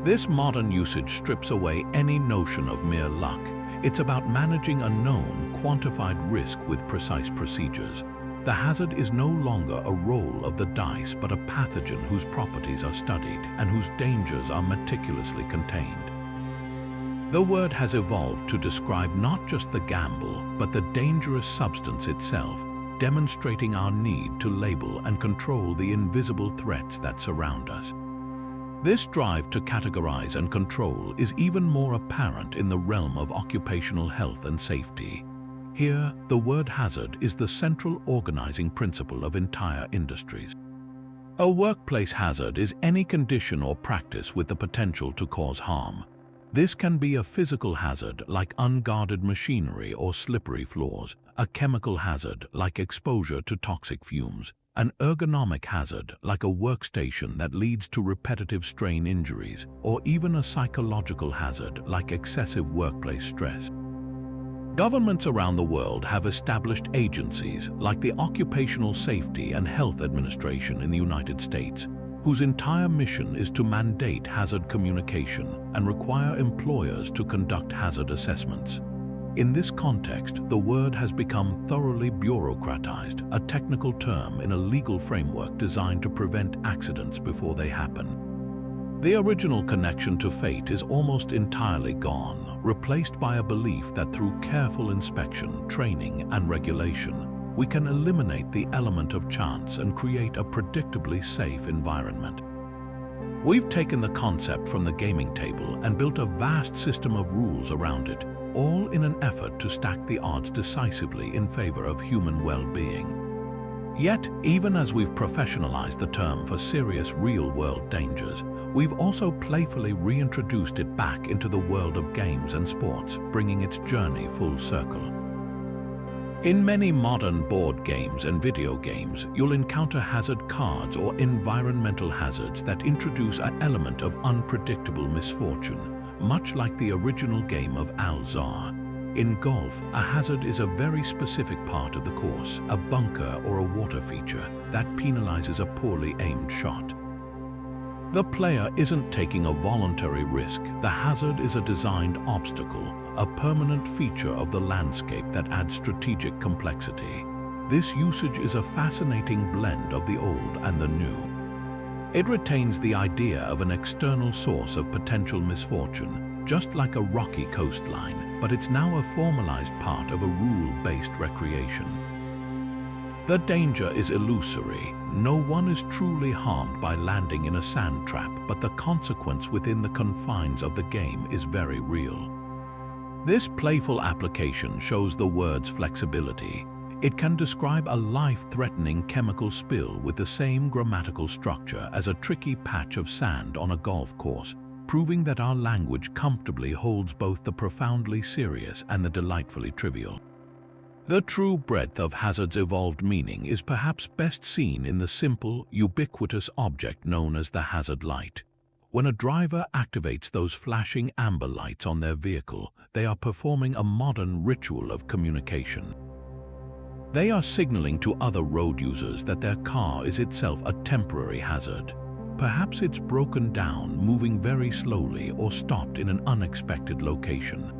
This modern usage strips away any notion of mere luck. It's about managing a known, quantified risk with precise procedures. The hazard is no longer a roll of the dice but a pathogen whose properties are studied and whose dangers are meticulously contained. The word has evolved to describe not just the gamble but the dangerous substance itself, demonstrating our need to label and control the invisible threats that surround us. This drive to categorize and control is even more apparent in the realm of occupational health and safety. Here, the word hazard is the central organizing principle of entire industries. A workplace hazard is any condition or practice with the potential to cause harm. This can be a physical hazard like unguarded machinery or slippery floors, a chemical hazard like exposure to toxic fumes, an ergonomic hazard like a workstation that leads to repetitive strain injuries, or even a psychological hazard like excessive workplace stress. Governments around the world have established agencies like the Occupational Safety and Health Administration in the United States, whose entire mission is to mandate hazard communication and require employers to conduct hazard assessments. In this context, the word has become thoroughly bureaucratized, a technical term in a legal framework designed to prevent accidents before they happen. The original connection to fate is almost entirely gone, replaced by a belief that through careful inspection, training, and regulation, we can eliminate the element of chance and create a predictably safe environment. We've taken the concept from the gaming table and built a vast system of rules around it, all in an effort to stack the odds decisively in favor of human well-being. Yet, even as we've professionalized the term for serious real-world dangers, we've also playfully reintroduced it back into the world of games and sports, bringing its journey full circle. In many modern board games and video games, you'll encounter hazard cards or environmental hazards that introduce an element of unpredictable misfortune, much like the original game of Al-Zar. In golf, a hazard is a very specific part of the course, a bunker or a water feature that penalizes a poorly aimed shot. The player isn't taking a voluntary risk. The hazard is a designed obstacle, a permanent feature of the landscape that adds strategic complexity. This usage is a fascinating blend of the old and the new. It retains the idea of an external source of potential misfortune, just like a rocky coastline, but it's now a formalized part of a rule-based recreation. The danger is illusory. No one is truly harmed by landing in a sand trap, but the consequence within the confines of the game is very real. This playful application shows the word's flexibility. It can describe a life-threatening chemical spill with the same grammatical structure as a tricky patch of sand on a golf course, proving that our language comfortably holds both the profoundly serious and the delightfully trivial. The true breadth of hazard's evolved meaning is perhaps best seen in the simple, ubiquitous object known as the hazard light. When a driver activates those flashing amber lights on their vehicle, they are performing a modern ritual of communication. They are signaling to other road users that their car is itself a temporary hazard. Perhaps it's broken down, moving very slowly, or stopped in an unexpected location.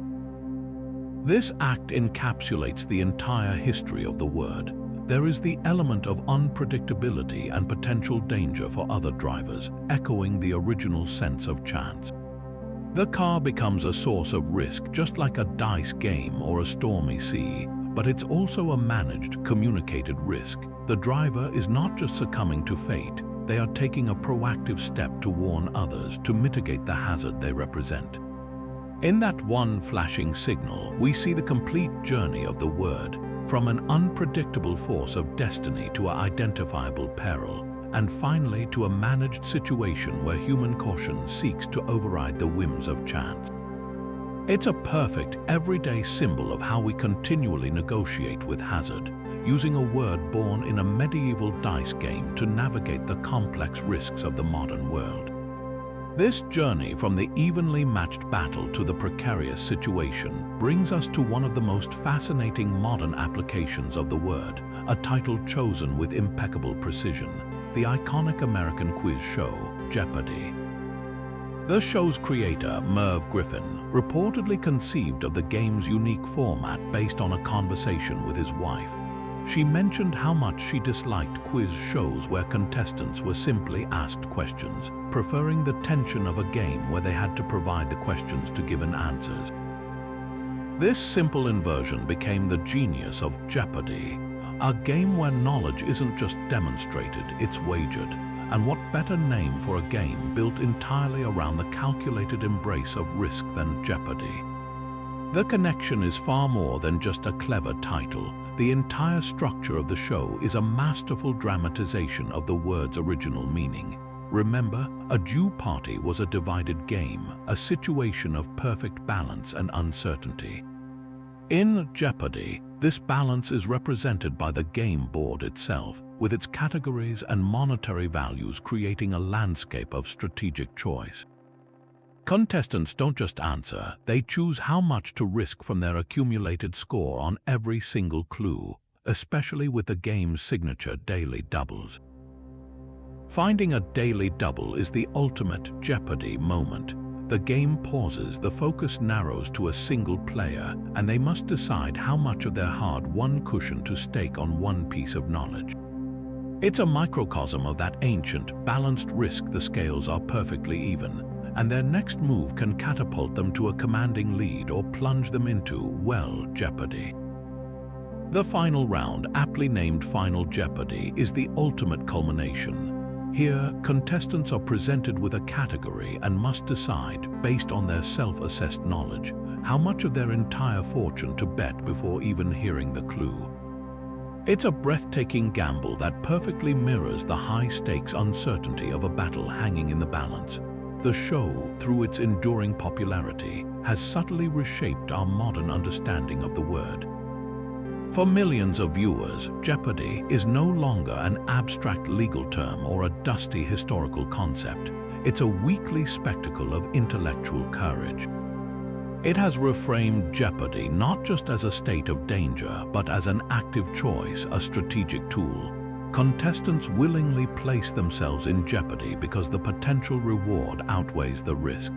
This act encapsulates the entire history of the word. There is the element of unpredictability and potential danger for other drivers, echoing the original sense of chance. The car becomes a source of risk, just like a dice game or a stormy sea, but it's also a managed, communicated risk. The driver is not just succumbing to fate, they are taking a proactive step to warn others, to mitigate the hazard they represent. In that one flashing signal, we see the complete journey of the word, from an unpredictable force of destiny to an identifiable peril, and finally to a managed situation where human caution seeks to override the whims of chance. It's a perfect, everyday symbol of how we continually negotiate with hazard, using a word born in a medieval dice game to navigate the complex risks of the modern world. This journey from the evenly matched battle to the precarious situation brings us to one of the most fascinating modern applications of the word, a title chosen with impeccable precision, the iconic American quiz show, Jeopardy! The show's creator, Merv Griffin, reportedly conceived of the game's unique format based on a conversation with his wife. She mentioned how much she disliked quiz shows where contestants were simply asked questions, preferring the tension of a game where they had to provide the questions to given answers. This simple inversion became the genius of Jeopardy, a game where knowledge isn't just demonstrated, it's wagered. And what better name for a game built entirely around the calculated embrace of risk than Jeopardy? The connection is far more than just a clever title. The entire structure of the show is a masterful dramatization of the word's original meaning. Remember, a Jew party was a divided game, a situation of perfect balance and uncertainty. In Jeopardy, this balance is represented by the game board itself, with its categories and monetary values creating a landscape of strategic choice. Contestants don't just answer, they choose how much to risk from their accumulated score on every single clue, especially with the game's signature daily doubles. Finding a daily double is the ultimate Jeopardy moment. The game pauses, the focus narrows to a single player, and they must decide how much of their hard-won cushion to stake on one piece of knowledge. It's a microcosm of that ancient, balanced risk. The scales are perfectly even, and their next move can catapult them to a commanding lead or plunge them into, well, Jeopardy. The final round, aptly named Final Jeopardy, is the ultimate culmination. Here, contestants are presented with a category and must decide, based on their self-assessed knowledge, how much of their entire fortune to bet before even hearing the clue. It's a breathtaking gamble that perfectly mirrors the high-stakes uncertainty of a battle hanging in the balance. The show, through its enduring popularity, has subtly reshaped our modern understanding of the word. For millions of viewers, Jeopardy is no longer an abstract legal term or a dusty historical concept. It's a weekly spectacle of intellectual courage. It has reframed Jeopardy not just as a state of danger, but as an active choice, a strategic tool. Contestants willingly place themselves in jeopardy because the potential reward outweighs the risk.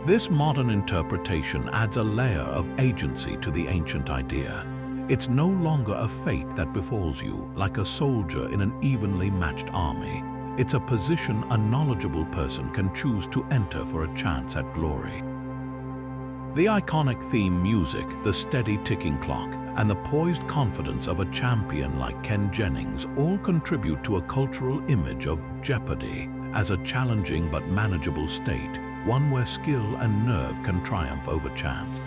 This modern interpretation adds a layer of agency to the ancient idea. It's no longer a fate that befalls you, like a soldier in an evenly matched army. It's a position a knowledgeable person can choose to enter for a chance at glory. The iconic theme music, the steady ticking clock, and the poised confidence of a champion like Ken Jennings all contribute to a cultural image of Jeopardy as a challenging but manageable state, one where skill and nerve can triumph over chance.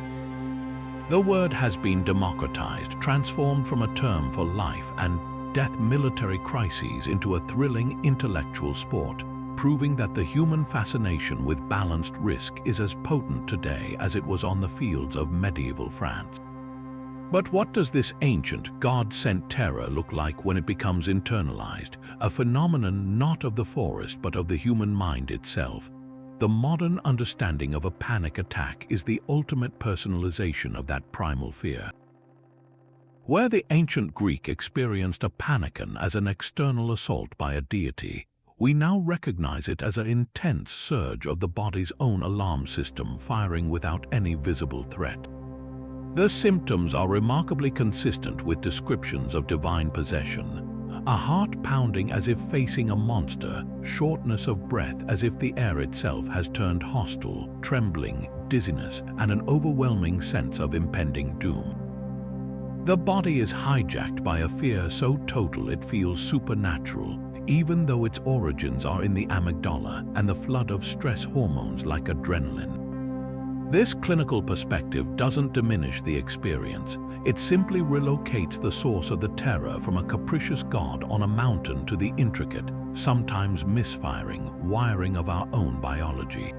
The word has been democratized, transformed from a term for life and death military crises into a thrilling intellectual sport, proving that the human fascination with balanced risk is as potent today as it was on the fields of medieval France. But what does this ancient, God-sent terror look like when it becomes internalized, a phenomenon not of the forest but of the human mind itself? The modern understanding of a panic attack is the ultimate personalization of that primal fear. Where the ancient Greek experienced a panikon as an external assault by a deity, we now recognize it as an intense surge of the body's own alarm system firing without any visible threat. The symptoms are remarkably consistent with descriptions of divine possession. A heart pounding as if facing a monster, shortness of breath as if the air itself has turned hostile, trembling, dizziness, and an overwhelming sense of impending doom. The body is hijacked by a fear so total it feels supernatural, even though its origins are in the amygdala and the flood of stress hormones like adrenaline. This clinical perspective doesn't diminish the experience. It simply relocates the source of the terror from a capricious god on a mountain to the intricate, sometimes misfiring, wiring of our own biology.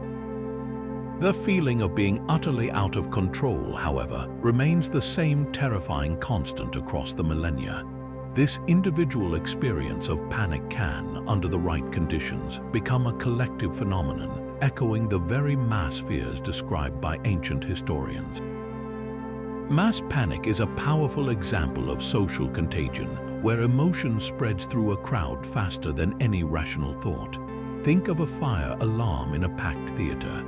The feeling of being utterly out of control, however, remains the same terrifying constant across the millennia. This individual experience of panic can, under the right conditions, become a collective phenomenon, echoing the very mass fears described by ancient historians. Mass panic is a powerful example of social contagion, where emotion spreads through a crowd faster than any rational thought. Think of a fire alarm in a packed theater.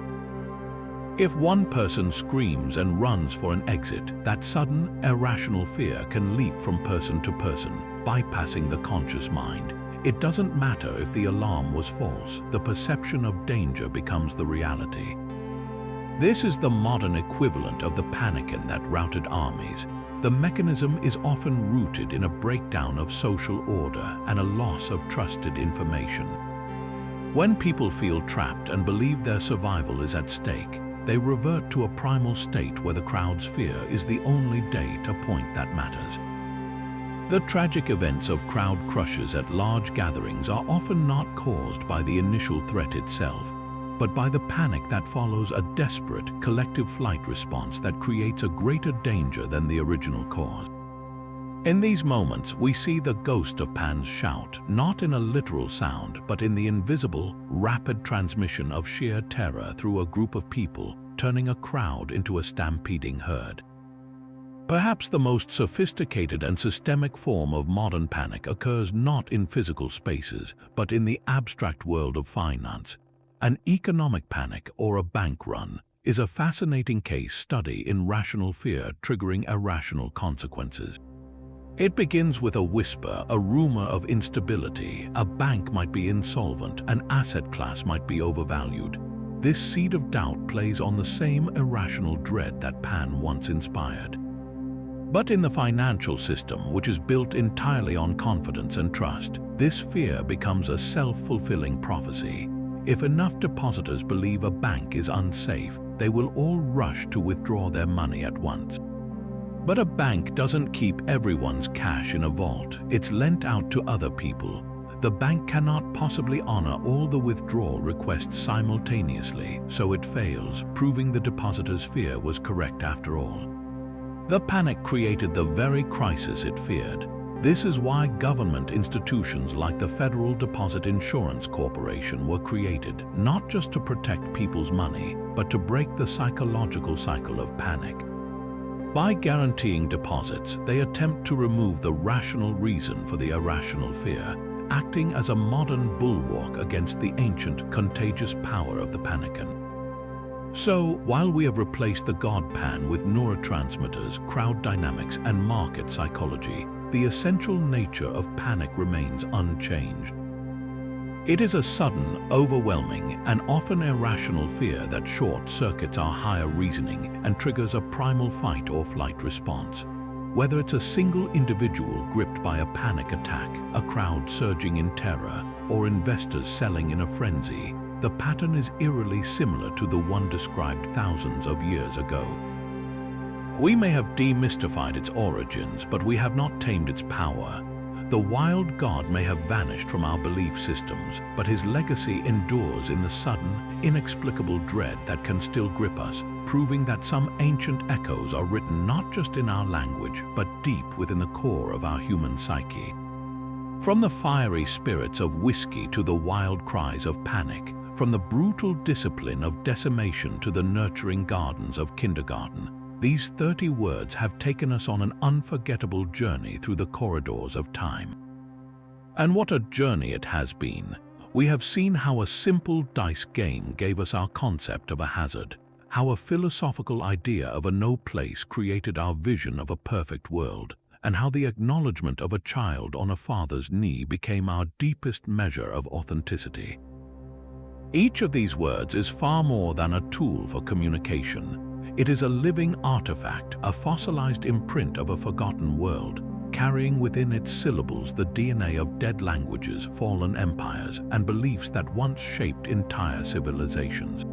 If one person screams and runs for an exit, that sudden, irrational fear can leap from person to person, bypassing the conscious mind. It doesn't matter if the alarm was false, the perception of danger becomes the reality. This is the modern equivalent of the panic that routed armies. The mechanism is often rooted in a breakdown of social order and a loss of trusted information. When people feel trapped and believe their survival is at stake, they revert to a primal state where the crowd's fear is the only data point that matters. The tragic events of crowd crushes at large gatherings are often not caused by the initial threat itself, but by the panic that follows a desperate, collective flight response that creates a greater danger than the original cause. In these moments, we see the ghost of Pan's shout, not in a literal sound, but in the invisible, rapid transmission of sheer terror through a group of people, turning a crowd into a stampeding herd. Perhaps the most sophisticated and systemic form of modern panic occurs not in physical spaces, but in the abstract world of finance. An economic panic or a bank run is a fascinating case study in rational fear triggering irrational consequences. It begins with a whisper, a rumor of instability. A bank might be insolvent, an asset class might be overvalued. This seed of doubt plays on the same irrational dread that Pan once inspired. But in the financial system, which is built entirely on confidence and trust, this fear becomes a self-fulfilling prophecy. If enough depositors believe a bank is unsafe, they will all rush to withdraw their money at once. But a bank doesn't keep everyone's cash in a vault. It's lent out to other people. The bank cannot possibly honor all the withdrawal requests simultaneously, so it fails, proving the depositor's fear was correct after all. The panic created the very crisis it feared. This is why government institutions like the Federal Deposit Insurance Corporation were created, not just to protect people's money, but to break the psychological cycle of panic. By guaranteeing deposits, they attempt to remove the rational reason for the irrational fear, acting as a modern bulwark against the ancient, contagious power of the panican. So, while we have replaced the God Pan with neurotransmitters, crowd dynamics, and market psychology, the essential nature of panic remains unchanged. It is a sudden, overwhelming, and often irrational fear that short-circuits our higher reasoning and triggers a primal fight or flight response. Whether it's a single individual gripped by a panic attack, a crowd surging in terror, or investors selling in a frenzy, the pattern is eerily similar to the one described thousands of years ago. We may have demystified its origins, but we have not tamed its power. The wild god may have vanished from our belief systems, but his legacy endures in the sudden, inexplicable dread that can still grip us, proving that some ancient echoes are written not just in our language, but deep within the core of our human psyche. From the fiery spirits of whiskey to the wild cries of panic, from the brutal discipline of decimation to the nurturing gardens of kindergarten, these 30 words have taken us on an unforgettable journey through the corridors of time. And what a journey it has been. We have seen how a simple dice game gave us our concept of a hazard, how a philosophical idea of a no place created our vision of a perfect world, and how the acknowledgement of a child on a father's knee became our deepest measure of authenticity. Each of these words is far more than a tool for communication. It is a living artifact, a fossilized imprint of a forgotten world, carrying within its syllables the DNA of dead languages, fallen empires, and beliefs that once shaped entire civilizations.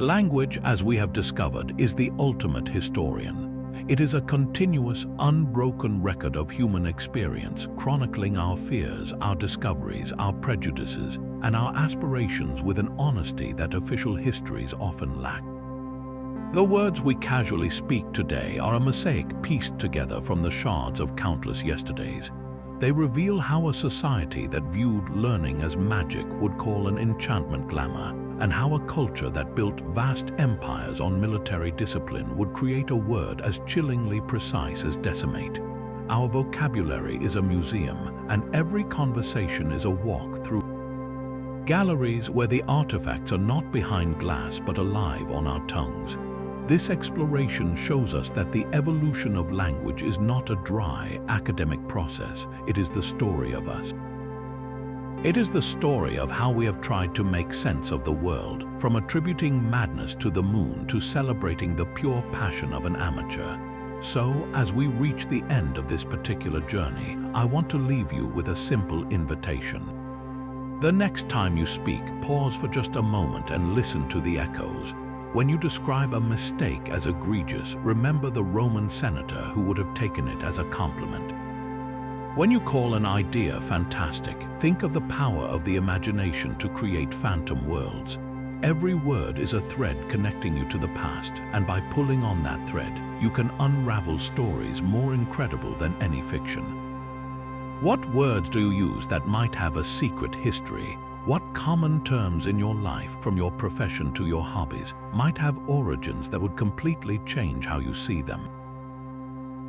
Language, as we have discovered, is the ultimate historian. It is a continuous, unbroken record of human experience, chronicling our fears, our discoveries, our prejudices, and our aspirations with an honesty that official histories often lack. The words we casually speak today are a mosaic pieced together from the shards of countless yesterdays. They reveal how a society that viewed learning as magic would call an enchantment glamour, and how a culture that built vast empires on military discipline would create a word as chillingly precise as decimate. Our vocabulary is a museum, and every conversation is a walk through. Galleries where the artifacts are not behind glass but alive on our tongues. This exploration shows us that the evolution of language is not a dry, academic process. It is the story of us. It is the story of how we have tried to make sense of the world, from attributing madness to the moon to celebrating the pure passion of an amateur. So, as we reach the end of this particular journey, I want to leave you with a simple invitation. The next time you speak, pause for just a moment and listen to the echoes. When you describe a mistake as egregious, remember the Roman senator who would have taken it as a compliment. When you call an idea fantastic, think of the power of the imagination to create phantom worlds. Every word is a thread connecting you to the past, and by pulling on that thread, you can unravel stories more incredible than any fiction. What words do you use that might have a secret history? What common terms in your life, from your profession to your hobbies, might have origins that would completely change how you see them?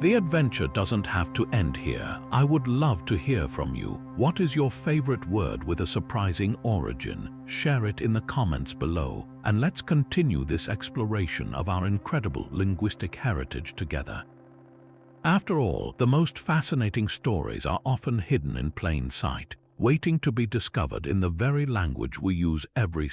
The adventure doesn't have to end here. I would love to hear from you. What is your favorite word with a surprising origin? Share it in the comments below, and let's continue this exploration of our incredible linguistic heritage together. After all, the most fascinating stories are often hidden in plain sight, waiting to be discovered in the very language we use every